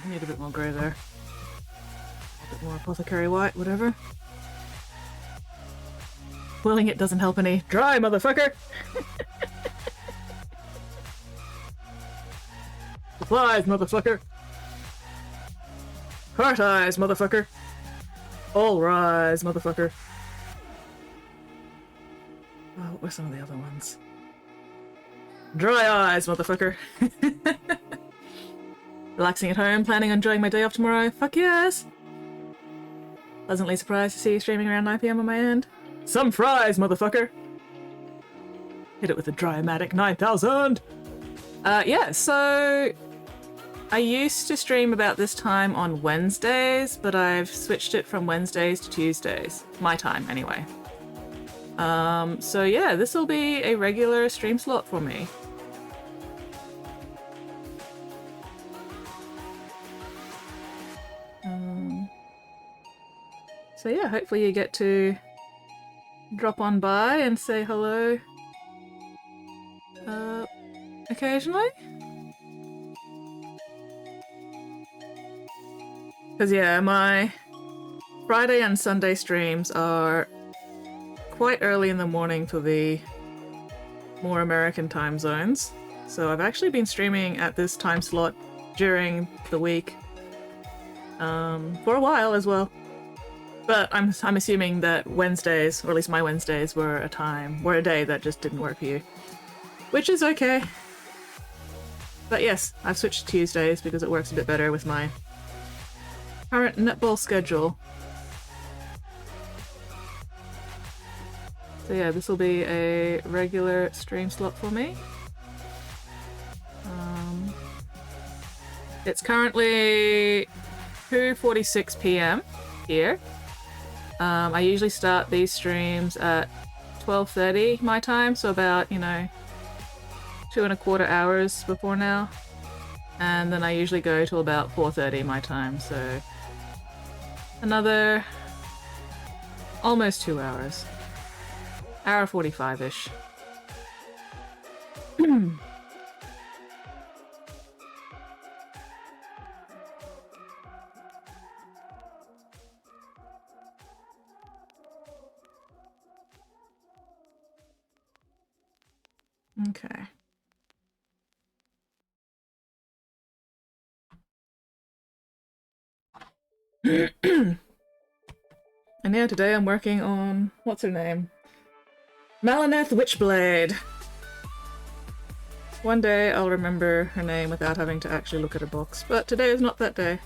Need a bit more grey there. More apothecary white, whatever. Boiling it doesn't help any. Dry, motherfucker! Supplies, motherfucker! Heart eyes, motherfucker! All rise, motherfucker! Oh, what were some of the other ones? Dry eyes, motherfucker! Relaxing at home, planning on enjoying my day off tomorrow. Fuck yes! Pleasantly surprised to see you streaming around 9 PM on my end. Some fries, motherfucker! Hit it with a Drymatic 9000! Yeah, so I used to stream about this time on Wednesdays, but I've switched it from Wednesdays to Tuesdays. My time, anyway. So yeah, this will be a regular stream slot for me. So yeah, hopefully you get to drop on by and say hello occasionally. Because yeah, my Friday and Sunday streams are quite early in the morning for the more American time zones. So I've actually been streaming at this time slot during the week for a while as well. But I'm assuming that Wednesdays, or at least my Wednesdays, were a day that just didn't work for you. Which is okay. But yes, I've switched to Tuesdays because it works a bit better with my current netball schedule. So yeah, this will be a regular stream slot for me. It's currently 2:46 PM here. I usually start these streams at 12:30 my time, so about, 2.25 hours before now. And then I usually go till about 4:30 my time, so another almost 2 hours. Hour 45-ish. Okay. And yeah, today I'm working on, what's her name? Malineth Witchblade. One day I'll remember her name without having to actually look at her books, but today is not that day.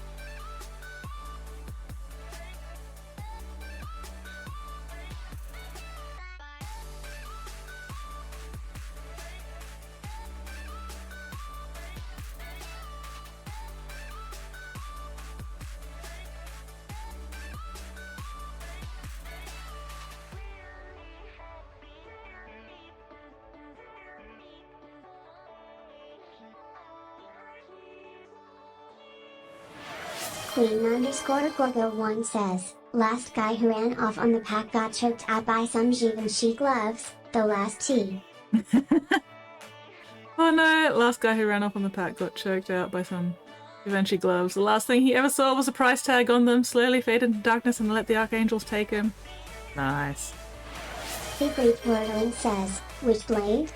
Queen_Gorgo1 says, last guy who ran off on the pack got choked out by some Givenchy gloves, the last T. Oh no, last guy who ran off on the pack got choked out by some Givenchy gloves. The last thing he ever saw was a price tag on them, slowly faded into darkness and let the archangels take him. Nice. Secret Wordling says, Witchblade?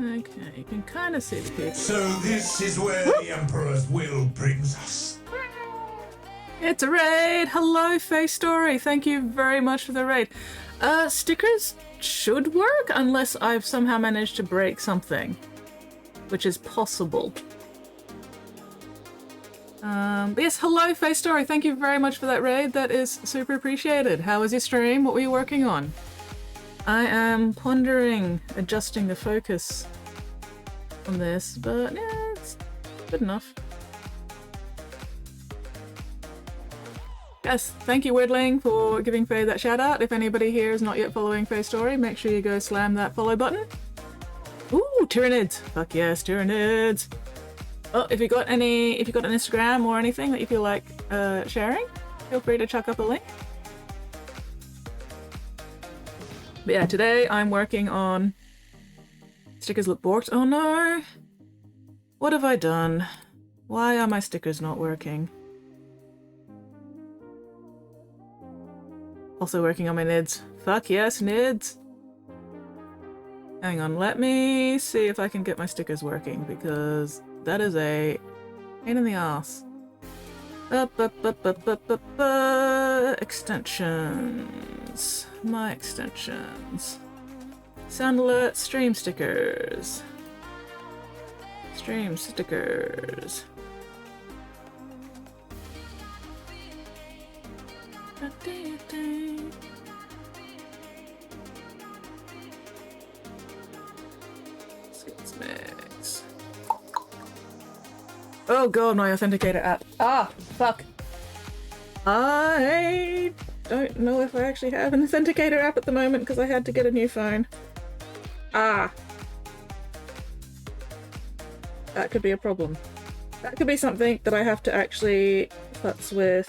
Okay, you can kind of see the people. So this is where the Emperor's will brings us. It's a raid! Hello, Face Story! Thank you very much for the raid. Stickers should work unless I've somehow managed to break something, which is possible. But yes, hello, Face Story. Thank you very much for that raid. That is super appreciated. How was your stream? What were you working on? I am pondering adjusting the focus on this, but yeah, it's good enough. Yes, thank you, Weirdling, for giving Faye that shout out. If anybody here is not yet following Faye Story, make sure you go slam that follow button. Ooh, Tyranids! Fuck yes, Tyranids! Oh, if you got an Instagram or anything that you feel like sharing, feel free to chuck up a link. But yeah, today I'm working on stickers look borked. Oh no! What have I done? Why are my stickers not working? Also working on my nids. Fuck yes, nids! Hang on, let me see if I can get my stickers working, because that is a pain in the ass. Extensions. My extensions. Sound alert, stream stickers. Stream stickers. Let's mix. Oh god, my authenticator app. Ah, fuck. I don't know if I actually have an authenticator app at the moment because I had to get a new phone. Ah. That could be a problem. That could be something that I have to actually futz with.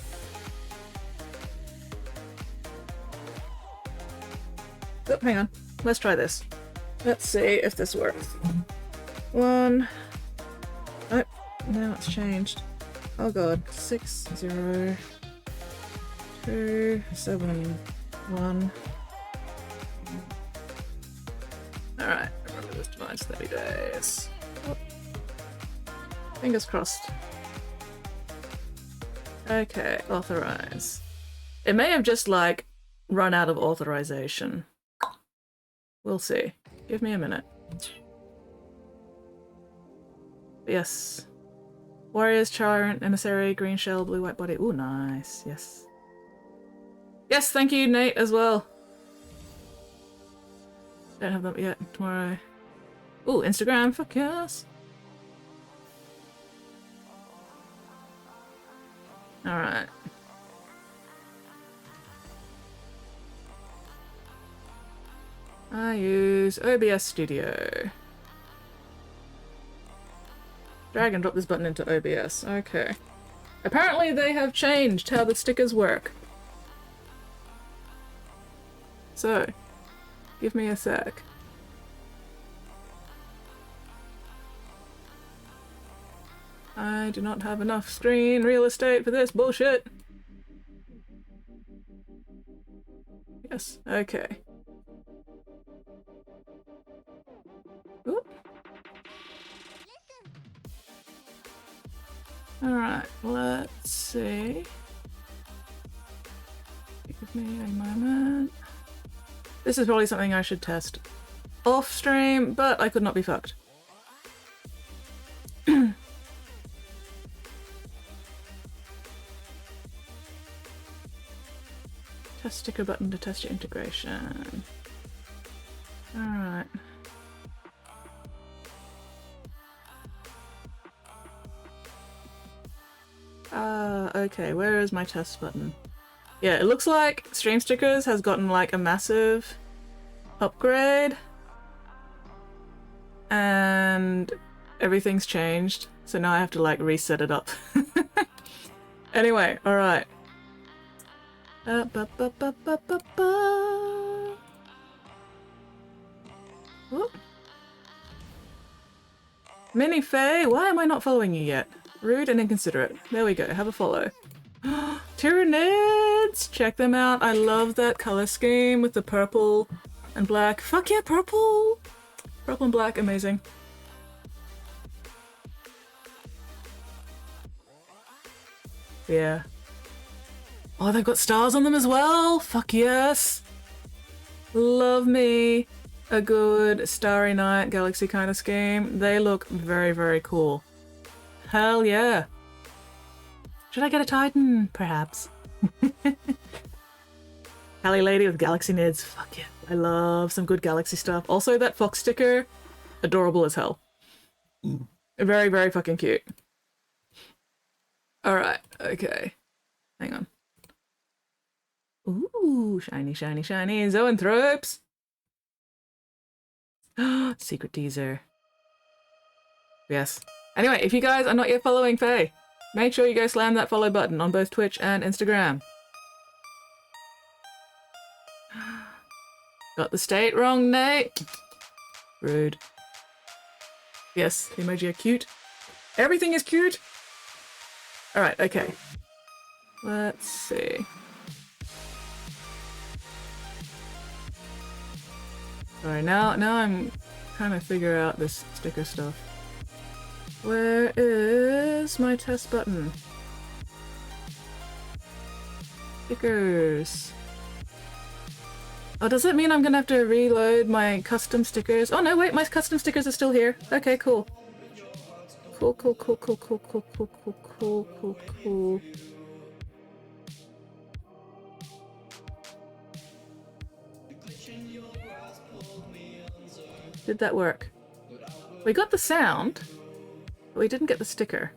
Oh, hang on. Let's try this. Let's see if this works. One. Oh, now it's changed. Oh god. 60271. Alright, remember this device 30 days. Oh. Fingers crossed. Okay, authorize. It may have just like run out of authorization. We'll see. Give me a minute. Yes. Warriors, Tyrant, Emissary, Green Shell, Blue White Body. Ooh, nice. Yes. Yes, thank you, Nate, as well. Don't have that yet. Tomorrow. Ooh, Instagram. Fuck yes. Alright. I use OBS Studio. Drag and drop this button into OBS. Okay. Apparently they have changed how the stickers work. So, give me a sec. I do not have enough screen real estate for this bullshit. Yes, okay. Ooh. Alright, let's see. Give me a moment. This is probably something I should test off stream, but I could not be fucked. Test sticker button to test your integration. Alright. Okay, where is my test button? Yeah, it looks like Stream Stickers has gotten like a massive upgrade. And everything's changed. So now I have to like reset it up. Anyway, alright. Mini Faye, why am I not following you yet? Rude and inconsiderate. There we go, have a follow. Tyranids! Check them out. I love that color scheme with the purple and black. Fuck yeah, purple! Purple and black, amazing. Yeah. Oh, they've got stars on them as well. Fuck yes. Love me a good Starry Night Galaxy kind of scheme. They look very, very cool. Hell yeah. Should I get a Titan? Perhaps. Hallie Lady with Galaxy Nids. Fuck yeah. I love some good Galaxy stuff. Also, that Fox sticker, adorable as hell. Very, very fucking cute. Alright, okay. Hang on. Ooh, shiny, shiny, shiny. Zoanthropes! Secret teaser. Yes. Anyway, if you guys are not yet following Faye, make sure you go slam that follow button on both Twitch and Instagram. Got the state wrong, Nate. Rude. Yes, the emoji are cute. Everything is cute! Alright, okay. Let's see. Alright, now I'm trying to figure out this sticker stuff. Where is my test button? Stickers. Oh, does that mean I'm gonna have to reload my custom stickers? Oh no, wait, my custom stickers are still here. Okay, cool. Cool, cool, cool, cool, cool, cool, cool, cool, cool, cool, cool. Did that work? We got the sound, but we didn't get the sticker.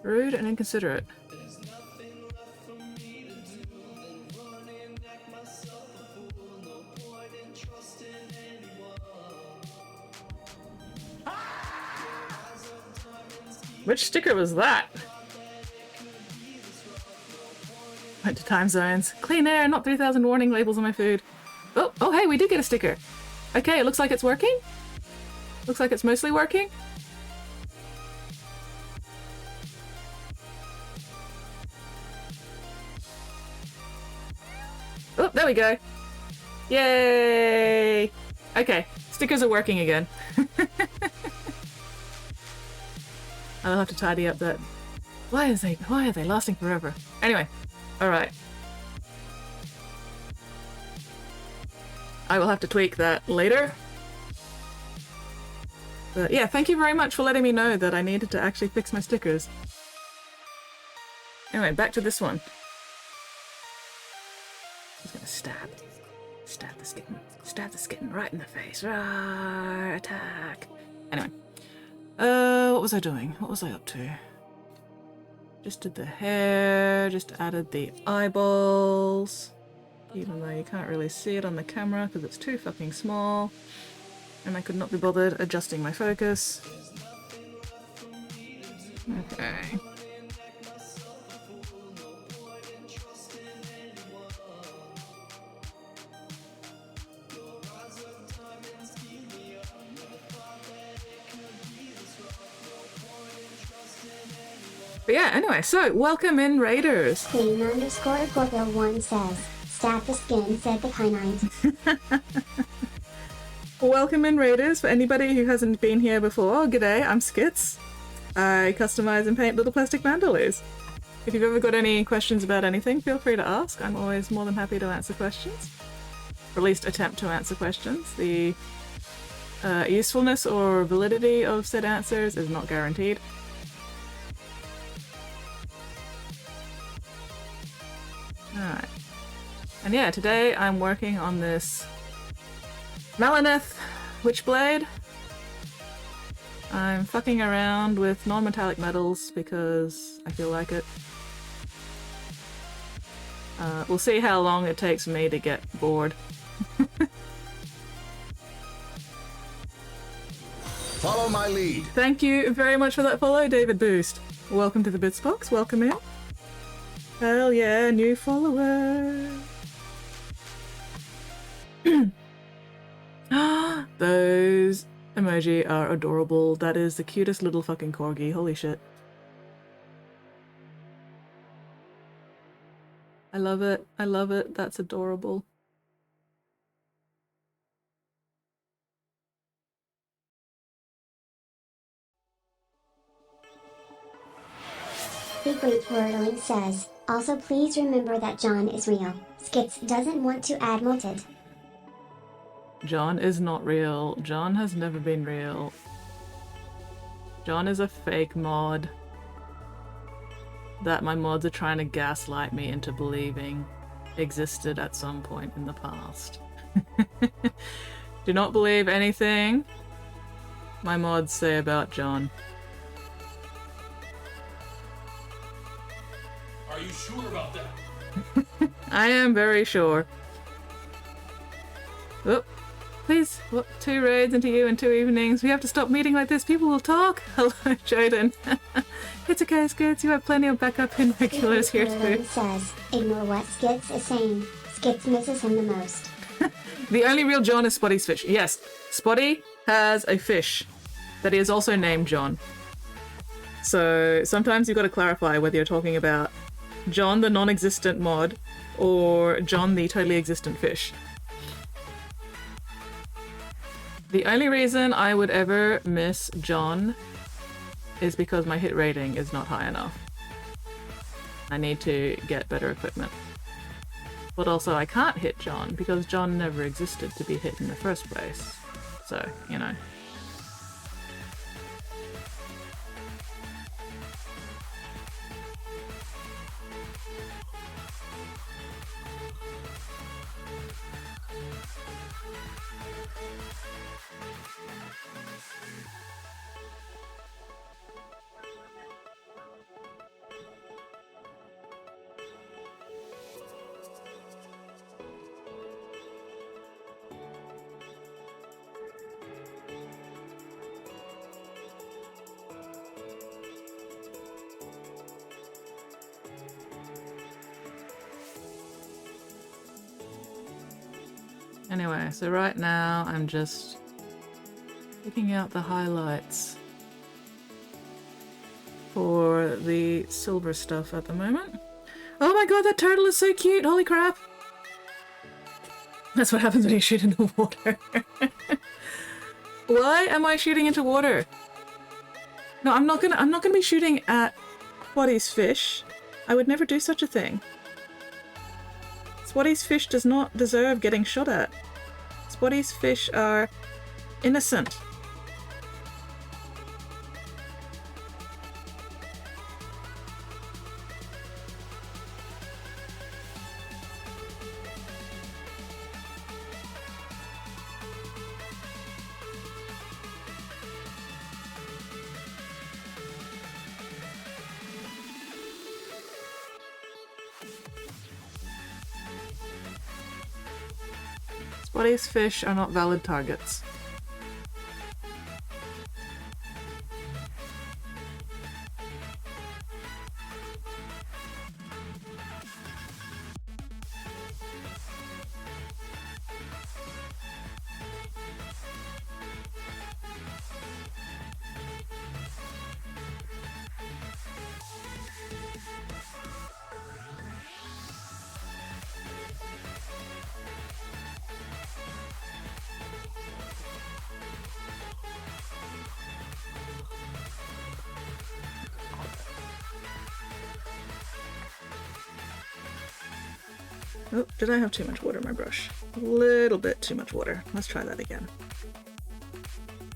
Rude and inconsiderate. Which sticker was that? Went to time zones. Clean air, not 3,000 warning labels on my food. Oh, hey, we did get a sticker. Okay, it looks like it's working. Looks like it's mostly working. Oh, there we go. Yay! Okay, stickers are working again. I'll have to tidy up that. Why are they lasting forever? Anyway, alright. I will have to tweak that later. But yeah, thank you very much for letting me know that I needed to actually fix my stickers. Anyway, back to this one. He's gonna stab the skin right in the face. Rawr, attack. Anyway. What was I doing? What was I up to? Just did the hair, just added the eyeballs. Even though you can't really see it on the camera because it's too fucking small. And I could not be bothered adjusting my focus. Okay. But yeah, anyway, so welcome in Raiders. Queen_Gorgo1 says, stab the skin, said the K9. Welcome in Raiders for anybody who hasn't been here before. G'day, I'm Skits. I customize and paint little plastic mandalays. If you've ever got any questions about anything, feel free to ask. I'm always more than happy to answer questions. Or at least attempt to answer questions. The usefulness or validity of said answers is not guaranteed. Alright. And yeah, today I'm working on this Melaneth Witchblade. I'm fucking around with non-metallic metals because I feel like it. We'll see how long it takes me to get bored. Follow my lead. Thank you very much for that follow, David Boost. Welcome to the Bits Box. Welcome in. Hell yeah, new follower. Those emoji are adorable. That is the cutest little fucking corgi. Holy shit. I love it. I love it. That's adorable. Happy Great Wordling says, also please remember that John is real. Skits doesn't want to add moted. John is not real. John has never been real. John is a fake mod that my mods are trying to gaslight me into believing existed at some point in the past. Do not believe anything my mods say about John. Are you sure about that? I am very sure. Oh, please, what, 2 raids into you in 2 evenings. We have to stop meeting like this. People will talk. Hello, Jaden. It's okay, Skits. You have plenty of backup in regulars here too. Says, ignore what Skits is saying. Skits misses him the most. The only real John is Spotty's fish. Yes, Spotty has a fish that is also named John. So sometimes you've got to clarify whether you're talking about John the non-existent mod or John the totally existent fish. The only reason I would ever miss John is because my hit rating is not high enough. I need to get better equipment. But also I can't hit John because John never existed to be hit in the first place. So, you know. Anyway, so right now I'm just picking out the highlights for the silver stuff at the moment. Oh my god, that turtle is so cute! Holy crap! That's what happens when you shoot into water. Why am I shooting into water? No, I'm not gonna be shooting at Spotty's fish. I would never do such a thing. Spotty's fish does not deserve getting shot at. Spotty's fish are innocent. Spotty's fish are not valid targets. Oh, did I have too much water in my brush? A little bit too much water. Let's try that again.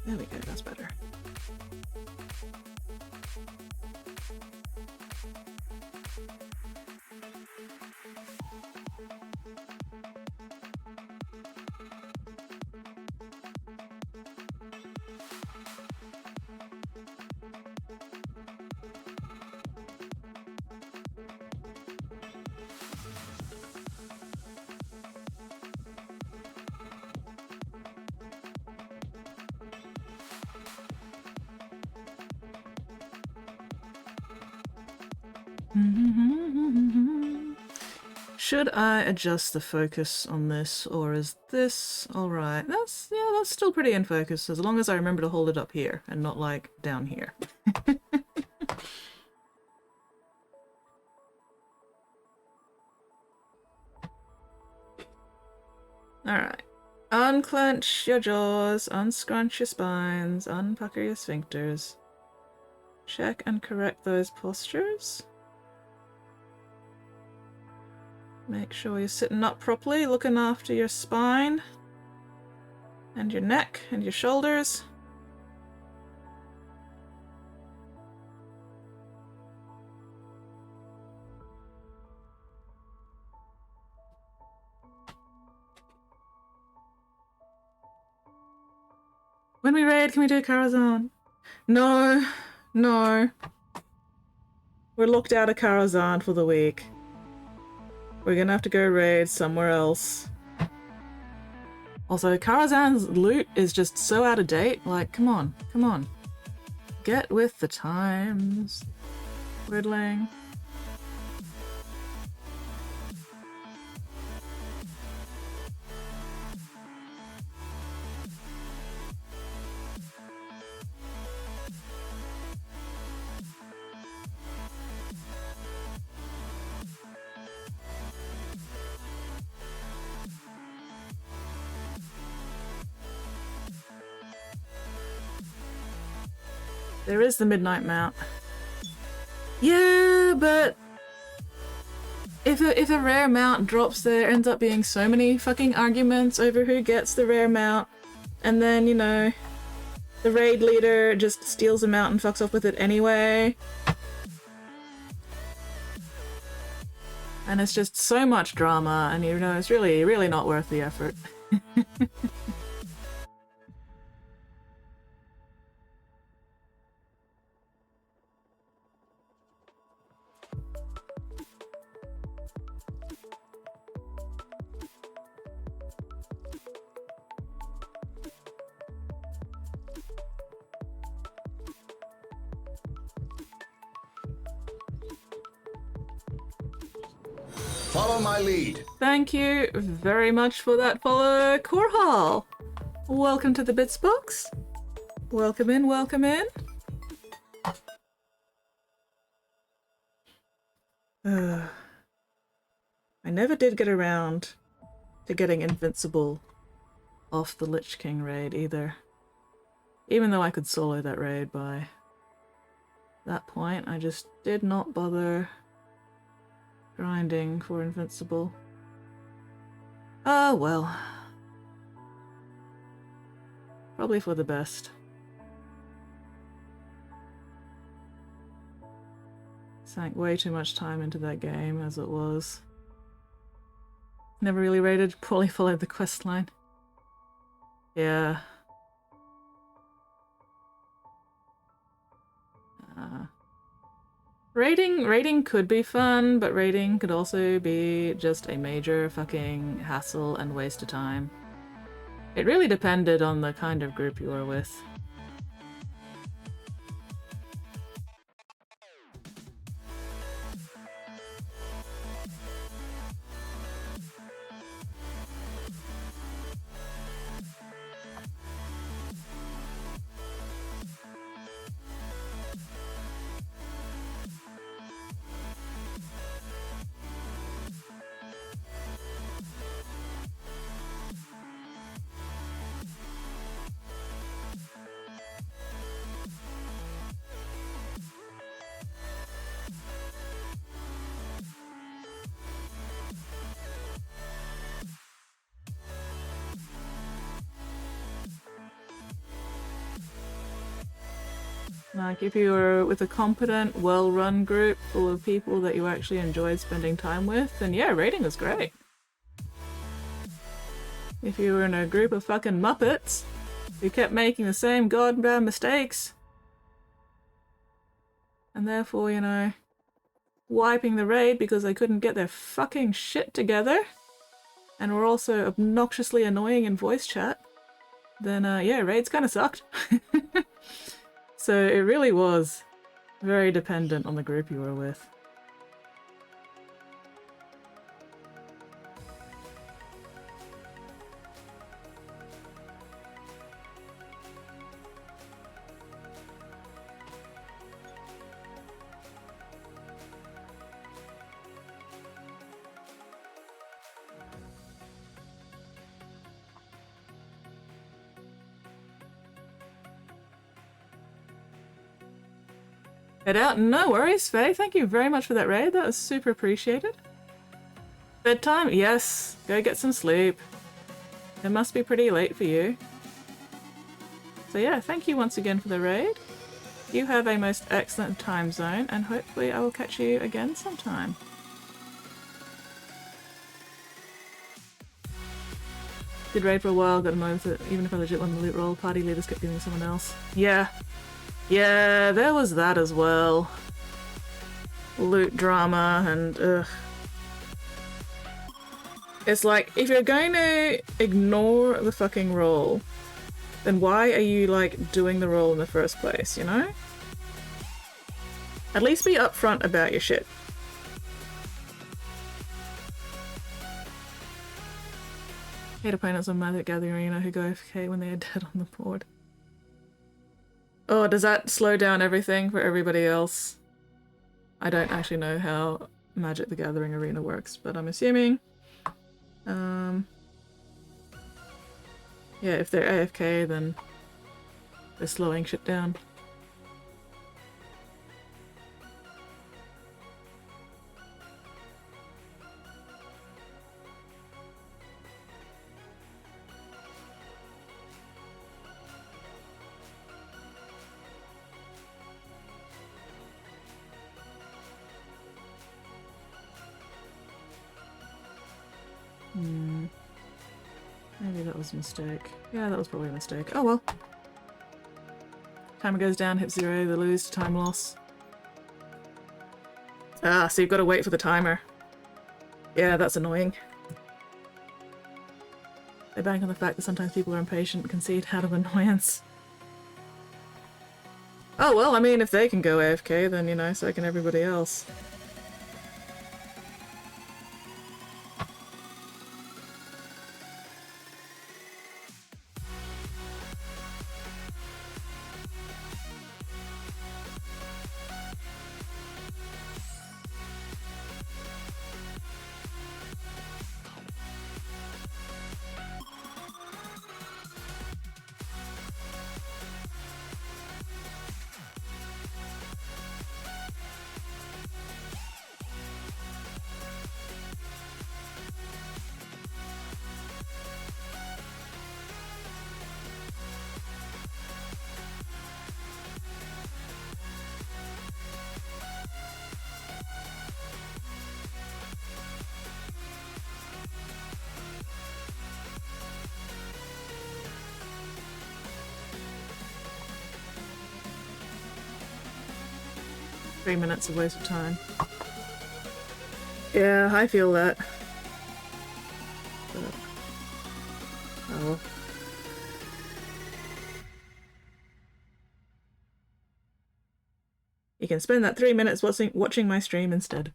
There we go, that's better. Should I adjust the focus on this, or is this alright? That's still pretty in focus, as long as I remember to hold it up here and not like down here. Alright. Unclench your jaws, unscrunch your spines, unpucker your sphincters. Check and correct those postures. Make sure you're sitting up properly, looking after your spine and your neck and your shoulders. When we raid, can we do Karazhan? No, no. We're locked out of Karazhan for the week. We're gonna have to go raid somewhere else. Also, Karazhan's loot is just so out of date. Like, come on, come on. Get with the times. Riddling. There is the Midnight Mount. Yeah, but if a rare mount drops, there ends up being so many fucking arguments over who gets the rare mount, and then, you know, the raid leader just steals a mount and fucks off with it anyway. And it's just so much drama, and you know, it's really, really not worth the effort. Follow my lead. Thank you very much for that follow, Korhal. Welcome to the Bits Box. Welcome in, welcome in. I never did get around to getting Invincible off the Lich King raid either. Even though I could solo that raid by that point, I just did not bother grinding for Invincible. Oh well. Probably for the best. Sank way too much time into that game as it was. Never really raided, probably followed the quest line. Yeah. Raiding could be fun, but raiding could also be just a major fucking hassle and waste of time. It really depended on the kind of group you were with. Like, if you were with a competent, well-run group full of people that you actually enjoyed spending time with, then yeah, raiding was great. If you were in a group of fucking muppets who kept making the same goddamn mistakes, and therefore, you know, wiping the raid because they couldn't get their fucking shit together, and were also obnoxiously annoying in voice chat, then yeah, raids kinda sucked. So it really was very dependent on the group you were with. Head out. No worries, Faye. Thank you very much for that raid. That was super appreciated. Bedtime? Yes. Go get some sleep. It must be pretty late for you. So yeah, thank you once again for the raid. You have a most excellent time zone, and hopefully I will catch you again sometime. Did raid for a while, got annoyed with it. Even if I legit won the loot roll, party leaders kept giving someone else. Yeah. Yeah, there was that as well. Loot drama and ugh. It's like, if you're going to ignore the fucking roll, then why are you, like, doing the roll in the first place, you know? At least be upfront about your shit. Hate opponents on Magic Gathering Arena who go AFK when they are dead on the board. Oh, does that slow down everything for everybody else? I don't actually know how Magic the Gathering Arena works, but I'm assuming... yeah, if they're AFK, then they're slowing shit down. Maybe that was a mistake. Yeah, that was probably a mistake. Oh well. Timer goes down, hit 0, they lose, time loss. Ah, so you've got to wait for the timer. Yeah, that's annoying. They bank on the fact that sometimes people are impatient and concede out of annoyance. Oh well, I mean, if they can go AFK, then, you know, so can everybody else. Three minutes of waste of time. Yeah, I feel that. But, oh. You can spend that 3 minutes watching my stream instead.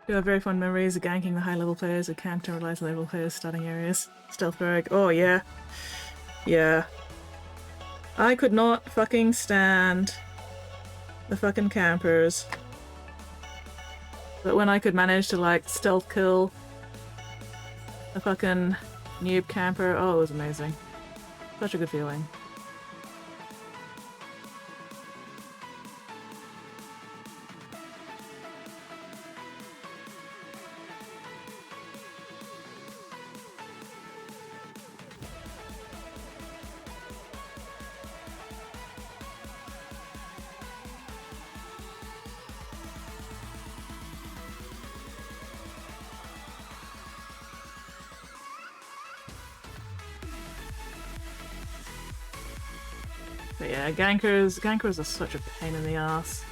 Do have very fond memories of ganking the high-level players who can't terrorize low-level players starting areas. Stealth rogue. Oh, yeah. Yeah. I could not fucking stand the fucking campers. But when I could manage to, like, stealth kill a fucking noob camper, oh, it was amazing. Such a good feeling. But yeah, gankers are such a pain in the ass.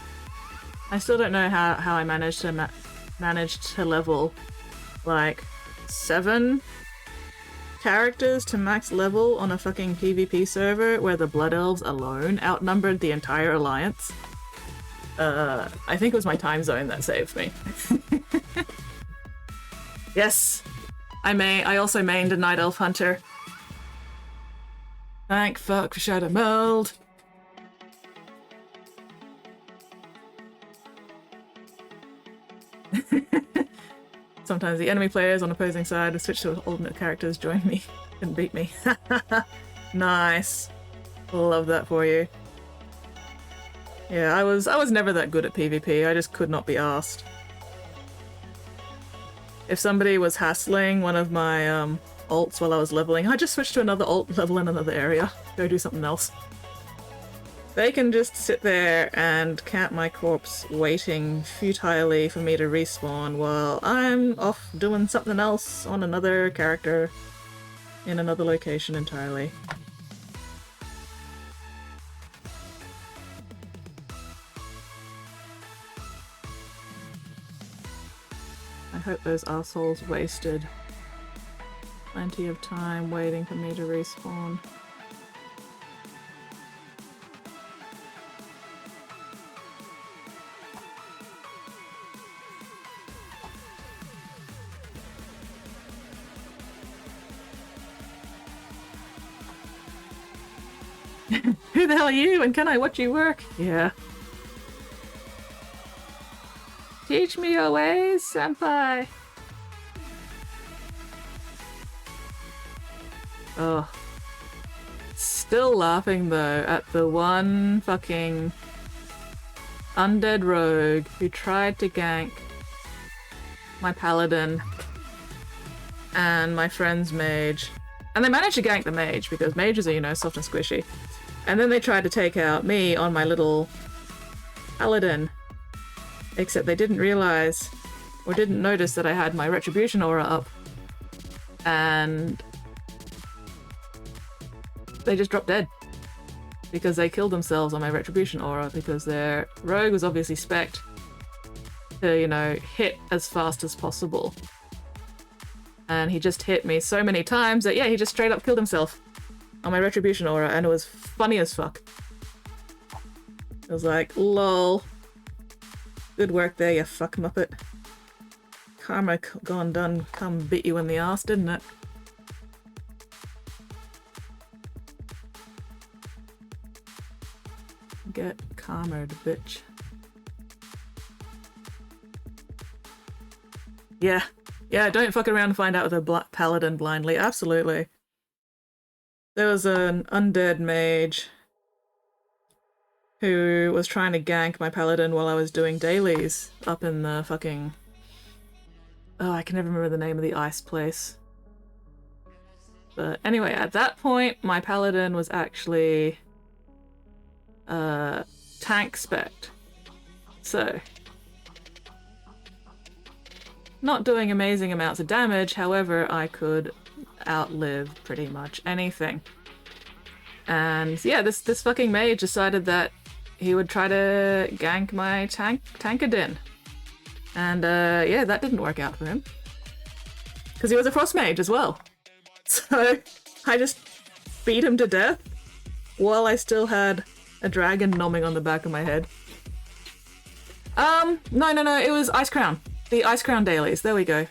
I still don't know how I managed to level like 7 characters to max level on a fucking PvP server where the Blood Elves alone outnumbered the entire alliance. I think it was my time zone that saved me. Yes, I also mained a Night Elf Hunter. Thank fuck for Shadow Meld. Sometimes the enemy players on opposing side will switch to alternate characters, join me, and beat me. Nice. Love that for you. Yeah, I was never that good at PvP. I just could not be asked. If somebody was hassling one of my ults while I was leveling, I just switched to another ult, level in another area, go do something else. They can just sit there and camp my corpse waiting futilely for me to respawn while I'm off doing something else on another character in another location entirely. I hope those assholes wasted plenty of time waiting for me to respawn. Who the hell are you, and can I watch you work? Yeah. Teach me your ways, senpai! Oh. Still laughing though at the one fucking undead rogue who tried to gank my paladin and my friend's mage. And they managed to gank the mage because mages are, you know, soft and squishy. And then they tried to take out me on my little paladin. Except they didn't realize or didn't notice that I had my retribution aura up. And they just dropped dead. Because they killed themselves on my retribution aura because their rogue was obviously spec'd to, you know, hit as fast as possible. And he just hit me so many times that, yeah, he just straight up killed himself on my retribution aura, and it was funny as fuck. I was like, lol. Good work there, you fuck muppet. Karma gone done come bit you in the ass, didn't it? Get karma, bitch. Yeah. Yeah, don't fuck around and find out with a paladin blindly. Absolutely. There was an undead mage who was trying to gank my paladin while I was doing dailies up in the fucking... Oh, I can never remember the name of the ice place. But anyway, at that point, my paladin was actually... tank spec'd. So... not doing amazing amounts of damage, however, I could outlive pretty much anything. And yeah, this fucking mage decided that he would try to gank my tankadin. And yeah, that didn't work out for him. Because he was a frost mage as well. So I just beat him to death while I still had a dragon nomming on the back of my head. No, it was Ice Crown. The Ice Crown dailies, there we go.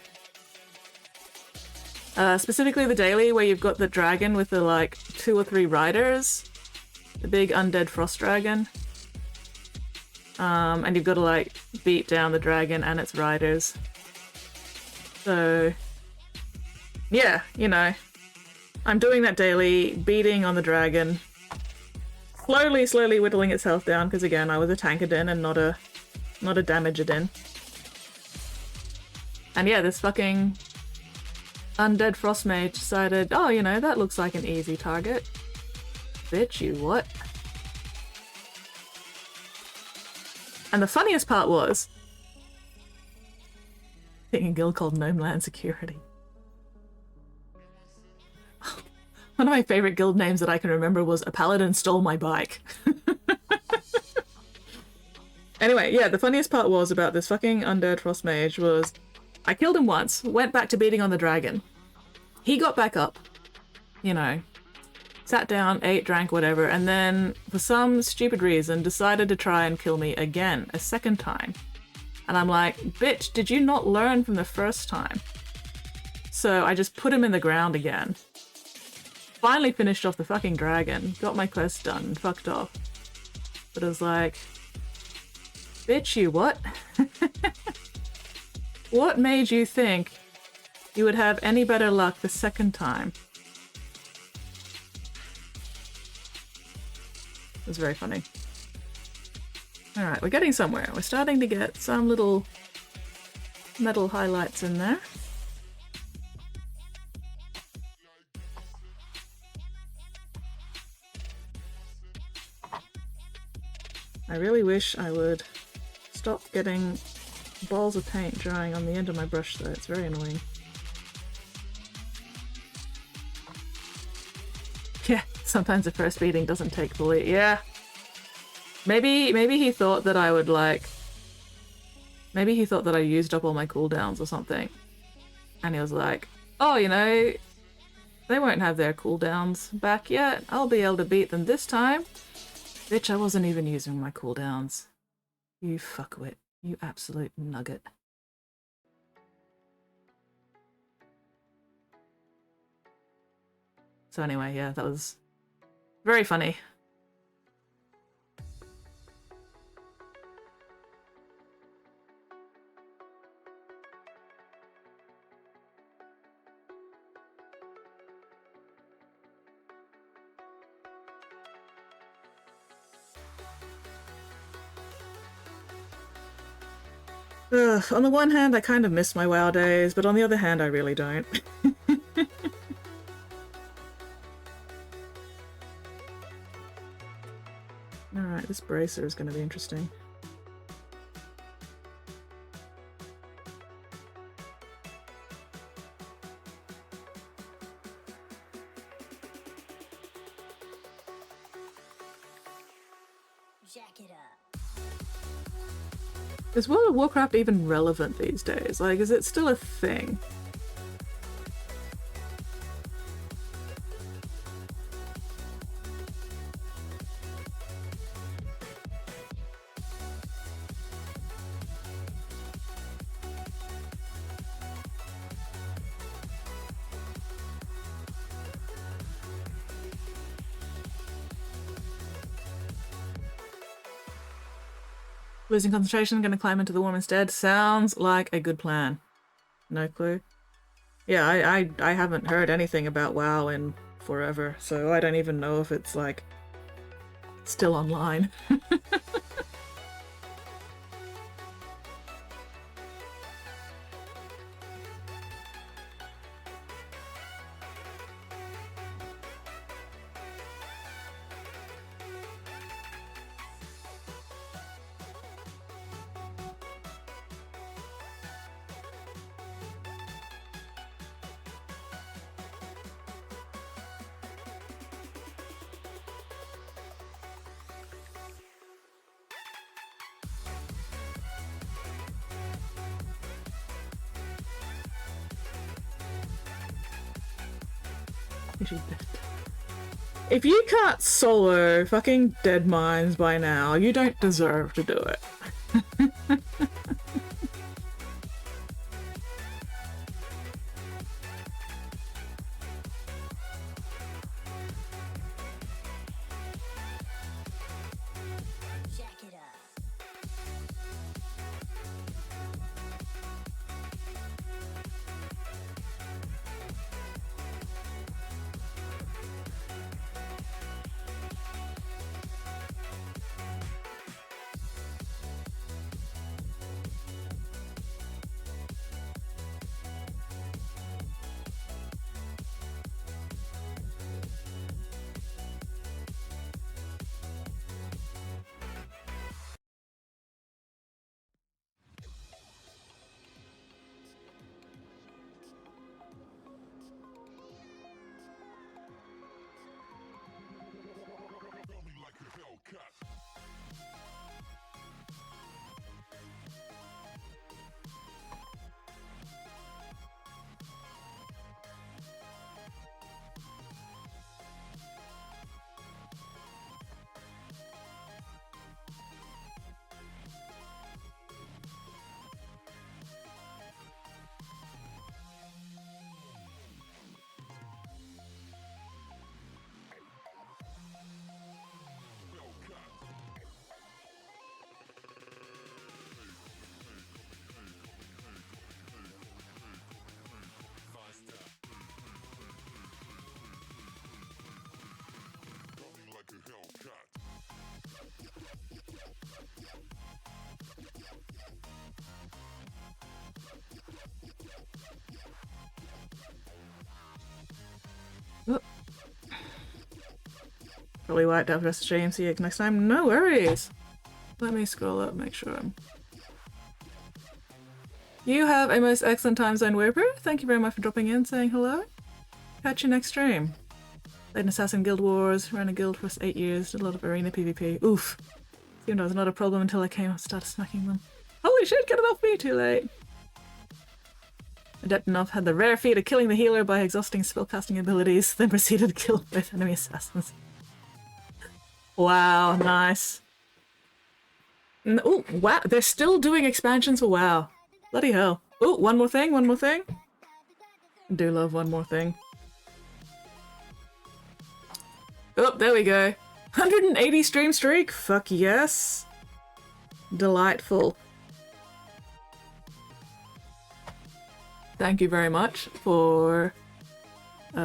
Specifically the daily where you've got the dragon with the like 2 or 3 riders. The big undead frost dragon. And you've got to like beat down the dragon and its riders. So yeah, you know, I'm doing that daily, beating on the dragon. Slowly whittling its health down because again, I was a tankadin and not a damagedin. And yeah, this fucking undead frost mage decided, oh, you know, that looks like an easy target. Bitch, you what? And the funniest part was, being a guild called Gnome Land Security. One of my favorite guild names that I can remember was A Paladin Stole My Bike. Anyway, yeah, the funniest part was about this fucking undead frost mage was, I killed him once, went back to beating on the dragon. He got back up, you know, sat down, ate, drank, whatever, and then, for some stupid reason, decided to try and kill me again, a second time. And I'm like, bitch, did you not learn from the first time? So I just put him in the ground again. Finally finished off the fucking dragon, got my quest done, and fucked off. But I was like, bitch, you what? What made you think you would have any better luck the second time? It was very funny. Alright, we're getting somewhere. We're starting to get some little metal highlights in there. I really wish I would stop getting balls of paint drying on the end of my brush though, it's very annoying. Yeah, sometimes the first beating doesn't take fully. Yeah. Maybe he thought that I would like... Maybe he thought that I used up all my cooldowns or something. And he was like, oh, you know, they won't have their cooldowns back yet. I'll be able to beat them this time. Bitch, I wasn't even using my cooldowns. You fuckwit. You absolute nugget. So anyway, yeah, that was very funny. Ugh, on the one hand, I kind of miss my WoW days, but on the other hand, I really don't. Alright, this bracer is going to be interesting. Jack it up. Is World of Warcraft even relevant these days? Like, is it still a thing? Losing concentration, gonna climb into the worm instead. Sounds like a good plan. No clue. Yeah, I haven't heard anything about WoW in forever, so I don't even know if it's like still online. If you can't solo fucking Dead Mines by now, you don't deserve to do it. Jack it up. probably wiped out for the rest of the stream. See you next time. No worries. Let me scroll up, make sure I'm... You have a most excellent time zone, Weber. Thank you very much for dropping in, saying hello. Catch you next stream. Played an Assassin Guild Wars, ran a guild for 8 years, did a lot of arena PvP. Oof. Seemed I was not a problem until I came and started smacking them. Holy shit, get it off me, too late. Adept enough had the rare feat of killing the healer by exhausting spellcasting abilities, then proceeded to kill both enemy assassins. Wow, nice. Oh, wow, they're still doing expansions for WoW. Bloody hell. Oh, one more thing, one more thing. I do love one more thing. Oh, there we go. 180 stream streak? Fuck yes. Delightful. Thank you very much for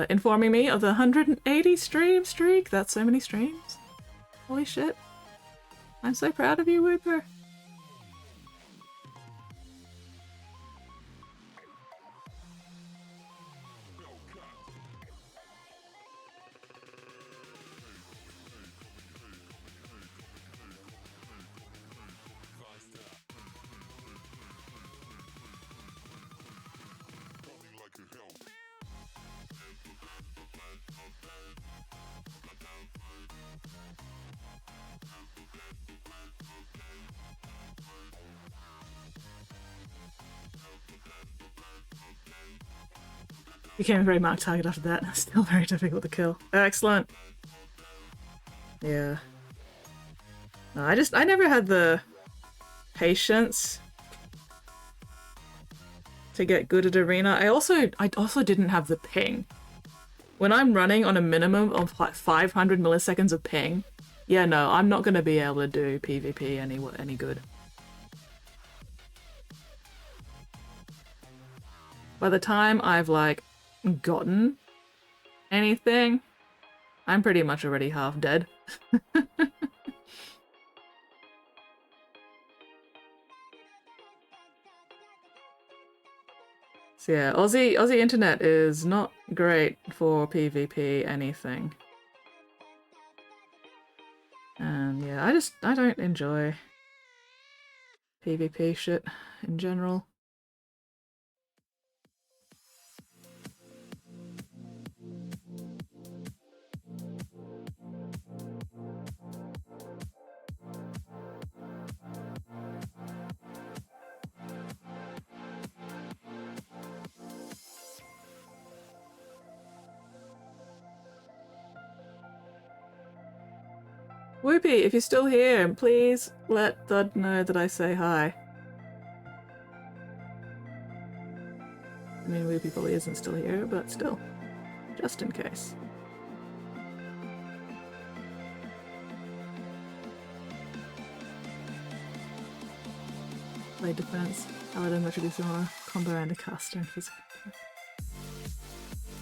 informing me of the 180 stream streak. That's so many streams. Holy shit. I'm so proud of you, Wooper. Became a very marked target after that. Still very difficult to kill. Excellent. Yeah. No, I never had the patience to get good at arena. I also didn't have the ping. When I'm running on a minimum of like 500 milliseconds of ping, yeah, no, I'm not gonna be able to do PvP any good. By the time I've like gotten anything, I'm pretty much already half dead. So yeah, Aussie internet is not great for PvP anything. And yeah, I don't enjoy PvP shit in general. Whoopie, if you're still here, please let Thud know that I say hi. I mean, Whoopie probably isn't still here, but still. Just in case. Play defense. Paladin, Retribution, Armor, Combo, and a caster and physical.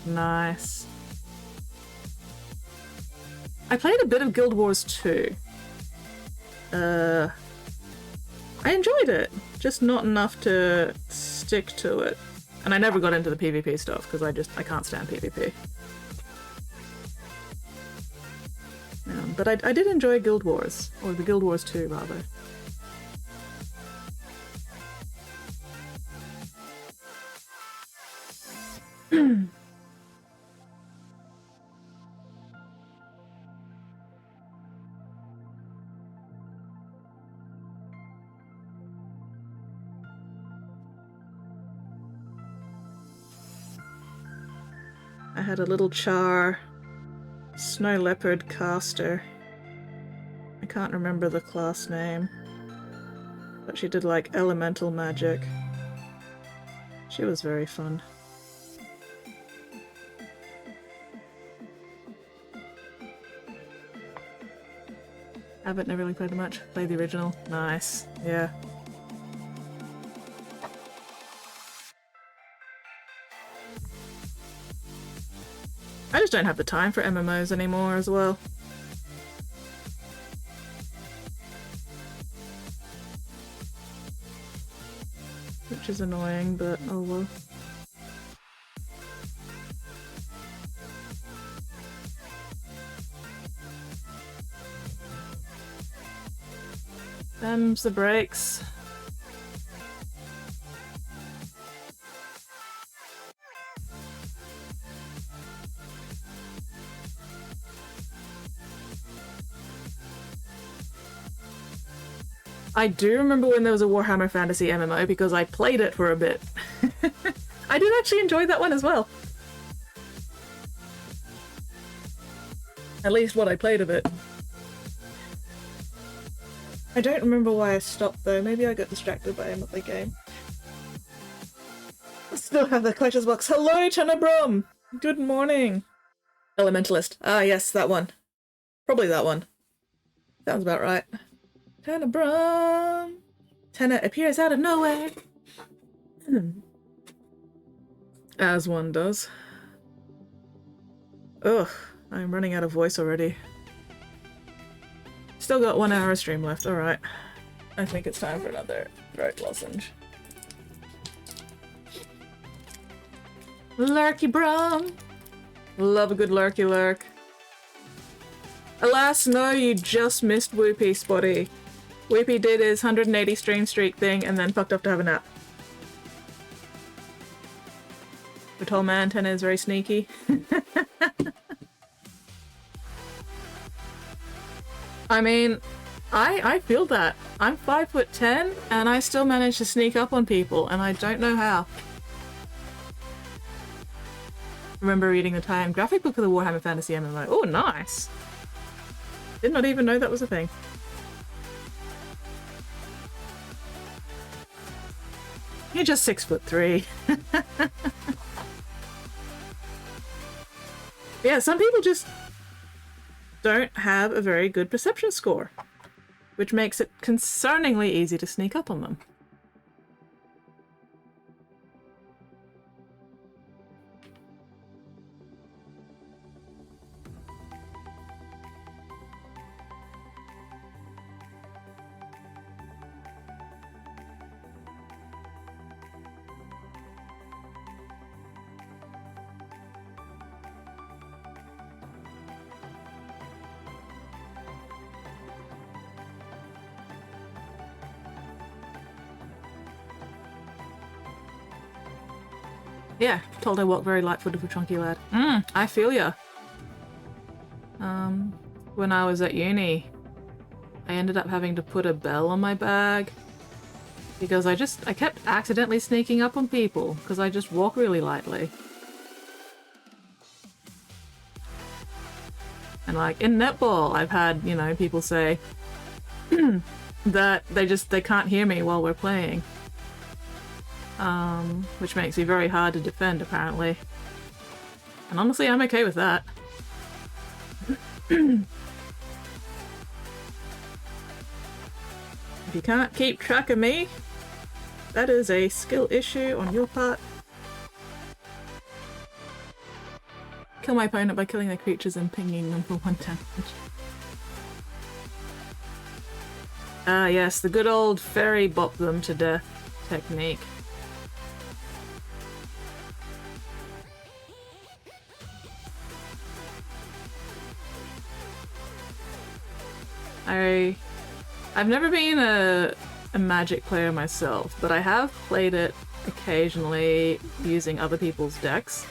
Nice. I played a bit of Guild Wars 2. I enjoyed it, just not enough to stick to it. And I never got into the PvP stuff because I can't stand PvP. But I did enjoy Guild Wars, or the Guild Wars 2 rather. I had a little char, snow leopard caster. I can't remember the class name, but she did like elemental magic. She was very fun. Haven't never really played them much. Played the original. Nice. Yeah. I just don't have the time for MMOs anymore as well. Which is annoying, but oh well. Them's the breaks. I do remember when there was a Warhammer Fantasy MMO because I played it for a bit. I did actually enjoy that one as well. At least what I played of it. I don't remember why I stopped though. Maybe I got distracted by another game. I still have the collector's box. Hello, Tenebrum! Good morning. Elementalist. Ah, yes, that one. Probably that one. Sounds about right. Tenebrum! Tenna appears out of nowhere. As one does. Ugh, I'm running out of voice already. Still got 1 hour of stream left, alright. I think it's time for another throat lozenge. Lurky Brum! Love a good lurky lurk. Alas, no, you just missed Whoopie, Spotty. Whoopie did his 180 stream streak thing and then fucked off to have a nap. The tall man, Tenna, is very sneaky. I mean, I feel that. I'm 5'10" and I still manage to sneak up on people and I don't know how. Remember reading the tie-in graphic book of the Warhammer Fantasy MMO. Oh, nice! Did not even know that was a thing. You're just 6'3". Yeah, some people just don't have a very good perception score, which makes it concerningly easy to sneak up on them. Yeah, told I walk very light-footed for chunky lad. I feel ya. When I was at uni, I ended up having to put a bell on my bag because I kept accidentally sneaking up on people because I just walk really lightly. And like in netball, I've had, you know, people say that they can't hear me while we're playing. Which makes me very hard to defend, apparently. And honestly, I'm okay with that. If you can't keep track of me, that is a skill issue on your part. Kill my opponent by killing their creatures and pinging them for 1 damage. Ah yes, the good old fairy bop them to death technique. I've never been a Magic player myself, but I have played it occasionally using other people's decks.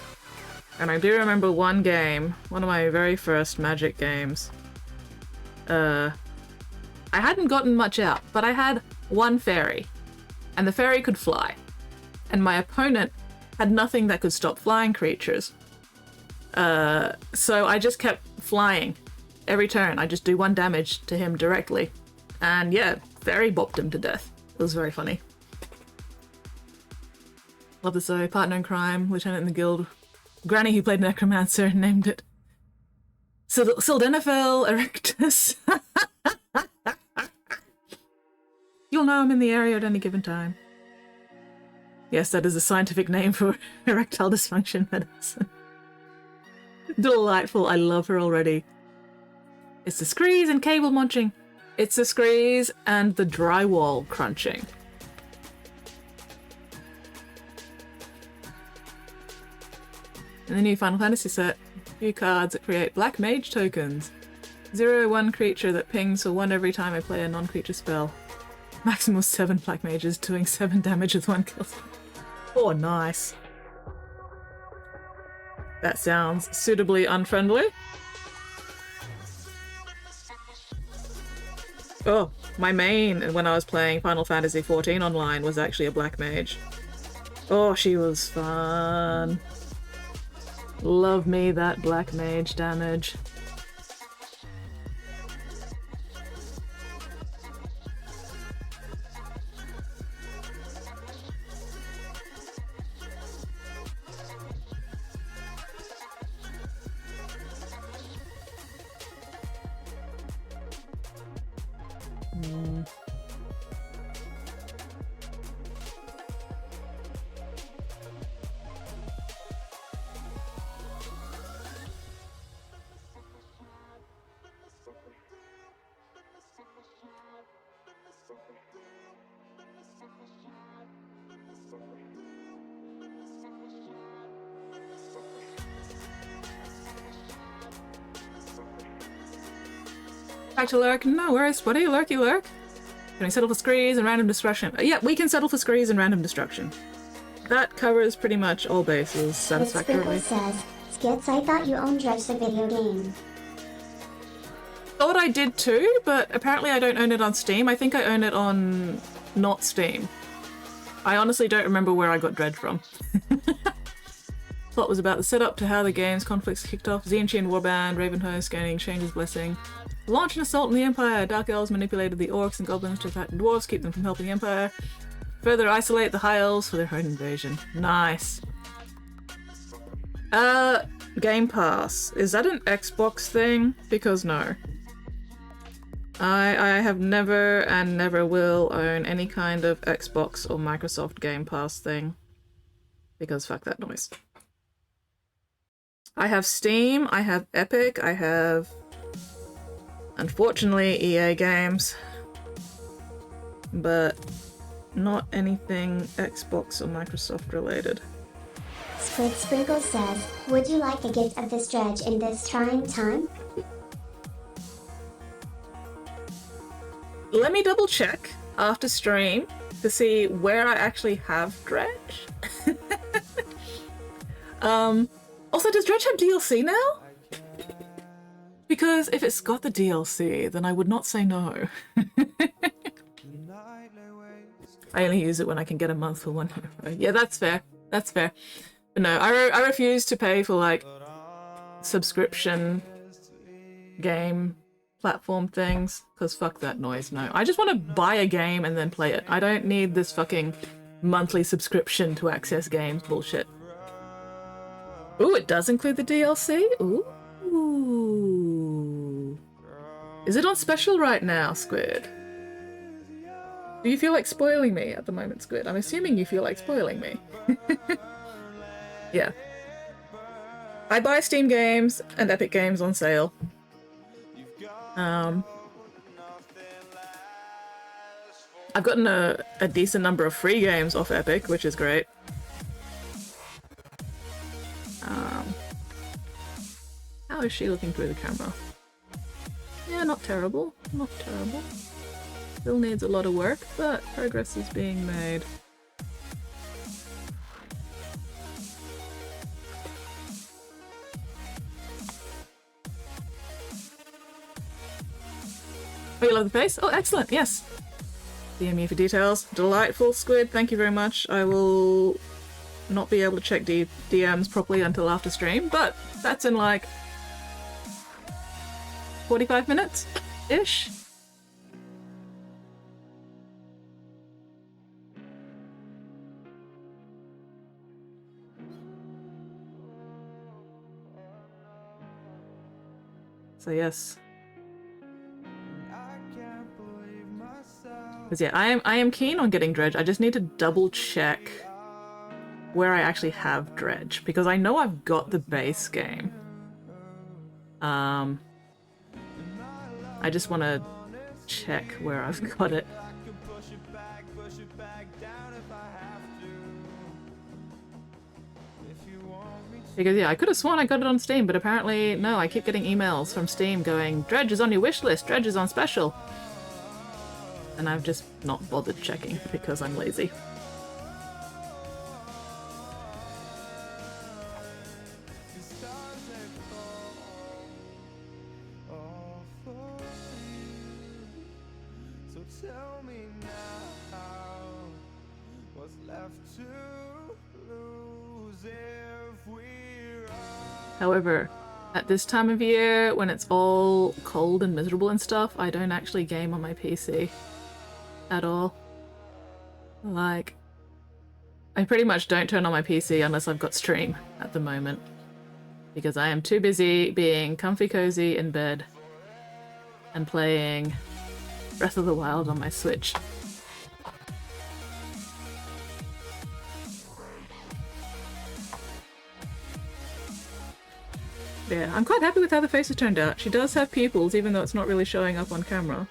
And I do remember one game, one of my very first Magic games. I hadn't gotten much out, but I had one fairy, and the fairy could fly. And my opponent had nothing that could stop flying creatures. So I just kept flying. Every turn, I just do 1 damage to him directly. And yeah, fairy bopped him to death. It was very funny. Love this though. Partner in crime, lieutenant in the guild. Granny who played Necromancer named it Sildenafil Erectus. You'll know I'm in the area at any given time. Yes, that is a scientific name for erectile dysfunction medicine. Delightful, I love her already. It's the screes and cable munching. It's the screes and the drywall crunching. In the new Final Fantasy set, few cards that create black mage tokens. 0/1 creature that pings for 1 every time I play a non-creature spell. Maximum 7 black mages doing 7 damage with 1 kill. Oh, nice. That sounds suitably unfriendly. Oh, my main when I was playing Final Fantasy XIV online was actually a black mage. Oh, she was fun. Love me that black mage damage. Back to lurk. No worries. What are you, lurky lurk? Can we settle for screes and random destruction? Yeah, we can settle for screes and random destruction. That covers pretty much all bases satisfactorily. Sprinkle says, Skits, I thought you owned Dredge the video game. Thought I did too, but apparently I don't own it on Steam. I think I own it on not Steam. I honestly don't remember where I got Dredge from. Plot was about the setup to how the game's conflicts kicked off. Zenchian Warband, Ravenhost gaining Change's Blessing. Launch an assault on the Empire. Dark Elves manipulated the Orcs and Goblins to attack the Dwarves, keep them from helping the Empire. Further isolate the High Elves for their own invasion. Nice. Game Pass. Is that an Xbox thing? Because no. I have never and never will own any kind of Xbox or Microsoft Game Pass thing. Because fuck that noise. I have Steam, I have Epic, I have, unfortunately, EA games, but not anything Xbox or Microsoft related. Squid Sprinkle says, would you like a gift of this Dredge in this trying time? Let me double check after stream to see where I actually have Dredge. Also, does Dredge have DLC now? Because if it's got the DLC, then I would not say no. I only use it when I can get a month for €1. Yeah, that's fair. That's fair. But no, I refuse to pay for like subscription game platform things, because fuck that noise. No, I just want to buy a game and then play it. I don't need this fucking monthly subscription to access games bullshit. Ooh, it does include the DLC? Ooh. Is it on special right now, Squid? Do you feel like spoiling me at the moment, Squid? I'm assuming you feel like spoiling me. Yeah. I buy Steam games and Epic games on sale. I've gotten a decent number of free games off Epic, which is great. How is she looking through the camera? Yeah, not terrible. Not terrible. Still needs a lot of work, but progress is being made. Oh, you love the face? Oh, excellent, yes. DM me for details. Delightful, Squid. Thank you very much. I will not be able to check DMs properly until after stream, but that's in like 45 minutes-ish. So yes. Because yeah, I am keen on getting Dredge. I just need to double check where I actually have Dredge, because I know I've got the base game. I just want to check where I've got it. Because yeah, I could have sworn I got it on Steam, but apparently no, I keep getting emails from Steam going, Dredge is on your wish list, Dredge is on special. and I've just not bothered checking because I'm lazy. However, at this time of year, when it's all cold and miserable and stuff, I don't actually game on my PC at all. Like, I pretty much don't turn on my PC unless I've got stream at the moment, because I am too busy being comfy cozy in bed and playing Breath of the Wild on my Switch. Yeah, I'm quite happy with how the face has turned out. She does have pupils, even though it's not really showing up on camera.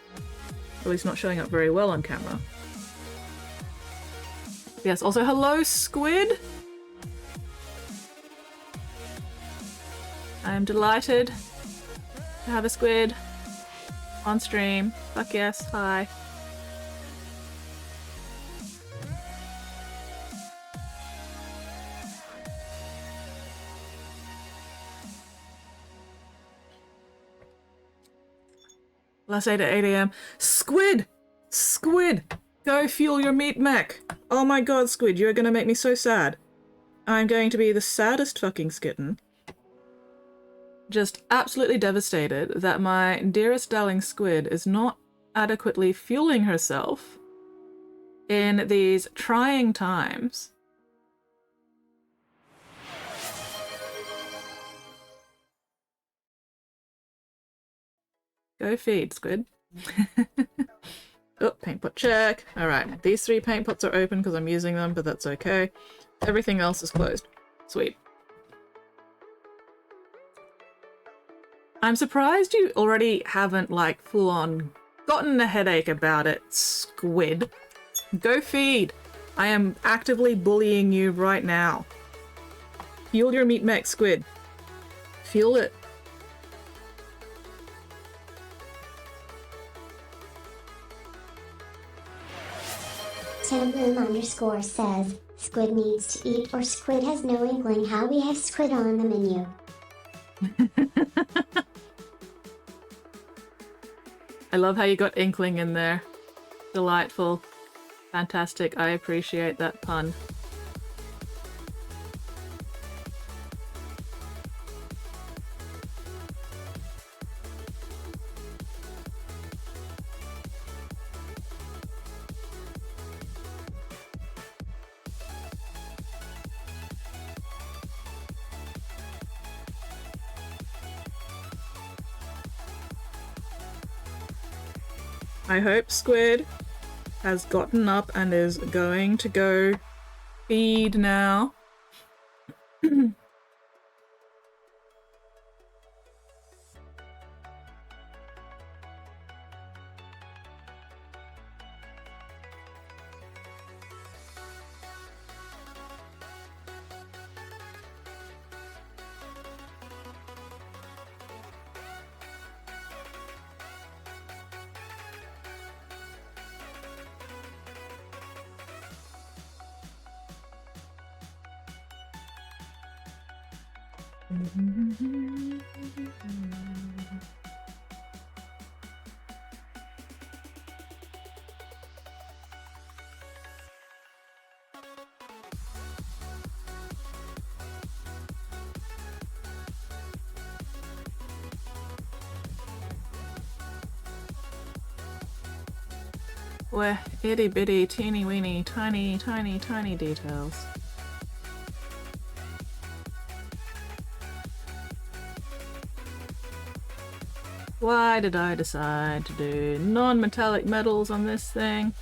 At least not showing up very well on camera. Yes, also hello, Squid! I am delighted to have a Squid on stream. Fuck yes, hi. Last 8 at 8 AM. Squid! Squid! Go fuel your meat mech! Oh my god, Squid, you're gonna make me so sad. I'm going to be the saddest fucking skitten. Just absolutely devastated that my dearest darling Squid is not adequately fueling herself in these trying times. Go feed, Squid. Oh, paint pot check. Alright, these 3 paint pots are open because I'm using them, but that's okay. Everything else is closed. Sweet. I'm surprised you already haven't, like, full-on gotten a headache about it, Squid. Go feed. I am actively bullying you right now. Fuel your meat mech, Squid. Fuel it. Tamboom_ says, Squid needs to eat or Squid has no inkling how we have Squid on the menu. I love how you got inkling in there. Delightful. Fantastic. I appreciate that pun. I hope Squid has gotten up and is going to go feed now. Where itty bitty, teeny weeny, tiny, tiny, tiny details. Why did I decide to do non-metallic metals on this thing?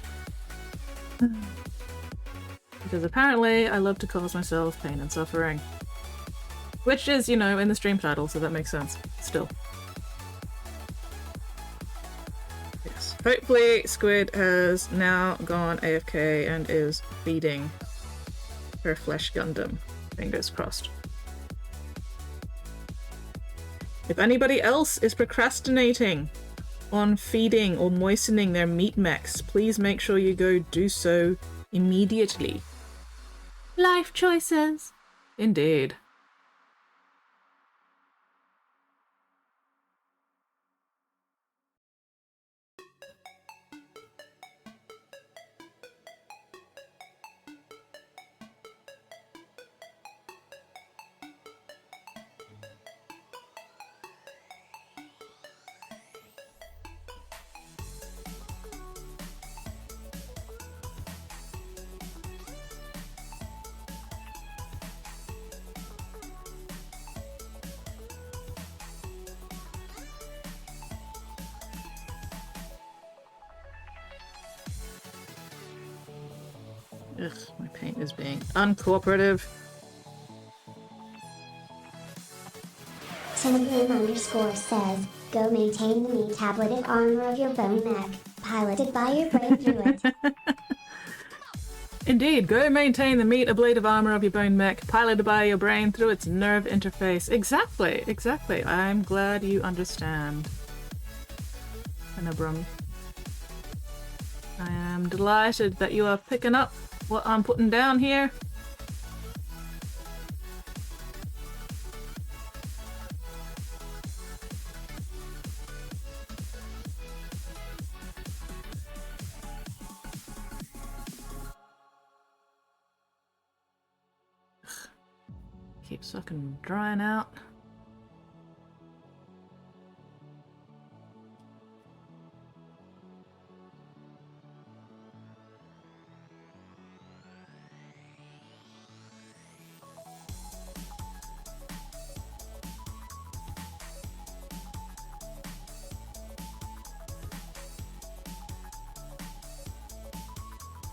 Because apparently I love to cause myself pain and suffering. Which is, you know, in the stream title, so that makes sense. Still. Yes. Hopefully Squid has now gone AFK and is feeding her flesh Gundam. Fingers crossed. If anybody else is procrastinating on feeding or moistening their meat mechs, please make sure you go do so immediately. Life choices. Indeed. Ugh, my paint is being uncooperative. Telegram_ says, go maintain the meat tableted armor of your bone mech, piloted by your brain through it. Indeed, go maintain the meat ablative armor of your bone mech, piloted by your brain through its nerve interface. Exactly, exactly. I'm glad you understand. Anabrum. I am delighted that you are picking up what I'm putting down here. Keeps fucking drying out.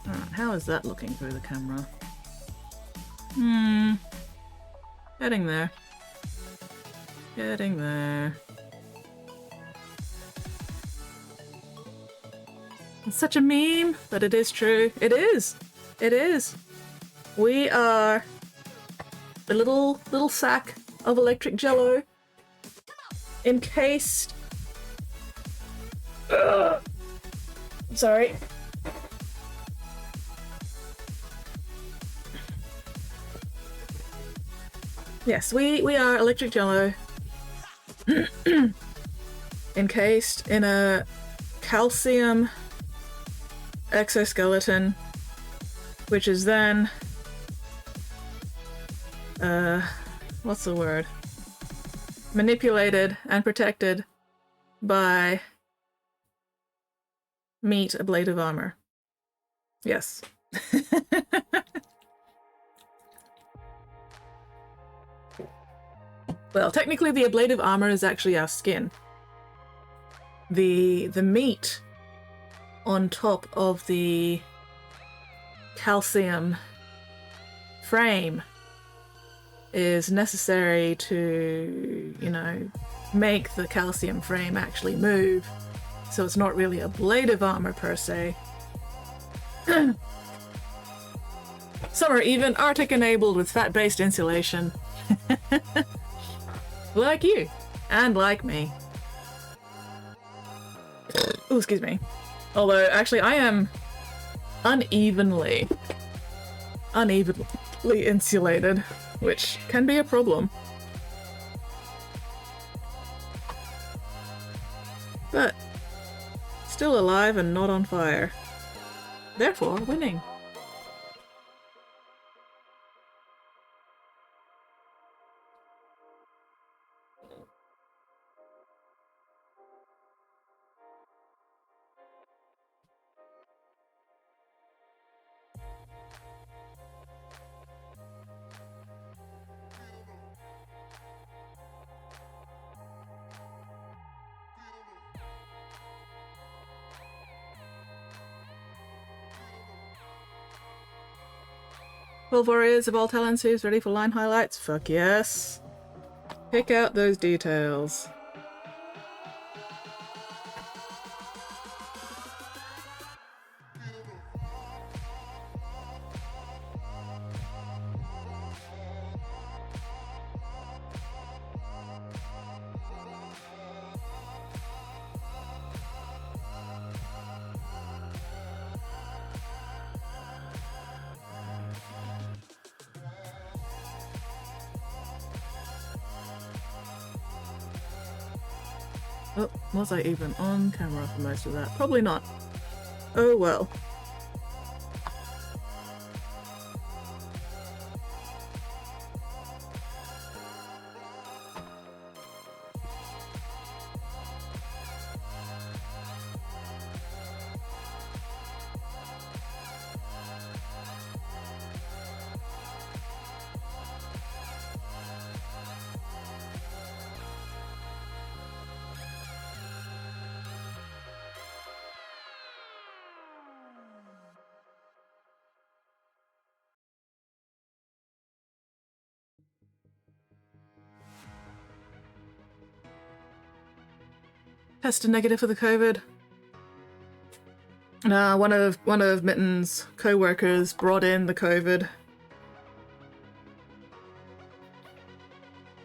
Alright, how is that looking through the camera? Getting there. Getting there. It's such a meme, but it is true. It is! It is! We are the little sack of electric jello encased. Sorry. Yes, we are electric jello encased in a calcium exoskeleton, which is then what's the word? Manipulated and protected by meat ablative armor. Yes. Well, technically the ablative armor is actually our skin. The meat on top of the calcium frame is necessary to, you know, make the calcium frame actually move. So it's not really ablative armor per se. Some are even Arctic enabled with fat-based insulation. Like you, and like me. Oh, excuse me. Although, actually, I am unevenly insulated, which can be a problem. But, still alive and not on fire. Therefore, winning. Well, warriors of all talents, who's ready for line highlights? Fuck yes. Pick out those details. Oh, was I even on camera for most of that? Probably not. Oh well. Tested negative for the COVID. One of Mitten's co-workers brought in the COVID.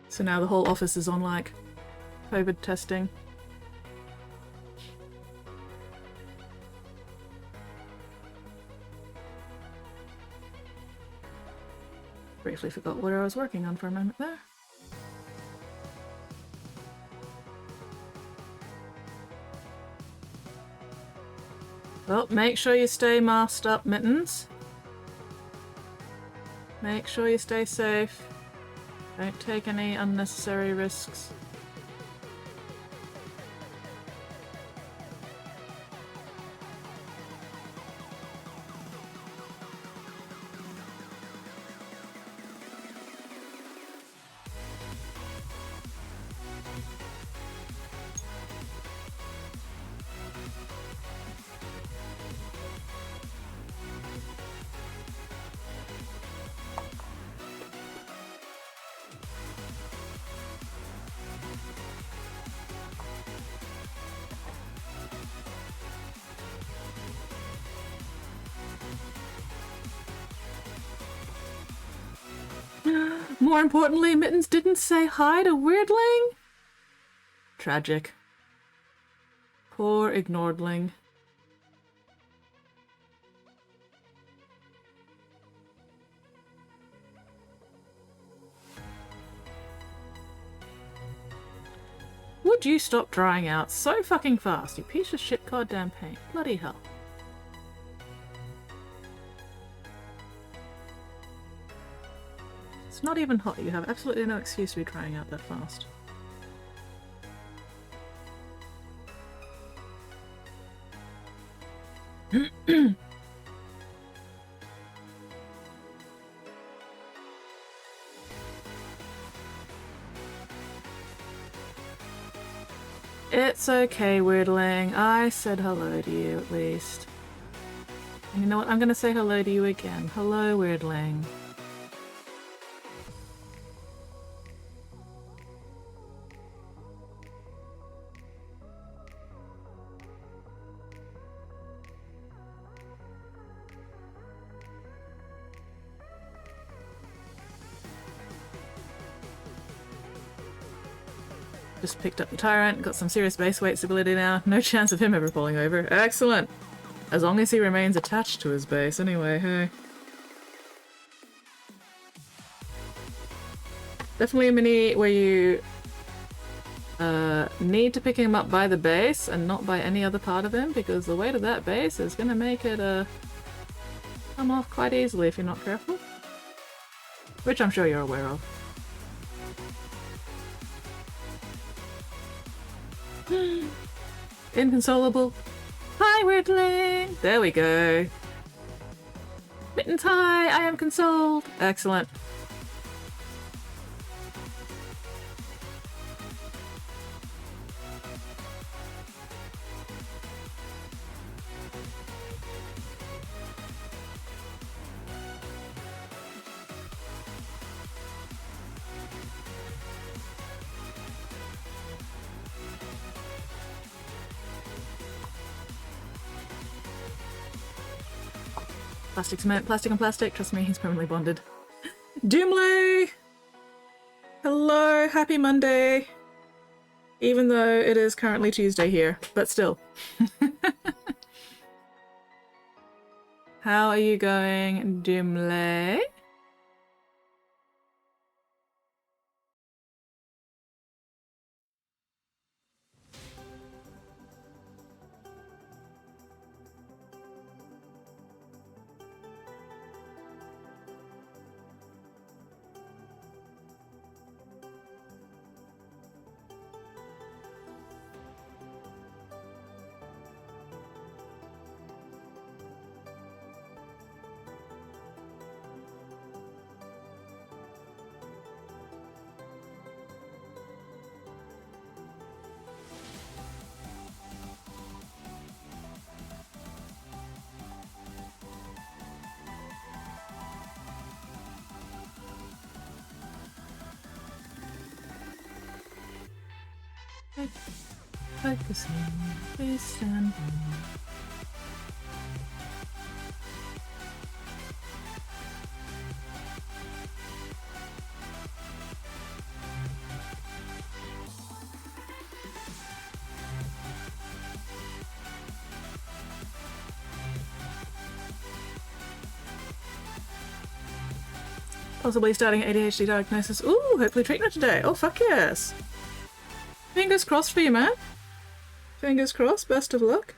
So now the whole office is on like COVID testing. Briefly forgot what I was working on for a moment there. Well, make sure you stay masked up, Mittens. Make sure you stay safe. Don't take any unnecessary risks. More importantly, Mittens didn't say hi to Weirdling? Tragic. Poor ignoredling. Would you stop drying out so fucking fast, you piece of shit goddamn paint. Bloody hell. It's not even hot. You have absolutely no excuse to be drying out that fast. It's okay, Weirdling. I said hello to you at least. And you know what? I'm gonna say hello to you again. Hello, Weirdling. Just picked up the Tyrant, got some serious base weight stability now. No chance of him ever falling over. Excellent! As long as he remains attached to his base anyway, hey. Definitely a mini where you need to pick him up by the base and not by any other part of him, because the weight of that base is going to make it come off quite easily if you're not careful. Which I'm sure you're aware of. Inconsolable. Hi, Weirdling! There we go. Mittens, hi! I am consoled! Excellent. Plastic cement, plastic and plastic. Trust me, he's permanently bonded. Doomlay! Hello, happy Monday. Even though it is currently Tuesday here, but still. How are you going, Doomlay? Focusing, please stand by. Possibly starting ADHD diagnosis. Ooh, hopefully treatment today. Oh, fuck yes. Fingers crossed for you, man. Fingers crossed. Best of luck.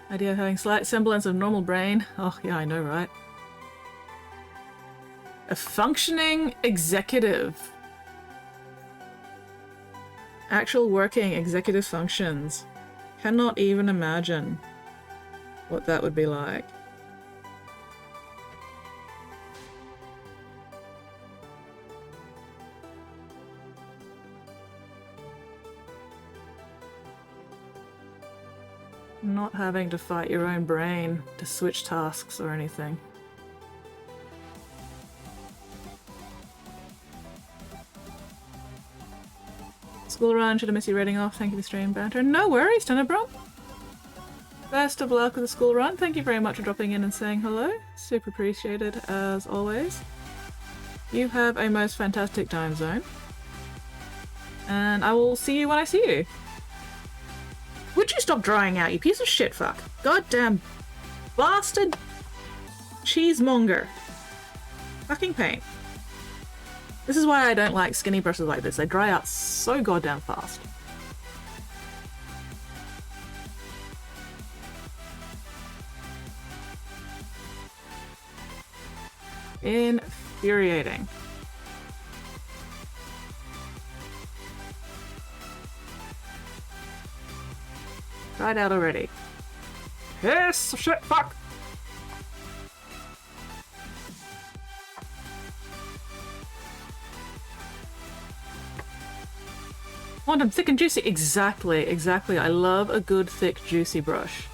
Idea of having slight semblance of normal brain. Oh, yeah, I know, right? A functioning executive. Actual working executive functions. Cannot even imagine what that would be like. Not having to fight your own brain to switch tasks or anything. School run, should have missed you reading off. Thank you for stream banter. No worries, Tenebron. Best of luck with the school run. Thank you very much for dropping in and saying hello. Super appreciated as always. You have a most fantastic time zone. And I will see you when I see you. Would you stop drying out, you piece of shit fuck? Goddamn bastard cheesemonger. Fucking pain. This is why I don't like skinny brushes like this. They dry out so goddamn fast. Infuriating. Dried out already. Piss of shit fuck! Want them thick and juicy? Exactly, exactly. I love a good, thick, juicy brush.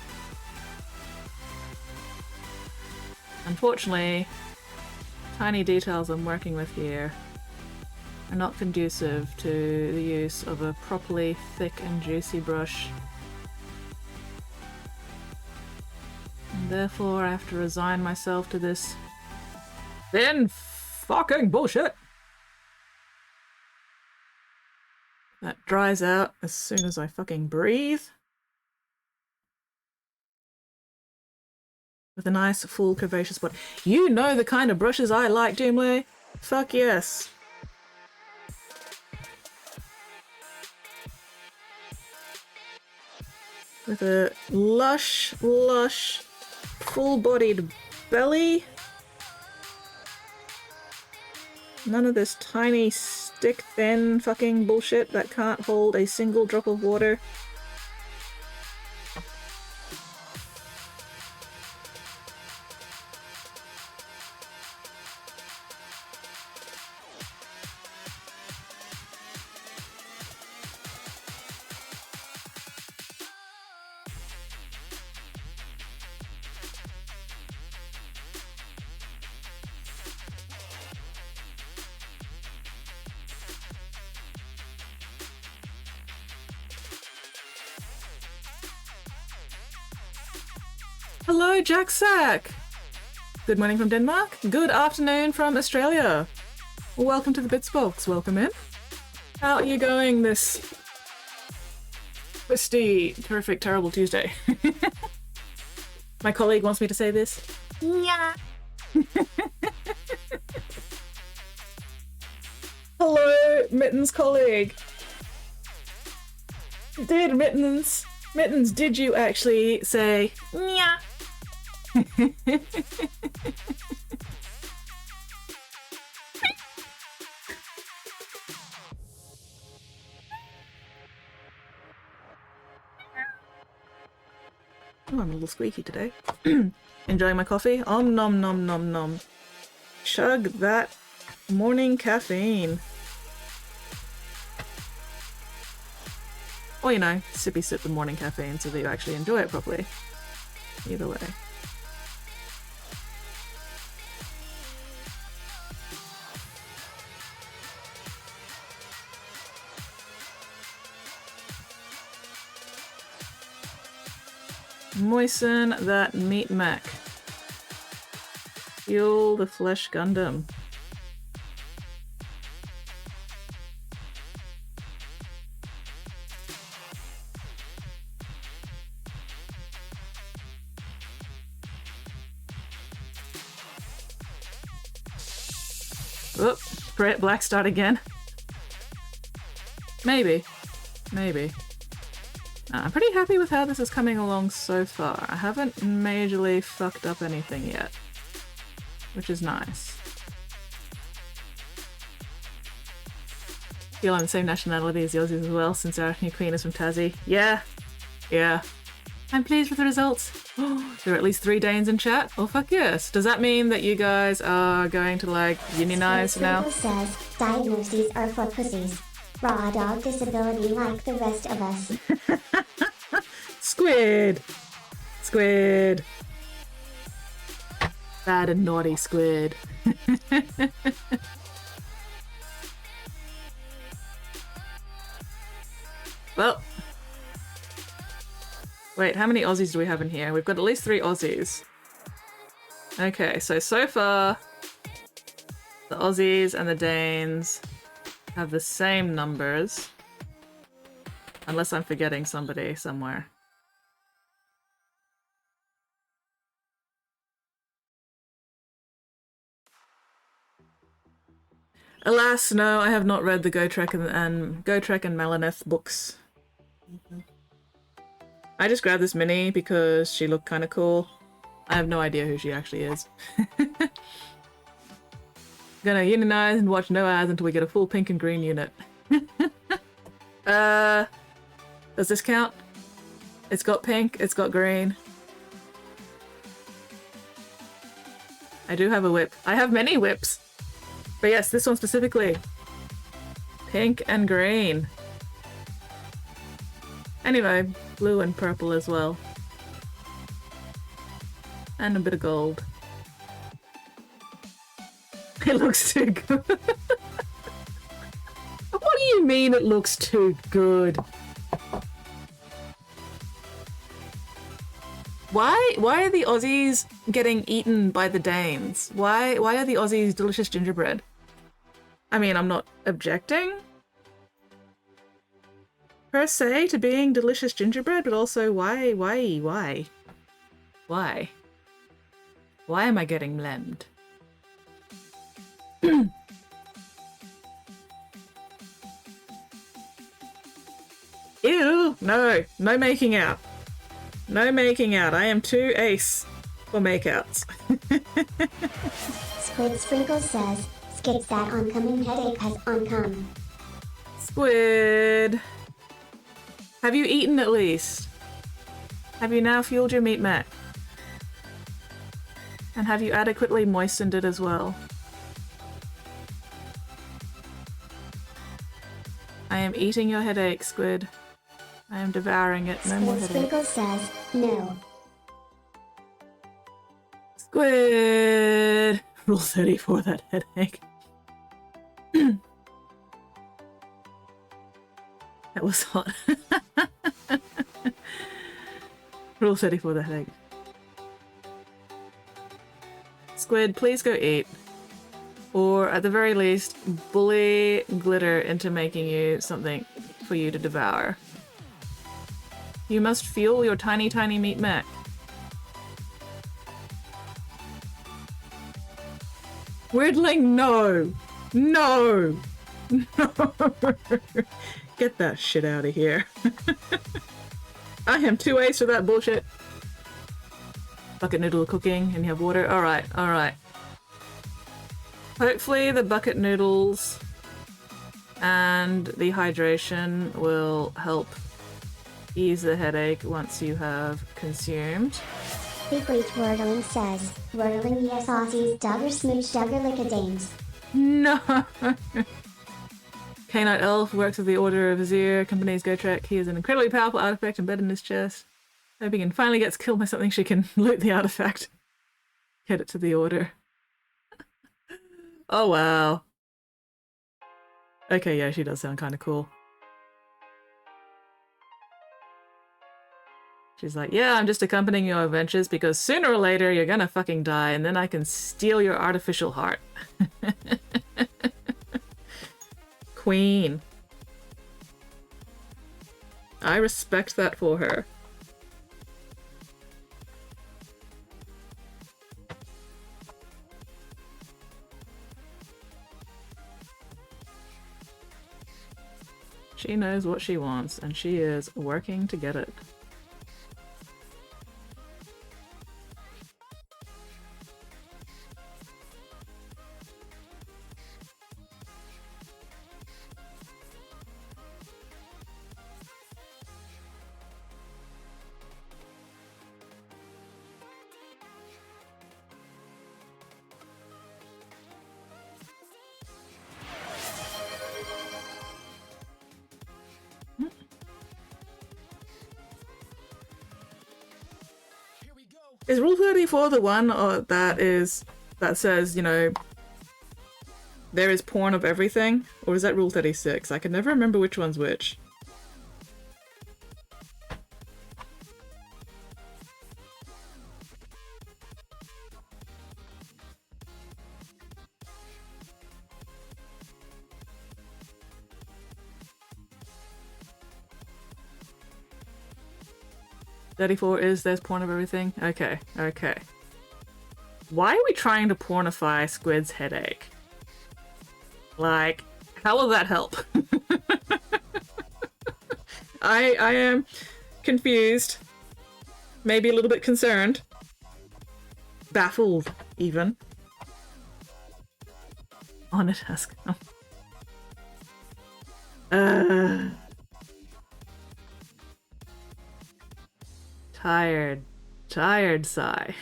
Unfortunately, tiny details I'm working with here are not conducive to the use of a properly thick and juicy brush. And therefore, I have to resign myself to this thin fucking bullshit that dries out as soon as I fucking breathe. With a nice, full, curvaceous body. You know the kind of brushes I like, Doomlay. Fuck yes. With a lush, lush, full-bodied belly. None of this tiny, stick-thin fucking bullshit that can't hold a single drop of water. Hello, Jack Sack! Good morning from Denmark. Good afternoon from Australia. Welcome to the Bits Box. Welcome in. How are you going this twisty, terrific, terrible Tuesday? My colleague wants me to say this. Yeah. Hello, Mittens colleague. Did Mittens, did you actually say yeah? Oh, I'm a little squeaky today. Enjoying my coffee? Om nom nom nom nom. Chug that morning caffeine. Or, you know, sippy sip the morning caffeine so that you actually enjoy it properly. Either way. Moisten that meat mac. Fuel the flesh Gundam. Oop, black start again. Maybe. Maybe. I'm pretty happy with how this is coming along so far. I haven't majorly fucked up anything yet, which is nice. Feel I'm the same nationality as the Aussies as well, since our new queen is from Tassie. Yeah. Yeah. I'm pleased with the results. There are at least 3 Danes in chat? Oh fuck yes. Does that mean that you guys are going to like unionize now? Says diagnoses are for pussies. Raw dog disability like the rest of us. Squid! Squid! Bad and naughty squid. Well. Wait, how many Aussies do we have in here? We've got at least 3 Aussies. Okay, so far, the Aussies and the Danes have the same numbers. Unless I'm forgetting somebody somewhere. Alas, no, I have not read the Gotrek and Melaneth books. I just grabbed this mini because she looked kind of cool. I have no idea who she actually is. Gonna unionize and watch no ads until we get a full pink and green unit. Does this count? It's got pink, it's got green. I do have a whip. I have many whips. But yes, this one specifically. Pink and green. Anyway, blue and purple as well. And a bit of gold. It looks too good. What do you mean it looks too good? Why are the Aussies getting eaten by the Danes? Why are the Aussies delicious gingerbread? I mean, I'm not objecting per se to being delicious gingerbread, but also why am I getting lemmed? Ew, no making out. No making out. I am too ace for makeouts. Squid Sprinkle says, skips that oncoming headache has oncome. Squid. Have you eaten at least? Have you now fueled your meat mat? And have you adequately moistened it as well? I am eating your headache, Squid. I am devouring it. No more Squid headache. Sprinkle says, no. Squid! Rule 30 for that headache. That was hot. Rule 30 for the headache. Squid, please go eat. Or at the very least, bully Glitter into making you something for you to devour. You must fuel your tiny meat mech. Weirdling, no! No! No! Get that shit out of here. I am too ace for that bullshit. Bucket noodle cooking and you have water. Alright, alright. Hopefully the bucket noodles and the hydration will help ease the headache once you have consumed. Secret Wordling says, Wordling yes Aussies Duggar Smooch Duggar Lickadames. No! K-Knight Elf works with the Order of Azir, accompanies Gotrek. He is an incredibly powerful artifact embedded in his chest. Hoping he finally gets killed by something, she can loot the artifact. Get it to the Order. Oh wow. Okay, yeah, she does sound kind of cool. She's like, yeah, I'm just accompanying your adventures because sooner or later you're gonna fucking die and then I can steal your artificial heart. Queen. I respect that for her. She knows what she wants and she is working to get it. Is Rule 34 the one that says, you know, there is porn of everything? Or is that Rule 36? I can never remember which one's which. There's porn of everything? Okay, okay. Why are we trying to pornify Squid's headache? Like, how will that help? I am confused. Maybe a little bit concerned. Baffled, even. On it has come. Tired sigh.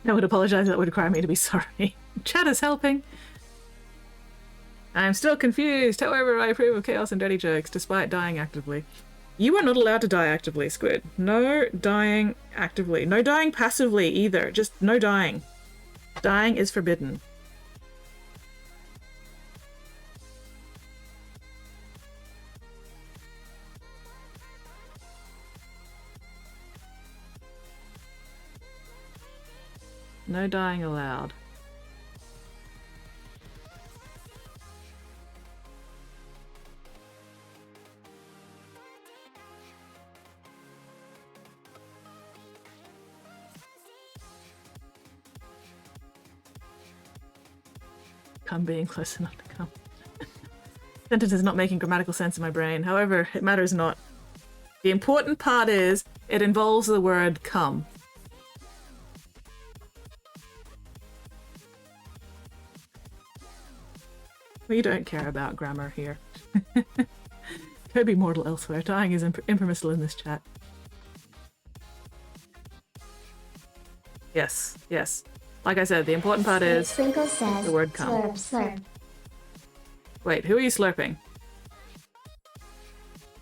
I would apologize, that would require me to be sorry. Chat is helping. I'm still confused. However, I approve of chaos and dirty jokes, despite dying actively. You are not allowed to die actively, Squid. No dying actively. No dying passively, either. Just no dying. Dying is forbidden. No dying allowed. Come being close enough to come. Sentence is not making grammatical sense in my brain. However, it matters not. The important part is it involves the word come. We don't care about grammar here. Could be mortal elsewhere. Dying is impermissible in this chat. Yes, yes. Like I said, the important part is Sprinkle says, the word come. Slurp, slurp. Wait, who are you slurping?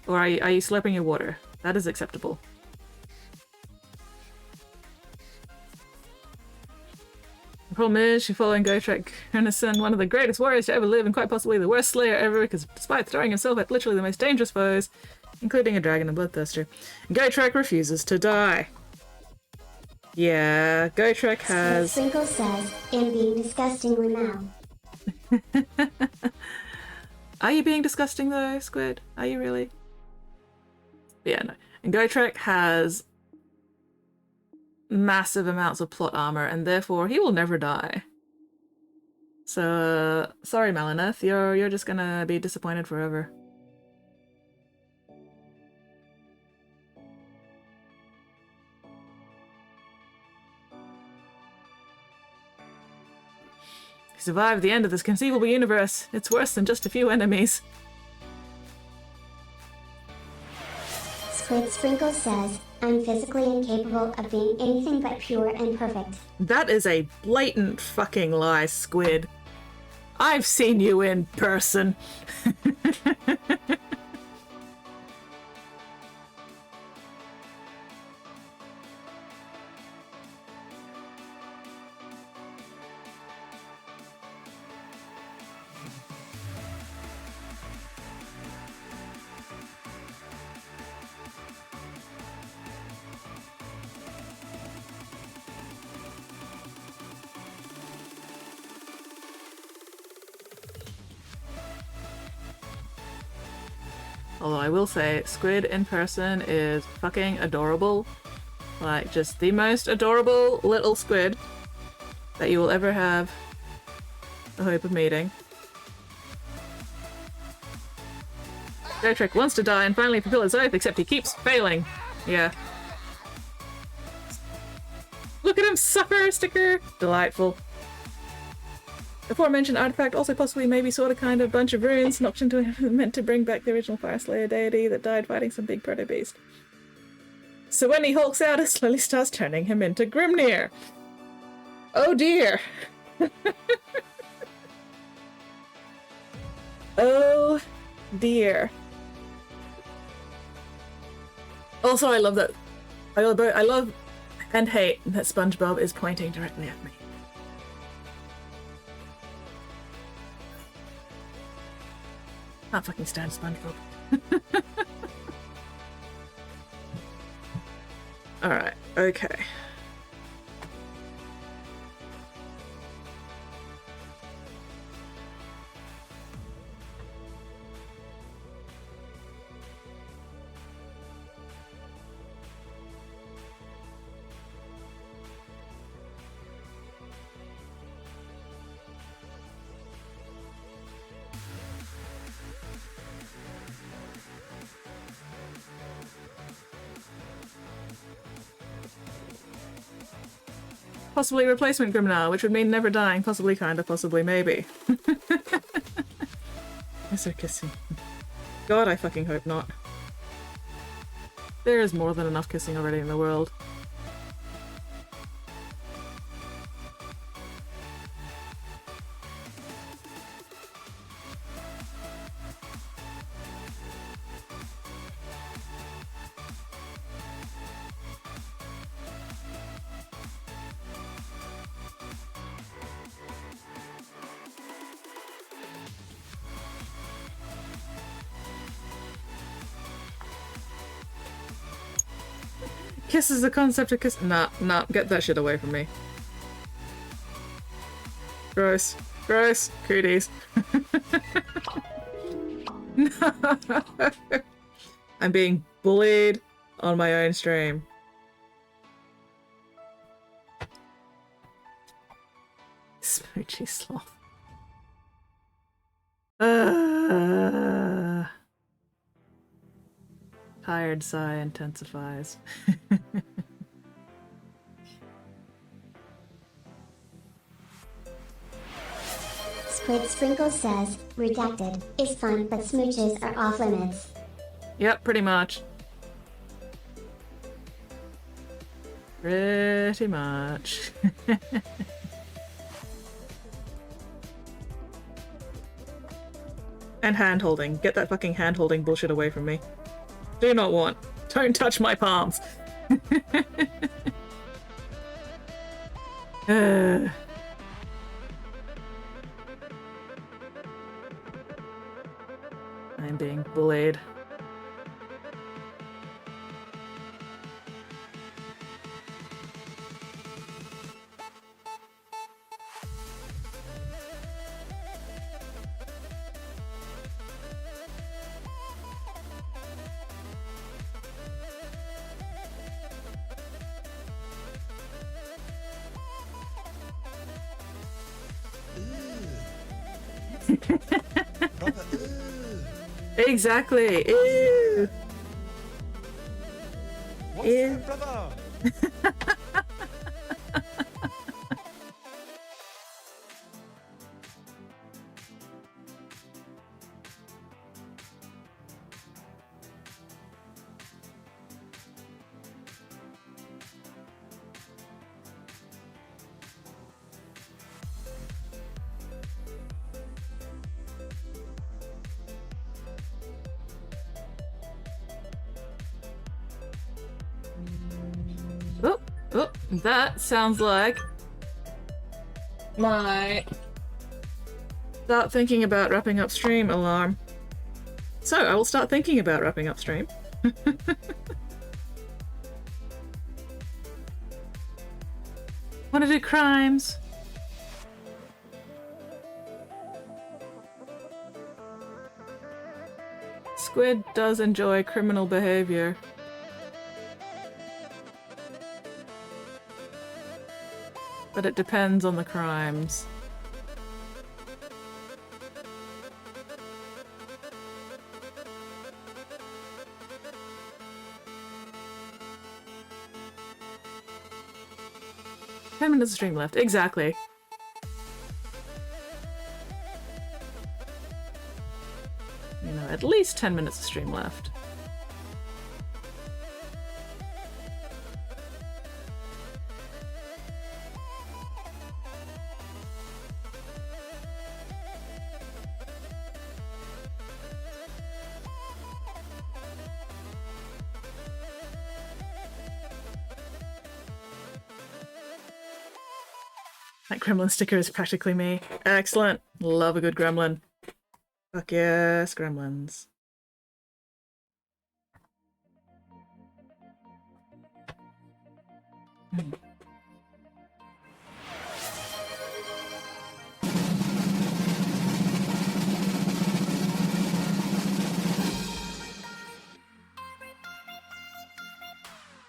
Or are you slurping your water? That is acceptable. The problem is, you're following Gotrek Kernison, one of the greatest warriors to ever live and quite possibly the worst slayer ever, because despite throwing himself at literally the most dangerous foes, including a dragon and bloodthirster, Gotrek refuses to die. Yeah, Gotrek has... Sprinkle says, and being disgustingly now. Are you being disgusting though, Squid? Are you really? Yeah, no. And Gotrek has massive amounts of plot armor, and therefore he will never die. So, sorry, Melaneth, you're just gonna be disappointed forever. You survived the end of this conceivable universe. It's worse than just a few enemies. Squid Sprinkle says, I'm physically incapable of being anything but pure and perfect. That is a blatant fucking lie, Squid. I've seen you in person. Although I will say, Squid in person is fucking adorable. Like, just the most adorable little squid that you will ever have the hope of meeting. Trick wants to die and finally fulfill his oath, except he keeps failing. Yeah. Look at him suffer, sticker! Delightful. The aforementioned artifact also possibly maybe sort of kind of bunch of runes knocked into him meant to bring back the original Fire Slayer deity that died fighting some big proto-beast. So when he hulks out, it slowly starts turning him into Grimnir. Oh dear. Oh dear. Also, I love that. I love and hate that SpongeBob is pointing directly at me. Can't fucking stand SpongeBob. Alright, okay. Possibly replacement Grimnar, which would mean never dying. Possibly, kinda, possibly, maybe. Is there kissing? God, I fucking hope not. There is more than enough kissing already in the world. Kiss is the concept of kiss. Nah, get that shit away from me. Gross. Gross. Cooties. No. I'm being bullied on my own stream. Smoochy sloth. Tired sigh intensifies. Squid Sprinkle says, redacted, is fun but smooches are off limits. Yep, pretty much. Pretty much. And hand-holding. Get that fucking hand-holding bullshit away from me. Do not want. Don't touch my palms. I'm being bullied. Brother, Exactly. Ew. what's Ew. that, brother? Oh, oh, that sounds like my start thinking about wrapping up stream alarm. So I will start thinking about wrapping up stream. Want to do crimes? Squid does enjoy criminal behavior. But it depends on the crimes. Ten minutes of stream left. Exactly. You know, at least 10 minutes of stream left. That gremlin sticker is practically me. Excellent. Love a good gremlin. Fuck yes, gremlins.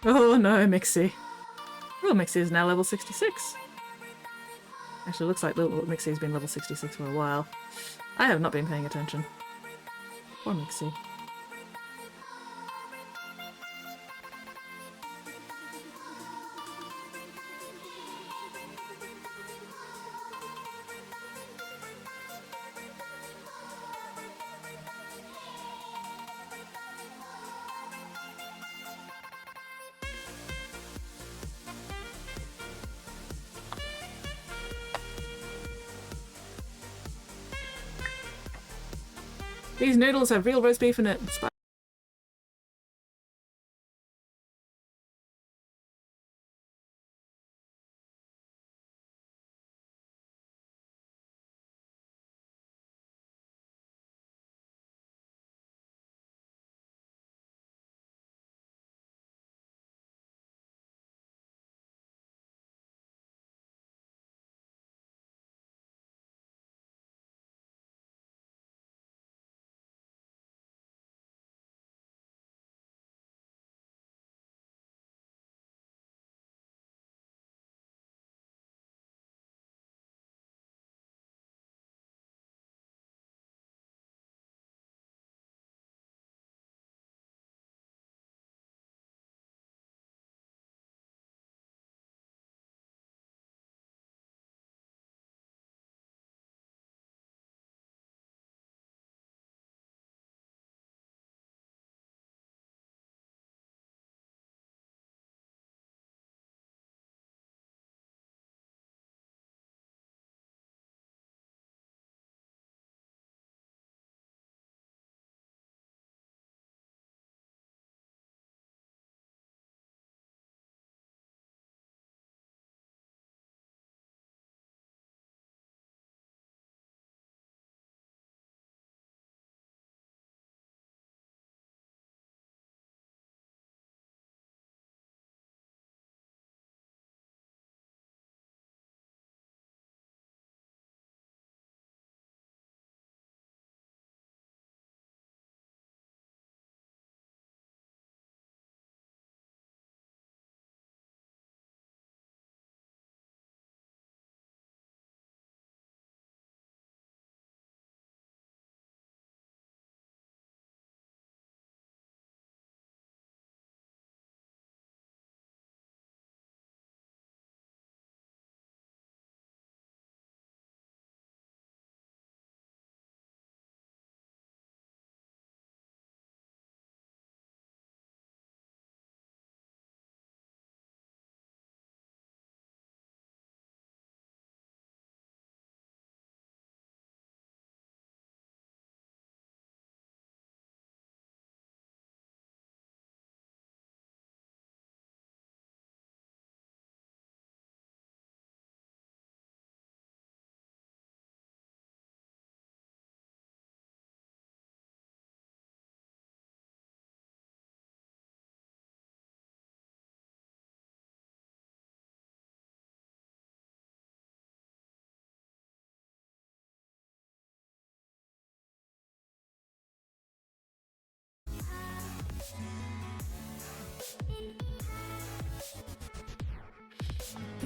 Oh no, Mixie. Little Mixie is now level 66. Actually, looks like little Mixie's been level 66 for a while. I have not been paying attention. Poor Mixie. These noodles have real roast beef in it.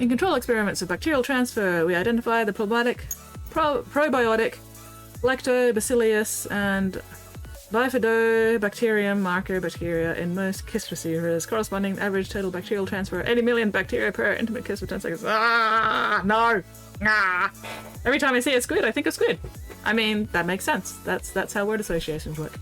In control experiments of bacterial transfer, we identify the probiotic lactobacillus and bifidobacterium marker bacteria in most kiss receivers, corresponding average total bacterial transfer 80 million bacteria per intimate kiss for 10 seconds. Ah, no! Ah! Every time I see a squid, I think of squid. I mean, that makes sense. That's how word associations work.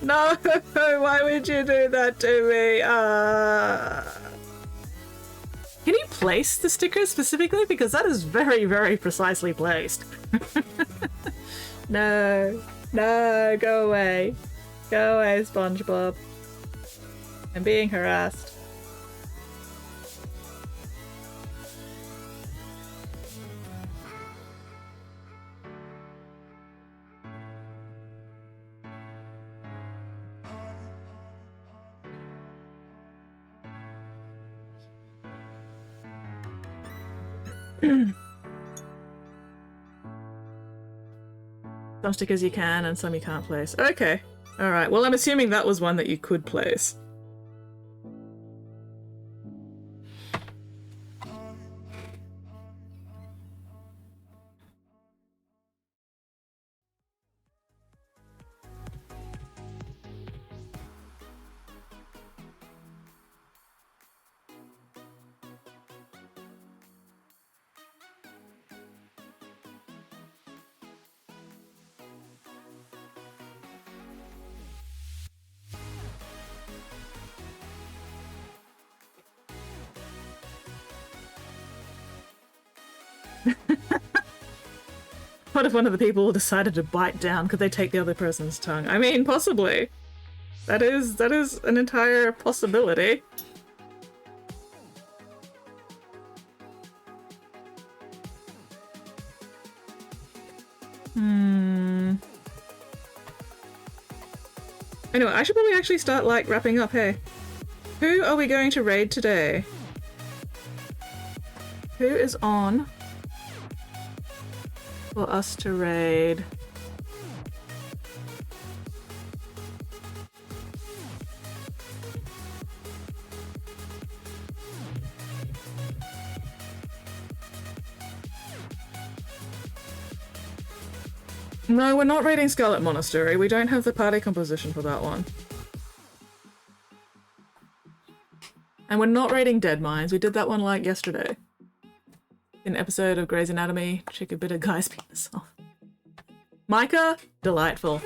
No, why would you do that to me? Can you place the stickers specifically? Because that is very, very precisely placed. No, no, go away. Go away, SpongeBob. I'm being harassed. Some stickers you can and some you can't place. Okay. Alright, well I'm assuming that was one that you could place. What if one of the people decided to bite down? Could they take the other person's tongue? I mean, possibly. That is an entire possibility. Anyway, I should probably actually start, like, wrapping up, hey. Who are we going to raid today? Who is on for us to raid? No, we're not raiding Scarlet Monastery. We don't have the party composition for that one. And we're not raiding Dead Mines. We did that one like yesterday. An episode of Grey's Anatomy. Check a bit of guy's penis off. Micah? Delightful.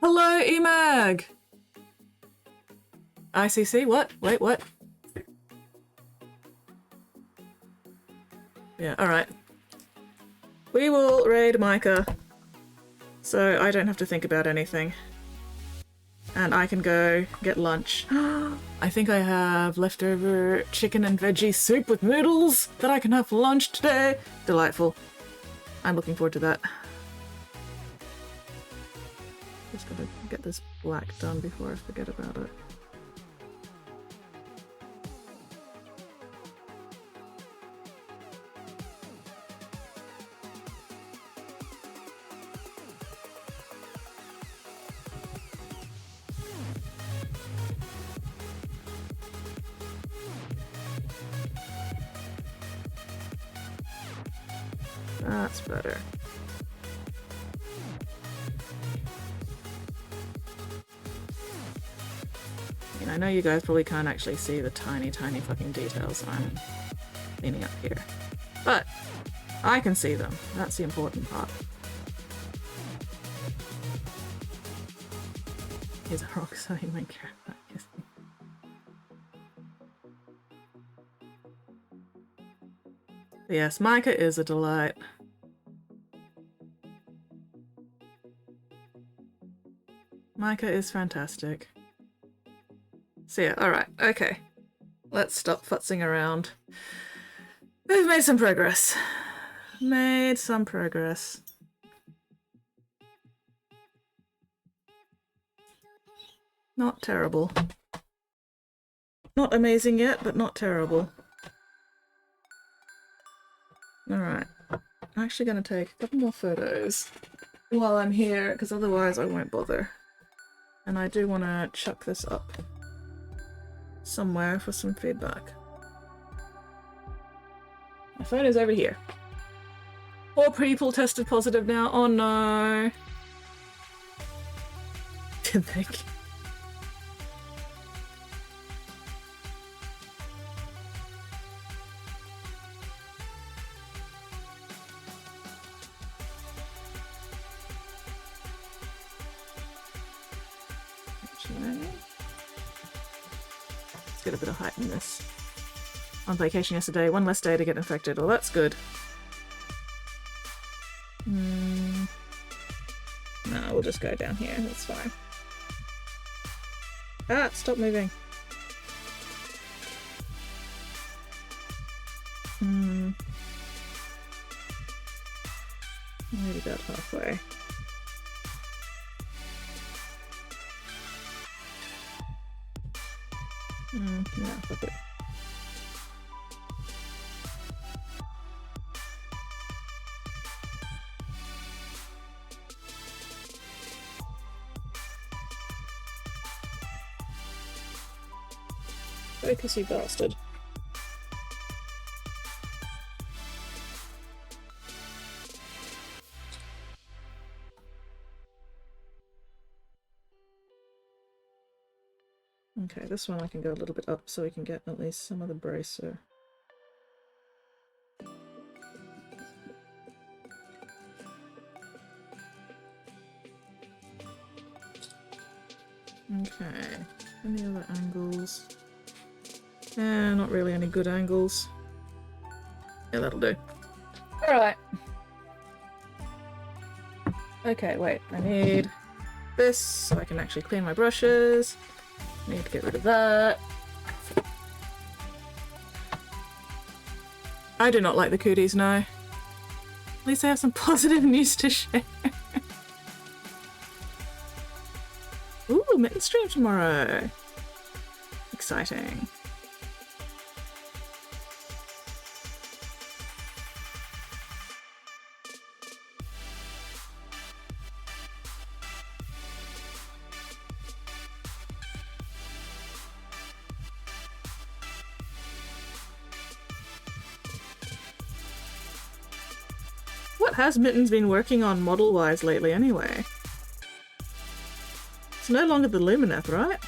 Hello, Emag! ICC? What? Wait, what? Yeah, alright. We will raid Micah, so I don't have to think about anything. And I can go get lunch. I think I have leftover chicken and veggie soup with noodles that I can have for lunch today. Delightful. I'm looking forward to that. Just gotta get this black done before I forget about it. That's better. mean, I know you guys probably can't actually see the tiny, tiny fucking details I'm cleaning up here. But I can see them. That's the important part. Here's a rock, so he might care about kissing. But yes, mica is a delight. Mica is fantastic. So yeah, alright, okay. Let's stop futzing around. We've made some progress. Made some progress. Not terrible. Not amazing yet, but not terrible. Alright. I'm actually going to take a couple more photos while I'm here, because otherwise I won't bother. And I do want to chuck this up somewhere for some feedback. My phone is over here. 4 people tested positive now. Oh no. Did they? Let's get a bit of height in this. On vacation yesterday, 1 less day to get infected. Well, that's good. No, we'll just go down here. That's fine. Ah, stop moving. Maybe about halfway. No, fuck it. Focus, you bastard. Okay, this one I can go a little bit up so we can get at least some of the bracer. Okay, any other angles? Not really any good angles. Yeah, that'll do. Alright. Okay, wait, I need this so I can actually clean my brushes. Need to get rid of that. I do not like the cooties now. At least I have some positive news to share. Ooh, mitten stream tomorrow. Exciting. What has Mittens been working on model-wise lately anyway? It's no longer the Lumineth, right?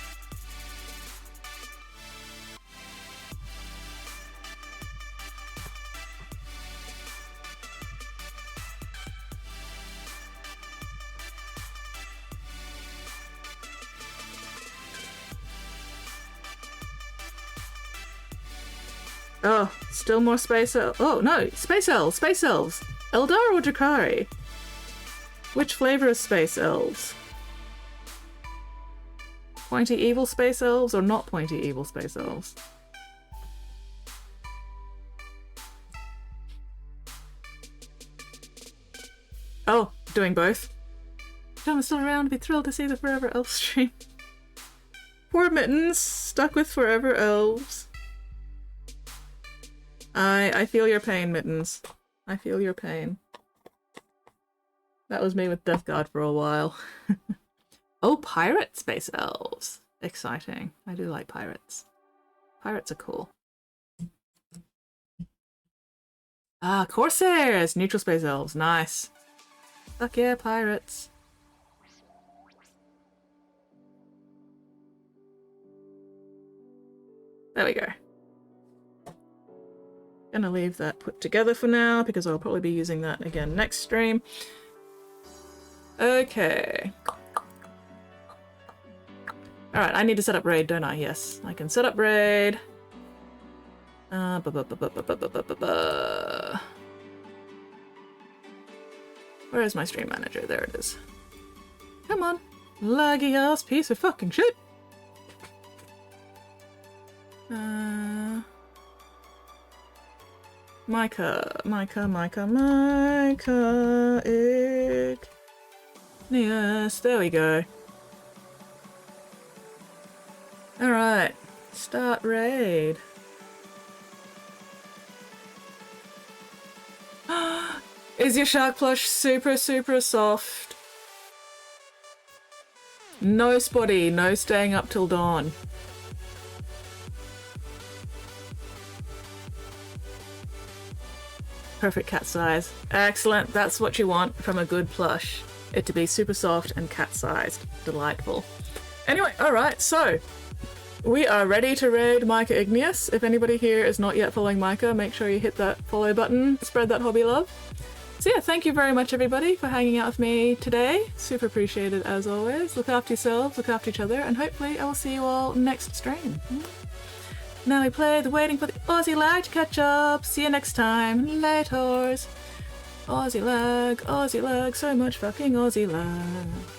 Oh, still more space elves. Oh, no, space elves, space elves. Eldar or Drakari? Which flavor of space elves? Pointy evil space elves or not pointy evil space elves? Oh, doing both. Tom is still around, be thrilled to see the Forever Elf stream. Poor Mittens, stuck with Forever Elves. I feel your pain, Mittens. I feel your pain. That was me with Death Guard for a while. Oh, pirate space elves. Exciting. I do like pirates. Pirates are cool. Ah, Corsairs! Neutral space elves. Nice. Fuck yeah, pirates. There we go. Gonna leave that put together for now because I'll probably be using that again next stream. Okay. Alright, I need to set up raid, don't I? Yes, I can set up raid. Where is my stream manager? There it is. Come on. Laggy ass piece of fucking shit. Micah. Yes, there we go. Alright. Start raid. Is your shark plush super soft? No spotty, no staying up till dawn. Perfect cat size. Excellent, that's what you want from a good plush. It to be super soft and cat-sized. Delightful. Anyway, alright, so we are ready to raid Micah Igneous. If anybody here is not yet following Micah, make sure you hit that follow button, spread that hobby love. So yeah, thank you very much everybody for hanging out with me today. Super appreciated as always. Look after yourselves, look after each other, and hopefully I will see you all next stream. Now we play the Waiting for the Aussie lag to catch up. See you next time. Laters. Aussie lag, so much fucking Aussie lag.